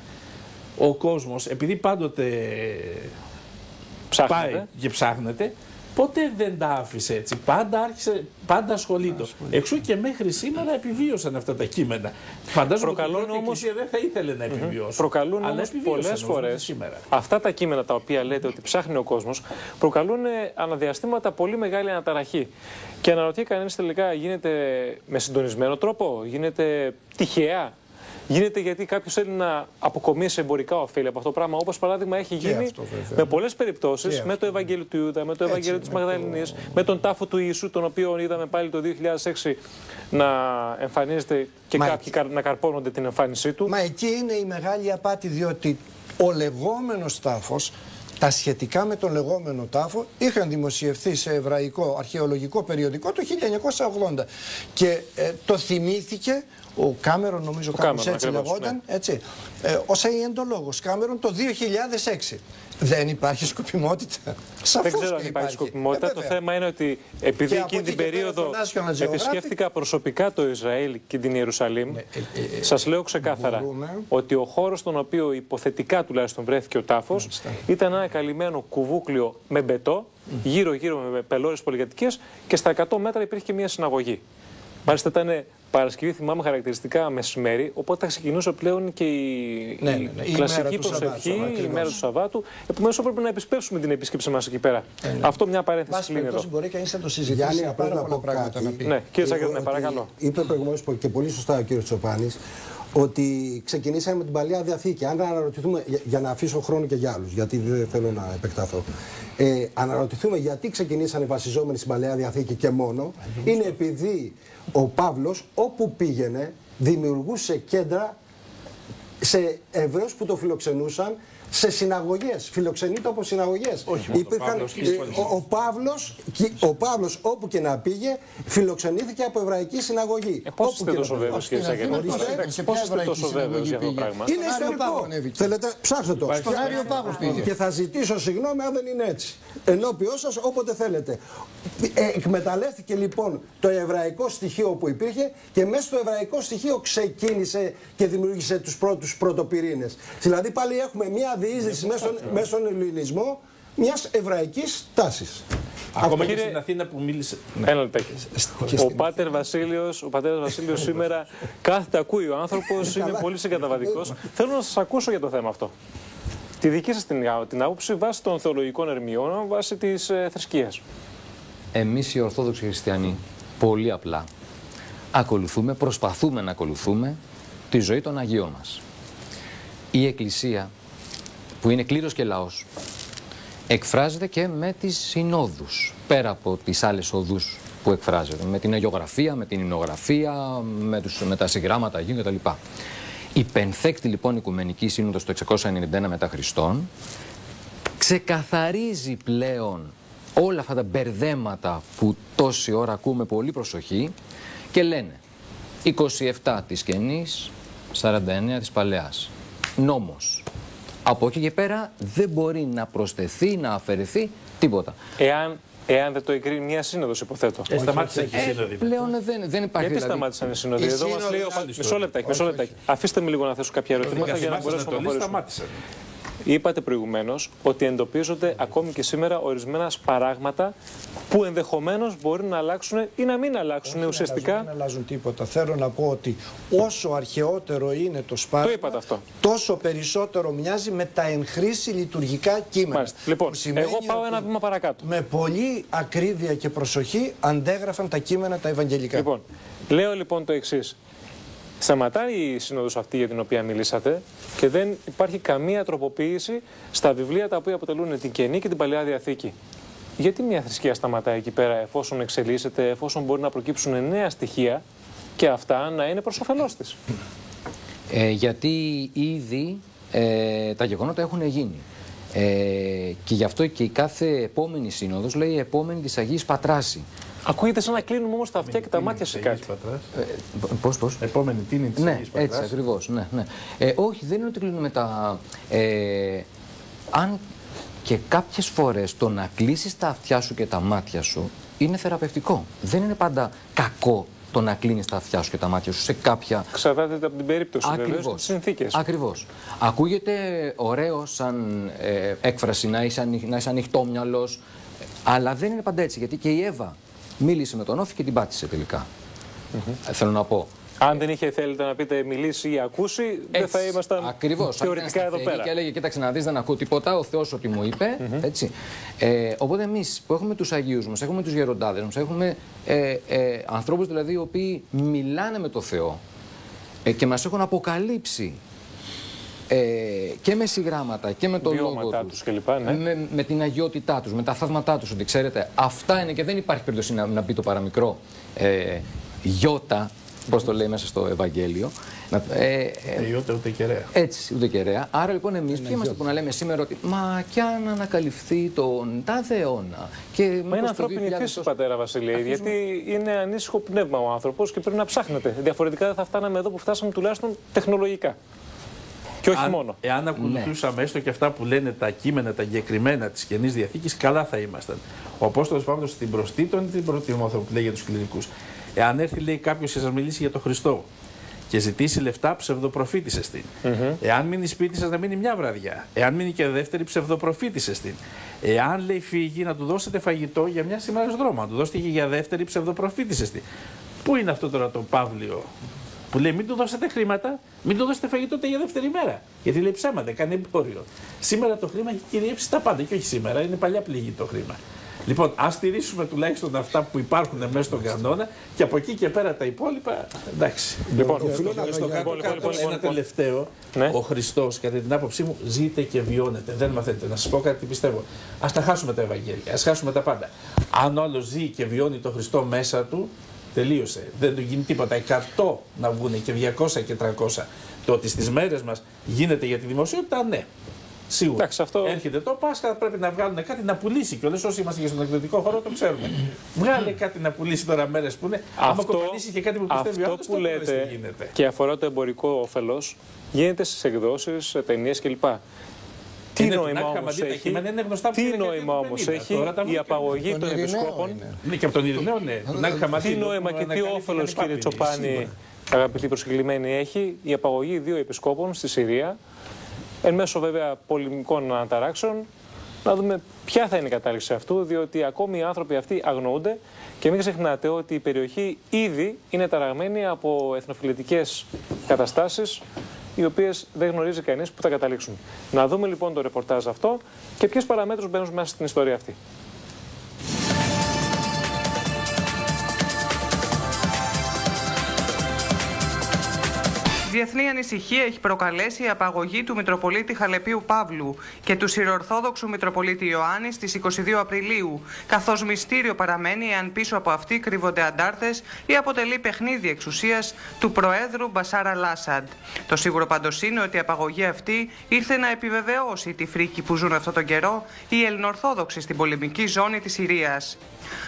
ο κόσμος, επειδή πάντοτε πάει και ψάχνεται, ποτέ δεν τα άφησε έτσι. Πάντα ασχολείται. Εξού και μέχρι σήμερα επιβίωσαν αυτά τα κείμενα. Φαντάζομαι ότι η Εκκλησία δεν θα ήθελε να επιβιώσει. Προκαλούν όμως πολλές φορές αυτά τα κείμενα τα οποία λέτε ότι ψάχνει ο κόσμος, προκαλούν αναδιαστήματα πολύ μεγάλη αναταραχή. Και αναρωτιέται κανείς τελικά, γίνεται με συντονισμένο τρόπο, γίνεται τυχαία, Γίνεται γιατί κάποιος θέλει να αποκομίσει εμπορικά ωφέλη από αυτό το πράγμα, όπως παράδειγμα έχει γίνει με πολλές περιπτώσεις, με το Ευαγγέλιο του Ιούδα, με το Ευαγγέλιο της Μαγδαληνής, με τον τάφο του Ιησού, τον οποίο είδαμε πάλι το 2006 να εμφανίζεται και κάποιοι να καρπώνονται την εμφάνισή του. Μα εκεί είναι η μεγάλη απάτη, διότι ο λεγόμενος τάφος, τα σχετικά με τον λεγόμενο τάφο είχαν δημοσιευθεί σε εβραϊκό αρχαιολογικό περιοδικό το 1980 και το θυμήθηκε ο Κάμερον, νομίζω κάπως έτσι λεγόταν, έτσι, ως αιεντολόγος Κάμερον το 2006. Δεν υπάρχει σκοπιμότητα. Σαφώς δεν ξέρω αν υπάρχει σκοπιμότητα. Το θέμα είναι ότι επειδή εκείνη την περίοδο επισκέφτηκα προσωπικά το Ισραήλ και την Ιερουσαλήμ, σας λέω ξεκάθαρα ότι ο χώρος στον οποίο υποθετικά τουλάχιστον βρέθηκε ο τάφος ήταν ένα καλυμμένο κουβούκλιο με μπετό, γύρω-γύρω με πελώρες πολυκατοικίες και στα 100 μέτρα υπήρχε και μια συναγωγή. Μάλιστα ήταν Παρασκευή, θυμάμαι χαρακτηριστικά μεσημέρι, οπότε θα ξεκινούσε πλέον και η κλασική προσευχή, η μέρα του Σαββάτου. Επομένως έπρεπε να επισπεύσουμε την επίσκεψη μας εκεί πέρα. Αυτό μια παρένθεση κλείνει εδώ. Μπορεί κανείς να το συζητήσει για πάρα πολλά πράγματα να πει. Ναι, κύριε Σάκερ, παρακαλώ. Είπε προηγουμένως και πολύ σωστά ο κύριος Τσοπάνης ότι ξεκινήσαμε με την Παλαιά Διαθήκη. Αν αναρωτηθούμε, για να αφήσω χρόνο και για άλλους, γιατί δεν θέλω να επεκταθώ, αναρωτηθούμε γιατί ξεκινήσανε βασιζόμενοι στην Παλαιά Διαθήκη και μόνο, είναι επειδή ο Παύλος όπου πήγαινε δημιουργούσε κέντρα σε Εβραίους που το φιλοξενούσαν, σε συναγωγές, φιλοξενείται από συναγωγές. Ο Παύλος όπου και να πήγε φιλοξενήθηκε από εβραϊκή συναγωγή. Πώς είστε τόσο βέβαιος, κύριε Σάκερ? Πώς είστε τόσο βέβαιος για αυτό το πράγμα? Είναι ιστορικό. Θέλετε, ψάξτε το. Στον Άριο Πάγο πήγε. Και θα ζητήσω συγγνώμη αν δεν είναι έτσι. Ενώπιό σας όποτε θέλετε. Εκμεταλλεύτηκε λοιπόν το εβραϊκό στοιχείο που υπήρχε και μέσα στο εβραϊκό στοιχείο ξεκίνησε και δημιούργησε τους πρώτους πρωτοπυρήνες. Δηλαδή πάλι έχουμε μια διείσδυση μέσα στον ελληνισμό μιας εβραϊκής τάσης. Ακόμα και στην Αθήνα που μίλησε. Ένα λεπτάκι. Ο πατέρ Βασίλειος σήμερα κάθεται, ακούει ο άνθρωπος, είναι πολύ συγκαταβατικός. Θέλω να σας ακούσω για το θέμα αυτό. Τη δική σας την άποψη βάσει των θεολογικών ερμηνεών, βάσει της θρησκείας. Εμείς οι Ορθόδοξοι Χριστιανοί, πολύ απλά, προσπαθούμε να ακολουθούμε τη ζωή των Αγίων μας. Η Εκκλησία, που είναι κλήρος και λαός, εκφράζεται και με τις συνόδους, πέρα από τις άλλες οδούς που εκφράζεται, με την αγιογραφία, με την ινογραφία, με τα συγγράμματα Αγίων κτλ. Η πενθέκτη λοιπόν Οικουμενική Σύνοδος το 691 μετά Χριστόν ξεκαθαρίζει πλέον όλα αυτά τα μπερδέματα που τόση ώρα ακούμε πολύ προσοχή και λένε 27 της Καινής, 49 της Παλαιάς. Νόμος. Από εκεί και πέρα δεν μπορεί να προσθεθεί, να αφαιρεθεί τίποτα. Εάν δεν το εγκρίνει μια σύνοδος, υποθέτω. Σταμάτησαν και οι σύνοδοι. Πλέον δεν υπάρχει. Γιατί σταμάτησαν οι σύνοδοι? Εδώ μας λέει. Μισό λεπτάκι. Αφήστε με λίγο να θέσω κάποια ερωτήματα για να μπορέσουμε να προχωρήσουμε. Είπατε προηγουμένως ότι εντοπίζονται ακόμη και σήμερα ορισμένα σπαράγματα που ενδεχομένως μπορεί να αλλάξουν ή να μην αλλάξουν ουσιαστικά. Δεν αλλάζουν τίποτα. Θέλω να πω ότι όσο αρχαιότερο είναι το σπάραγμα, τόσο περισσότερο μοιάζει με τα εν χρήση λειτουργικά κείμενα. Μάλιστα. Λοιπόν, εγώ πάω ένα βήμα παρακάτω. Με πολύ ακρίβεια και προσοχή αντέγραφαν τα κείμενα τα ευαγγελικά. Λοιπόν, λέω λοιπόν το εξής. Σταματάει η σύνοδος αυτή για την οποία μιλήσατε και δεν υπάρχει καμία τροποποίηση στα βιβλία τα οποία αποτελούν την Καινή και την Παλαιά Διαθήκη. Γιατί μια θρησκεία σταματάει εκεί πέρα εφόσον εξελίσσεται, εφόσον μπορεί να προκύψουν νέα στοιχεία και αυτά να είναι προς όφελός της? Γιατί ήδη τα γεγονότα έχουν γίνει. Και γι' αυτό και η κάθε επόμενη σύνοδος λέει επόμενη της Αγίας Πατράση. Ακούγεται σαν να κλείνουμε όμως τα αυτιά και τα μάτια σε κάτι. Πώς? Επόμενη τίνη της Αγίας Πατράς. Έτσι ακριβώς. Ναι. Όχι, δεν είναι ότι κλείνουμε τα... αν και κάποιες φορές το να κλείσεις τα αυτιά σου και τα μάτια σου είναι θεραπευτικό. Δεν είναι πάντα κακό το να κλείνεις τα αυτιά σου και τα μάτια σου σε κάποια... Ξαρτάται από την περίπτωση, βέβαια, στις συνθήκες. Ακριβώς. Ακούγεται ωραίο σαν έκφραση να είσαι ανοιχτόμυαλος, αλλά δεν είναι πάντα έτσι, γιατί και η Εύα μίλησε με τον Όφη και την πάτησε τελικά. Θέλω να πω. Αν δεν είχε, θέλετε να πείτε, μιλήσει ή ακούσει, δεν θα ήμασταν θεωρητικά εδώ πέρα. Και έλεγε, κοίταξε να δεις, δεν ακούω τίποτα, ο Θεός ό,τι μου είπε. Έτσι. Οπότε εμείς που έχουμε τους Αγίους μας, έχουμε τους γεροντάδες μας, έχουμε ανθρώπους δηλαδή οι οποίοι μιλάνε με το Θεό, και μας έχουν αποκαλύψει και με συγγράμματα και με το λόγο τους και λοιπά, ναι. με την αγιότητά τους, με τα θαύματά τους, ότι ξέρετε, αυτά είναι και δεν υπάρχει περίπτωση να μπει το παραμικρό γιώτα, πώς το λέει μέσα στο Ευαγγέλιο. Ιώτα ούτε κεραία. Έτσι, ούτε κεραία. Άρα λοιπόν εμείς ποιοι είμαστε που να λέμε σήμερα ότι μα κι αν ανακαλυφθεί τον τάδε αιώνα. Μα είναι ανθρώπινη φύση, πατέρα Βασιλή, γιατί είναι ανήσυχο πνεύμα ο άνθρωπος και πρέπει να ψάχνετε. Διαφορετικά δεν θα φτάναμε εδώ που φτάσαμε, τουλάχιστον τεχνολογικά. Και όχι μόνο. Εάν ακολουθούσαμε έστω και αυτά που λένε τα κείμενα, τα εγκεκριμένα της Καινής Διαθήκης, καλά θα ήμασταν. Ο Απόστολος Παύλος στην Προστή είναι την πρώτη Τιμόθεο που λέει για τους κληρικούς. Εάν έρθει, λέει, κάποιος και σας μιλήσει για τον Χριστό και ζητήσει λεφτά, ψευδοπροφήτησε την. Εάν μείνει σπίτι σας, να μείνει μια βραδιά. Εάν μείνει και δεύτερη, ψευδοπροφήτησε την. Εάν, λέει, φύγει, να του δώσετε φαγητό για μια σήμερα δρόμο, να του δώσετε και για δεύτερη, ψευδοπροφήτησε την. Πού είναι αυτό τώρα το Παύλιο που λέει μην του δώσετε χρήματα, μην του δώσετε φαγητό για δεύτερη μέρα? Γιατί λέει ψέματα, κάνει εμπόριο. Σήμερα το χρήμα έχει κυριεύσει τα πάντα και όχι σήμερα, είναι παλιά πληγή το χρήμα. Λοιπόν, ας στηρίσουμε τουλάχιστον αυτά που υπάρχουν μέσα στον κανόνα και από εκεί και πέρα τα υπόλοιπα. Εντάξει. Λοιπόν, ένα τελευταίο. Ναι. Ο Χριστός, κατά την άποψή μου, ζείτε και βιώνετε. Δεν μαθαίνετε. Να σας πω κάτι, πιστεύω. Ας τα χάσουμε τα Ευαγγέλια, ας χάσουμε τα πάντα. Αν όλος ζει και βιώνει τον Χριστό μέσα του, τελείωσε. Δεν του γίνει τίποτα. 100 να βγουν και 200 και 300. Το ότι στις μέρες μας γίνεται για τη δημοσιότητα, ναι. Σίγουρα. Εντάξει, αυτό... Έρχεται το Πάσχα, πρέπει να βγάλουν κάτι να πουλήσει. Και όλες όσοι είμαστε και στον εκδοτικό χώρο το ξέρουμε. Βγάλε κάτι να πουλήσει τώρα μέρες που είναι. Άμα κομπανίσει και κάτι που πιστεύει ο άλλος, που λέτε και αφορά το εμπορικό όφελος, γίνεται στις εκδόσεις, ταινίες κλπ. Τι νόημα όμως έχει η απαγωγή των επισκόπων? Ναι, και από τον Ειρηναίο, ναι. Τι νόημα και τι όφελος, κύριε Τσοπάνη, αγαπητοί προσκεκλημένοι, έχει η απαγωγή 2 επισκόπων στη Συρία, εν μέσω βέβαια πολεμικών αναταράξεων? Να δούμε ποια θα είναι η κατάληξη αυτού, διότι ακόμη οι άνθρωποι αυτοί αγνοούνται και μην ξεχνάτε ότι η περιοχή ήδη είναι ταραγμένη από εθνοφιλετικές καταστάσεις, οι οποίες δεν γνωρίζει κανείς που θα καταλήξουν. Να δούμε λοιπόν το ρεπορτάζ αυτό και ποιες παραμέτρους μπαίνουν μέσα στην ιστορία αυτή. Διεθνή ανησυχία έχει προκαλέσει η απαγωγή του Μητροπολίτη Χαλεπίου Παύλου και του Συροορθόδοξου Μητροπολίτη Ιωάννη στις 22 Απριλίου, καθώς μυστήριο παραμένει εάν πίσω από αυτή κρύβονται αντάρτες ή αποτελεί παιχνίδι εξουσίας του Προέδρου Μπασάρ Αλ-Άσαντ. Το σίγουρο πάντως είναι ότι η απαγωγή αυτή ήρθε να επιβεβαιώσει τη φρίκη που ζουν αυτόν τον καιρό οι Ελληνοορθόδοξοι στην πολεμική ζώνη της Συρίας.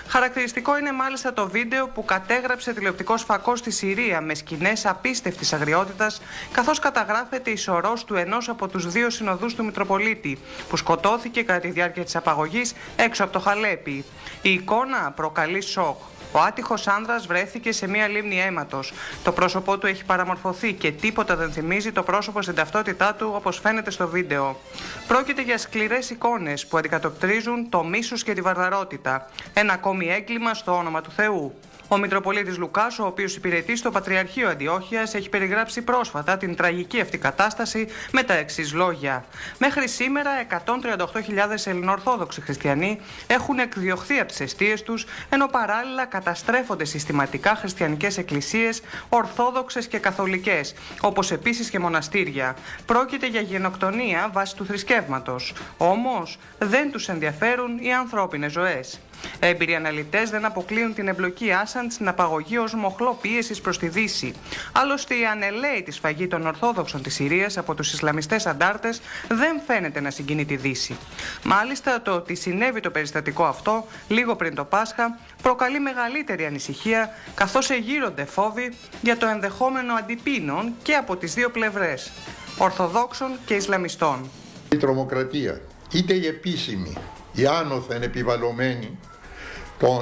Χαρακτηριστικό είναι μάλιστα το βίντεο που κατέγραψε τηλεοπτικός φακός στη Συρία με σκηνές απίστευτης αγριότητας, καθώς καταγράφεται η σωρός του ενός από τους 2 συνοδούς του Μητροπολίτη, που σκοτώθηκε κατά τη διάρκεια της απαγωγής έξω από το Χαλέπι. Η εικόνα προκαλεί σοκ. Ο άτυχος άνδρας βρέθηκε σε μία λίμνη αίματος. Το πρόσωπό του έχει παραμορφωθεί και τίποτα δεν θυμίζει το πρόσωπο στην ταυτότητά του, όπως φαίνεται στο βίντεο. Πρόκειται για σκληρές εικόνες που αντικατοπτρίζουν το μίσος και τη βαρβαρότητα. Ένα ακόμη έγκλημα στο όνομα του Θεού. Ο Μητροπολίτης Λουκάς, ο οποίος υπηρετεί στο Πατριαρχείο Αντιόχειας, έχει περιγράψει πρόσφατα την τραγική αυτή κατάσταση με τα εξής λόγια. Μέχρι σήμερα 138.000 Ελληνοορθόδοξοι χριστιανοί έχουν εκδιωχθεί από τις εστίες τους, ενώ παράλληλα καταστρέφονται συστηματικά χριστιανικές εκκλησίες, ορθόδοξες και καθολικές, όπως επίσης και μοναστήρια. Πρόκειται για γενοκτονία βάσει του θρησκεύματος. Όμως δεν τους ενδιαφέρουν οι ανθρώπινες ζωές. Έμπειροι αναλυτές δεν αποκλείουν την εμπλοκή Άσαντ στην απαγωγή ως μοχλό πίεσης προς τη Δύση. Άλλωστε, η ανελαίτη σφαγή των Ορθόδοξων της Συρίας από τους Ισλαμιστές αντάρτες δεν φαίνεται να συγκινεί τη Δύση. Μάλιστα, το ότι συνέβη το περιστατικό αυτό λίγο πριν το Πάσχα προκαλεί μεγαλύτερη ανησυχία, καθώς εγείρονται φόβοι για το ενδεχόμενο αντιπίνων και από τις 2 πλευρές, Ορθοδόξων και Ισλαμιστών. Η τρομοκρατία, είτε η επίσημη, η άνωθεν επιβαλλομένη,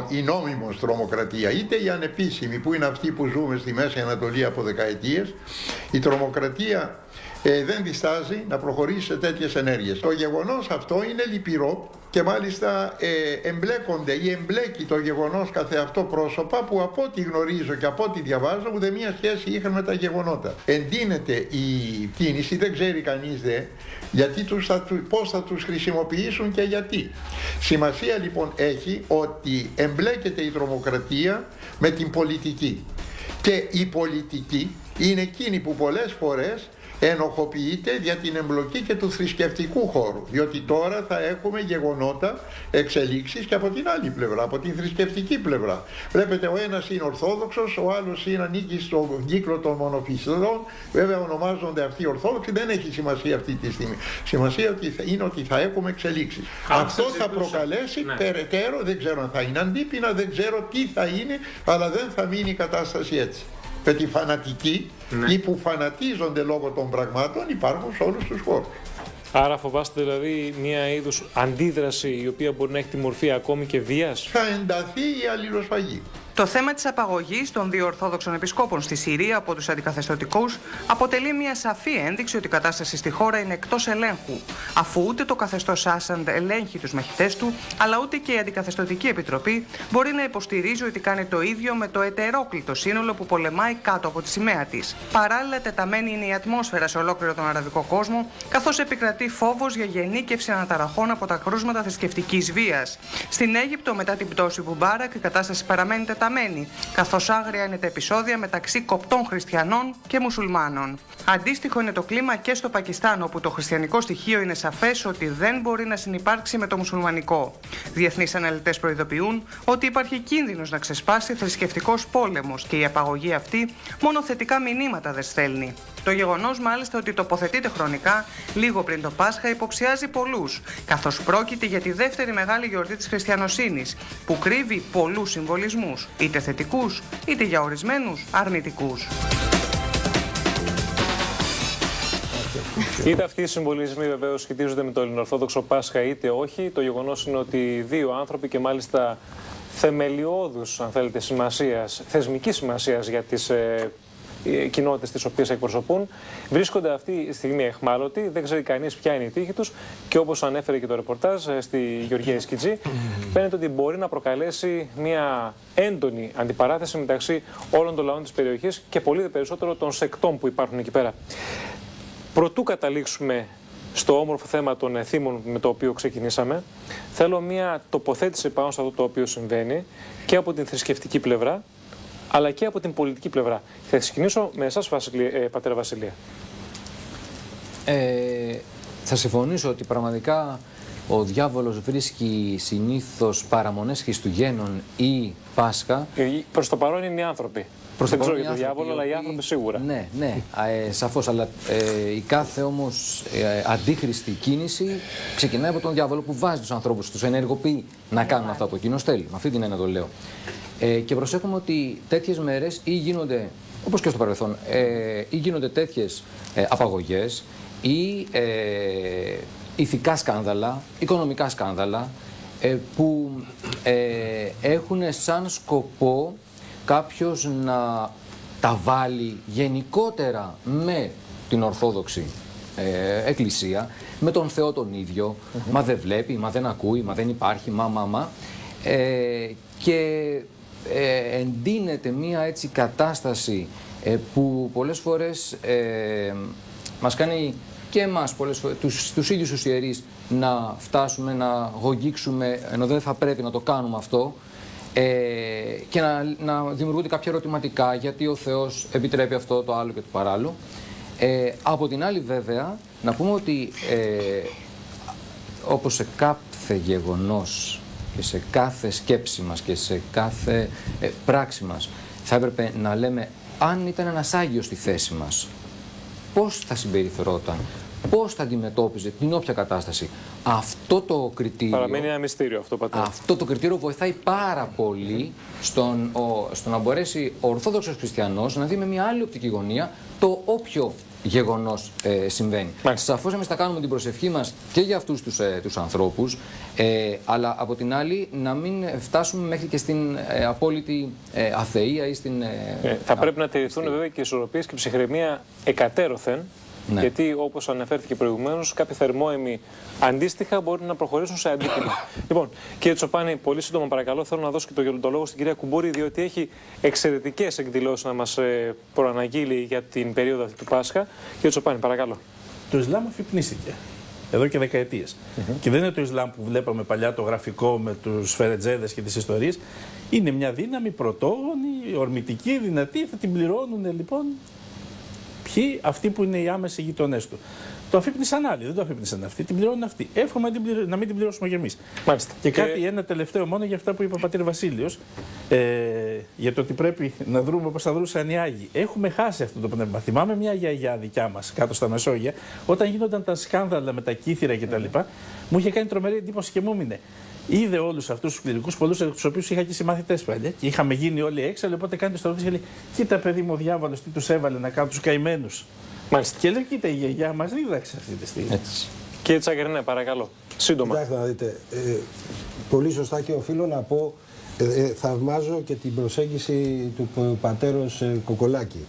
η νόμιμος τρομοκρατία, είτε η ανεπίσημη που είναι αυτή που ζούμε στη Μέση Ανατολή από δεκαετίες, η τρομοκρατία δεν διστάζει να προχωρήσει σε τέτοιες ενέργειες. Το γεγονός αυτό είναι λυπηρό και μάλιστα εμπλέκονται ή εμπλέκει το γεγονός καθεαυτό πρόσωπα που από ό,τι γνωρίζω και από ό,τι διαβάζω ούτε μία σχέση είχαν με τα γεγονότα. Εντείνεται η κίνηση, δεν ξέρει κανείς γιατί πώς θα τους χρησιμοποιήσουν και γιατί. Σημασία λοιπόν έχει ότι εμπλέκεται η τρομοκρατία με την πολιτική. Και η πολιτική είναι εκείνη που πολλές φορές ενοχοποιείται για την εμπλοκή και του θρησκευτικού χώρου. Διότι τώρα θα έχουμε γεγονότα, εξελίξεις και από την άλλη πλευρά, από την θρησκευτική πλευρά. Βλέπετε, ο ένας είναι Ορθόδοξος, ο άλλος είναι ανήκει στον κύκλο των μονοφυσιδών. Βέβαια ονομάζονται αυτοί Ορθόδοξοι, δεν έχει σημασία αυτή τη στιγμή. Σημασία είναι ότι θα έχουμε εξελίξεις. Αυτό θα προκαλέσει περαιτέρω, δεν ξέρω αν θα είναι αντίπεινα, δεν ξέρω τι θα είναι, αλλά δεν θα μείνει η κατάσταση έτσι. Με τη φανατική, ή που φανατίζονται λόγω των πραγμάτων, υπάρχουν σε όλους τους χώρους. Άρα φοβάστε δηλαδή μια είδους αντίδραση η οποία μπορεί να έχει τη μορφή ακόμη και βίας? Θα ενταθεί η αλληλοσφαγή. Το θέμα της απαγωγής των δύο Ορθόδοξων επισκόπων στη Συρία από τους αντικαθεστωτικούς αποτελεί μια σαφή ένδειξη ότι η κατάσταση στη χώρα είναι εκτός ελέγχου, αφού ούτε το καθεστώς Άσαντ ελέγχει τους μαχητές του, αλλά ούτε και η Αντικαθεστωτική Επιτροπή μπορεί να υποστηρίζει ότι κάνει το ίδιο με το ετερόκλητο σύνολο που πολεμάει κάτω από τη σημαία της. Παράλληλα, τεταμένη είναι η ατμόσφαιρα σε ολόκληρο τον αραβικό κόσμο, καθώς επικρατεί φόβος για γενίκευση αναταραχών από τα κρούσματα θρησκευτικής βίας. Στην Αίγυπτο, μετά την πτώση Μπουμπάρακ, η κατάσταση παραμένει τεταμένη, καθώς άγρια είναι τα επεισόδια μεταξύ κοπτών χριστιανών και μουσουλμάνων. Αντίστοιχο είναι το κλίμα και στο Πακιστάν, όπου το χριστιανικό στοιχείο είναι σαφές ότι δεν μπορεί να συνυπάρξει με το μουσουλμανικό. Διεθνείς αναλυτές προειδοποιούν ότι υπάρχει κίνδυνος να ξεσπάσει θρησκευτικός πόλεμος και η απαγωγή αυτή μόνο θετικά μηνύματα δεν στέλνει. Το γεγονός μάλιστα ότι τοποθετείται χρονικά λίγο πριν το Πάσχα υποψιάζει πολλούς, καθώς πρόκειται για τη δεύτερη μεγάλη γιορτή της χριστιανοσύνης, που κρύβει πολλούς συμβολισμούς, είτε θετικούς είτε για ορισμένους αρνητικούς. Είτε αυτοί οι συμβολισμοί βεβαίως σχετίζονται με το Ελληνοορθόδοξο Πάσχα είτε όχι, το γεγονός είναι ότι δύο άνθρωποι και μάλιστα θεμελιώδους, αν θέλετε, σημασίας, θεσμικής σημασίας για τις κοινότητες τις οποίες εκπροσωπούν, βρίσκονται αυτή τη στιγμή εχμάλωτοι, δεν ξέρει κανείς ποια είναι η τύχη τους και όπως ανέφερε και το ρεπορτάζ στη Γεωργία Ισκιτζή, φαίνεται ότι μπορεί να προκαλέσει μια έντονη αντιπαράθεση μεταξύ όλων των λαών της περιοχής και πολύ περισσότερο των σεκτών που υπάρχουν εκεί πέρα. Προτού καταλήξουμε στο όμορφο θέμα των θύμων με το οποίο ξεκινήσαμε, θέλω μια τοποθέτηση πάνω σε αυτό το οποίο συμβαίνει και από την θρησκευτική πλευρά, αλλά και από την πολιτική πλευρά. Θα ξεκινήσω με εσάς, πατέρα Βασιλεία. Θα συμφωνήσω ότι πραγματικά ο διάβολος βρίσκει συνήθως παραμονές Χριστουγέννων ή Πάσχα. Προς το παρόν είναι οι άνθρωποι. Δεν ξέρω για τον διάβολο, αλλά οι άνθρωποι σίγουρα. Ναι, ναι, σαφώς. Αλλά η κάθε όμως αντίχρηστη κίνηση ξεκινάει από τον διάβολο που βάζει τους ανθρώπους, τους ενεργοποιεί να κάνουν αυτά που εκείνος θέλει. Με αυτή την έννοια το λέω. Και προσέχουμε ότι τέτοιες μέρες ή γίνονται, όπως και στο παρελθόν, ή γίνονται τέτοιες απαγωγές ή ηθικά σκάνδαλα, οικονομικά σκάνδαλα, που έχουν σαν σκοπό κάποιος να τα βάλει γενικότερα με την Ορθόδοξη Εκκλησία, με τον Θεό τον ίδιο, μα δεν βλέπει, μα δεν ακούει, μα δεν υπάρχει, και εντείνεται μία έτσι κατάσταση που πολλές φορές μας κάνει και εμάς πολλές φορές, τους ίδιους τους ιερείς, να φτάσουμε να γογγίξουμε, ενώ δεν θα πρέπει να το κάνουμε αυτό, και να δημιουργούνται κάποια ερωτηματικά γιατί ο Θεός επιτρέπει αυτό, το άλλο και το παράλληλο. Από την άλλη βέβαια, να πούμε ότι όπως σε κάθε γεγονός και σε κάθε σκέψη μας και σε κάθε πράξη μας θα έπρεπε να λέμε αν ήταν ένας Άγιος στη θέση μας, πώς θα συμπεριφερόταν, πώς θα αντιμετώπιζε την όποια κατάσταση. Αυτό το κριτήριο... Παραμένει ένα μυστήριο αυτό, πατέρα. Αυτό το κριτήριο βοηθάει πάρα πολύ στο να μπορέσει ο Ορθόδοξος Χριστιανός να δει με μια άλλη οπτική γωνία το όποιο γεγονός συμβαίνει. Σαφώς εμείς θα κάνουμε την προσευχή μας και για αυτούς τους ανθρώπους, αλλά από την άλλη να μην φτάσουμε μέχρι και στην απόλυτη αθεία ή στην... θα πρέπει να τηρηθούν βέβαια και οι ισορροπίες και η ψυχραιμία εκατέρωθεν. Ναι. Γιατί όπως αναφέρθηκε προηγουμένως, κάποιοι θερμόαιμοι αντίστοιχα μπορεί να προχωρήσουν σε αντίπεινα. Λοιπόν, κύριε Τσοπάνη, πολύ σύντομα παρακαλώ, θέλω να δώσω και το λόγο στην κυρία Κουμπούρη, διότι έχει εξαιρετικές εκδηλώσεις να μας προαναγγείλει για την περίοδο αυτή του Πάσχα. Κύριε Τσοπάνη, παρακαλώ. Το Ισλάμ αφυπνίστηκε. εδώ και δεκαετίες. Και δεν είναι το Ισλάμ που βλέπαμε παλιά, το γραφικό με τους φερετζέδες και τις ιστορίες. Είναι μια δύναμη πρωτόγονη, ορμητική, δυνατή. Θα την πληρώνουν λοιπόν ποιοι? Αυτοί που είναι οι άμεσοι γειτονές του. Το αφύπνισαν άλλοι, δεν το αφύπνισαν αυτοί. Την πληρώνουν αυτοί. Εύχομαι να μην την πληρώσουμε κι εμείς. Και κάτι, ένα τελευταίο μόνο για αυτά που είπε ο πατήρ Βασίλειος, για το ότι πρέπει να δρούμε όπως θα δρούσαν οι Άγιοι. Έχουμε χάσει αυτό το πνεύμα. Θυμάμαι μια γιαγιά δικιά μας κάτω στα Μεσόγεια, όταν γίνονταν τα σκάνδαλα με τα κύθυρα κτλ. Μου είχε κάνει τρομερή εντύπωση και μου έμεινε. Είδε όλους αυτούς τους κληρικούς, πολλούς από τους οποίους είχα και συμμαθητές παλιά, και είχαμε γίνει όλοι έξαλλοι. Οπότε κάνει το σταυρό και λέει: κοίτα, παιδί μου, ο διάβολος τι τους έβαλε να κάνουν τους καημένους. Μάλιστα. Και λέω: κοίτα, η γιαγιά μας δίδαξε αυτή τη στιγμή. Κύριε Τσακερνέ, παρακαλώ. Σύντομα. Κοιτάξτε να δείτε. Πολύ σωστά και οφείλω να πω, θαυμάζω και την προσέγγιση του πατέρος Κοκολάκη.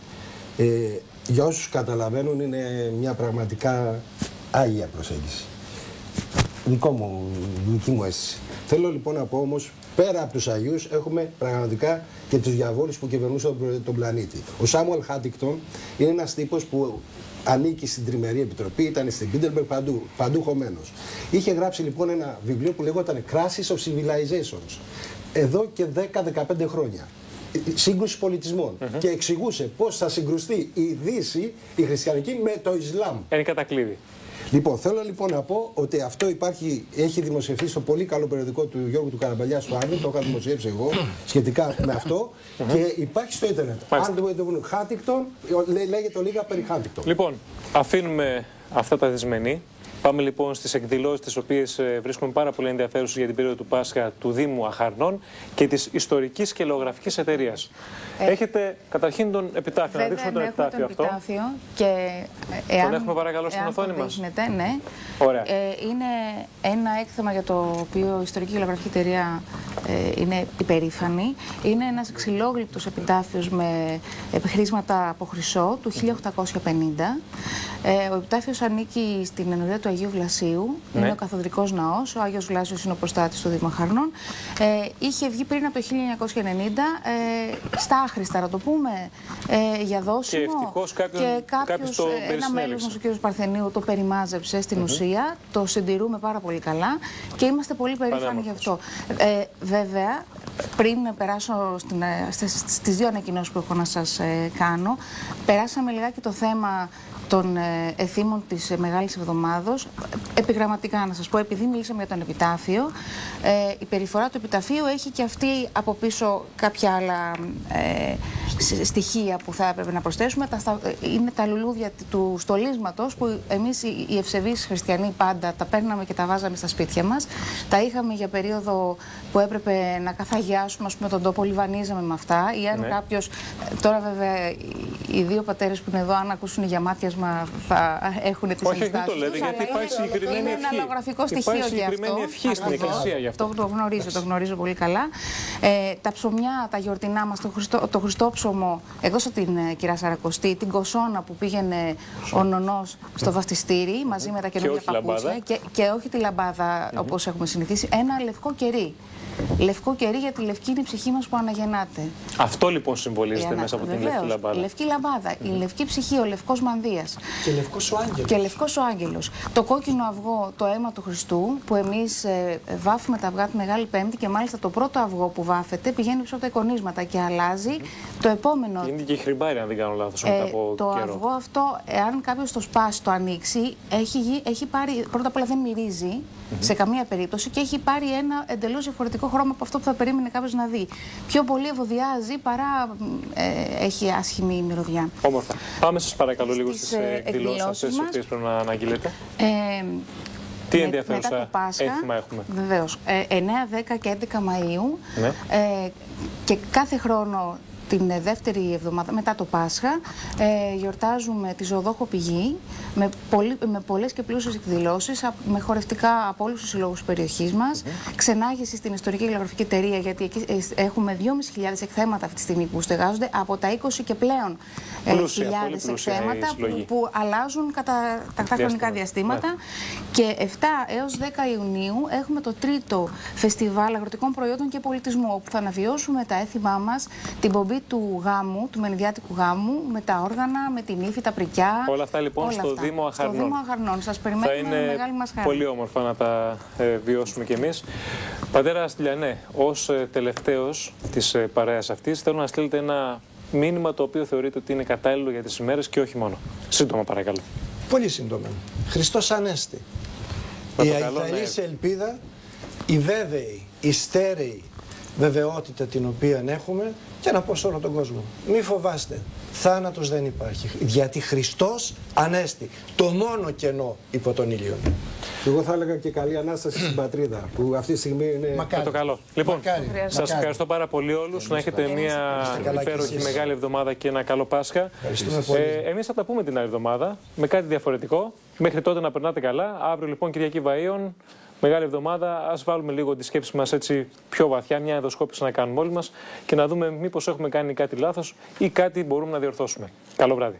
Για όσους καταλαβαίνουν, είναι μια πραγματικά άγια προσέγγιση. Δική μου αίσθηση. Θέλω λοιπόν να πω όμως, πέρα από τους Αγίους, έχουμε πραγματικά και τους διαβόλους που κυβερνούσαν τον πλανήτη. Ο Σάμουελ Χάντιγκτον είναι ένας τύπος που ανήκει στην Τριμερή Επιτροπή, ήταν στην Πίτερμπεργκ, παντού χωμένος. Είχε γράψει λοιπόν ένα βιβλίο που λεγόταν Crisis of Civilizations, εδώ και 10-15 χρόνια. Σύγκρουση πολιτισμών. Και εξηγούσε πώς θα συγκρουστεί η Δύση, η χριστιανική, με το Ισλάμ. Είναι κατακλείδη. Λοιπόν, θέλω λοιπόν να πω ότι αυτό έχει δημοσιευθεί στο πολύ καλό περιοδικό του Γιώργου του Καραμπαλιά στο Άρνη, το είχα δημοσιεύσει εγώ σχετικά με αυτό και υπάρχει στο ίντερνετ. Αν δεν το βρουν Χάντιγκτον, λέγεται ο λίγα περί Χάντιγκτον. Λοιπόν, αφήνουμε αυτά τα δυσμενή. Πάμε λοιπόν στις εκδηλώσεις τις οποίες βρίσκουμε πάρα πολύ ενδιαφέρουσες για την περίοδο του Πάσχα του Δήμου Αχαρνών και της Ιστορικής και Λογογραφικής Εταιρείας. Έχετε καταρχήν τον επιτάφιο, να δείξουμε τον επιτάφιο αυτό. Και τον έχουμε παρακαλώ στην οθόνη μας. Ναι. Ωραία. Είναι ένα έκθεμα για το οποίο η Ιστορική και Λογογραφική Εταιρεία είναι υπερήφανη. Είναι ένας εξυλόγλυπτος επιτάφιος με επιχρήσματα από χρυσό του 1850. Ο επιτάφιος ανήκει στην ενορία του Αγίου Βλασίου, είναι ο καθοδρικός ναός, ο Άγιος Βλάσιος είναι ο προστάτης του Δήμου Αχαρνών. Είχε βγει πριν από το 1990 στα άχρηστα, να το πούμε, για δώσιμο. Και ευτυχώς κάποιος ένα μέλος μας, ο κ. Παρθενίου, το περιμάζεψε στην ουσία, το συντηρούμε πάρα πολύ καλά και είμαστε πολύ περήφανοι γι' αυτό. Βέβαια, πριν περάσω στις δύο ανακοινώσεις που έχω να σας κάνω, περάσαμε λιγάκι το θέμα των εθήμων της Μεγάλης Εβδομάδος. Επιγραμματικά να σας πω, επειδή μιλήσαμε για τον επιτάφιο, η περιφορά του επιταφείου έχει και αυτή από πίσω κάποια άλλα στοιχεία που θα έπρεπε να προσθέσουμε. Είναι τα λουλούδια του στολίσματος που εμείς οι ευσεβείς χριστιανοί πάντα τα παίρναμε και τα βάζαμε στα σπίτια μας. Τα είχαμε για περίοδο που έπρεπε να καθαγιάσουμε, ας πούμε, τον τόπο, λιβανίζαμε με αυτά. Ή αν κάποιος, τώρα βέβαια οι δύο πατέρες που είναι εδώ, αν ακούσουν για μάτιασμα θα έχουν τις ενστάσεις τους. Όχι, το λέτε, γιατί υπάρχει συγκεκριμένη ευχή. Είναι ένα λογογραφικό στοιχείο για αυτό. Υπάρχει ευχή στην Εκκλησία γι' αυτό. Το γνωρίζω πολύ καλά. Τα ψωμιά, τα γιορτινά μας, το Χριστόψωμο, έδωσα την κυρία Σαρακοστή, την κοσόνα που πήγαινε ο νονός στο βαφτιστήρι μαζί με τα καινούργια παπούτσια και όχι τη λαμπάδα όπως έχουμε συνηθίσει, ένα λευκό κερί. Λευκό κερί, γιατί λευκή είναι η ψυχή μας που αναγεννάται. Αυτό λοιπόν συμβολίζεται μέσα από την λευκή λαμπάδα. Η λευκή λαμπάδα, η λευκή ψυχή, ο λευκός μανδύας. Και λευκός ο άγγελος. Και λευκός ο άγγελος. Το κόκκινο αυγό, το αίμα του Χριστού, που εμείς βάφουμε τα αυγά τη Μεγάλη Πέμπτη και μάλιστα το πρώτο αυγό που βάφεται πηγαίνει πίσω από τα εικονίσματα και αλλάζει το επόμενο. Είναι και η χρυμπάρη, αν δεν κάνω λάθος, μετά από το καιρό. αυγό αυτό, εάν κάποιος το σπάσει, το ανοίξει, έχει πάρει, πρώτα απ' όλα δεν μυρίζει σε καμία περίπτωση και έχει πάρει ένα εντελώς διαφορετικό χρώμα από αυτό που θα περίμενε κάποιος να δει. Πιο πολύ ευωδιάζει παρά έχει άσχημη μυρωδιά. Όμορφα. Πάμε σας παρακαλώ λίγο στις εκδηλώσεις αυτές τις οποίες πρέπει να αναγγείλετε. Τι ενδιαφέρουσα έθιμα έχουμε. Βεβαίως. 9, 10 και 11 Μαΐου και κάθε χρόνο την δεύτερη εβδομάδα μετά το Πάσχα γιορτάζουμε τη Ζωοδόχο Πηγή με πολλές και πλούσιες εκδηλώσεις, με χορευτικά από όλους τους συλλόγους της περιοχής μας, ξενάγηση στην Ιστορική και Λογογραφική Εταιρεία, γιατί εκεί έχουμε 2.500 εκθέματα αυτή τη στιγμή που στεγάζονται, από τα 20 και πλέον χιλιάδες εκθέματα που αλλάζουν κατά τα χρονικά διαστήματα. Και 7 έως 10 Ιουνίου έχουμε το τρίτο φεστιβάλ αγροτικών προϊόντων και πολιτισμού, όπου θα αναβιώσουμε τα έθιμά μας, την πομπή του γάμου, του μενιδιάτικου γάμου, με τα όργανα, με την ύφη, τα πρικιά. Όλα αυτά λοιπόν όλα στο αυτά. Δήμο Αχαρνών. Στο Δήμο Αχαρνών. Σας περιμένουμε με μεγάλη μας χαρά. Πολύ όμορφα να τα βιώσουμε κι εμείς. Πατέρα Στυλιανέ, ως τελευταίος της παρέας αυτής, θέλω να στείλετε ένα μήνυμα το οποίο θεωρείτε ότι είναι κατάλληλο για τις ημέρες και όχι μόνο. Σύντομα παρακαλώ. Πολύ σύντομα. Χριστός Ανέστη. Η αγιθαλής ελπίδα, η βέβαιη, η στέρεη βεβαιότητα την οποία έχουμε, και να πω σε όλο τον κόσμο. Μη φοβάστε. Θάνατος δεν υπάρχει. Γιατί Χριστός Ανέστη. Το μόνο κενό υπό τον ήλιο. Εγώ θα έλεγα και καλή Ανάσταση στην πατρίδα, που αυτή τη στιγμή είναι... Μακάρι. Το καλό. Λοιπόν, σας ευχαριστώ πάρα πολύ όλους. Να έχετε μια υπέροχη μεγάλη εβδομάδα και ένα καλό Πάσχα. Εμείς θα τα πούμε την άλλη εβδομάδα με κάτι διαφορετικό. Μέχρι τότε να περνάτε καλά. Αύριο λοιπόν Κυριακή Βαΐων, μεγάλη εβδομάδα. Ας βάλουμε λίγο τη σκέψη μας έτσι πιο βαθιά, μια ενδοσκόπηση να κάνουμε όλοι μας και να δούμε μήπως έχουμε κάνει κάτι λάθος ή κάτι μπορούμε να διορθώσουμε. Καλό βράδυ.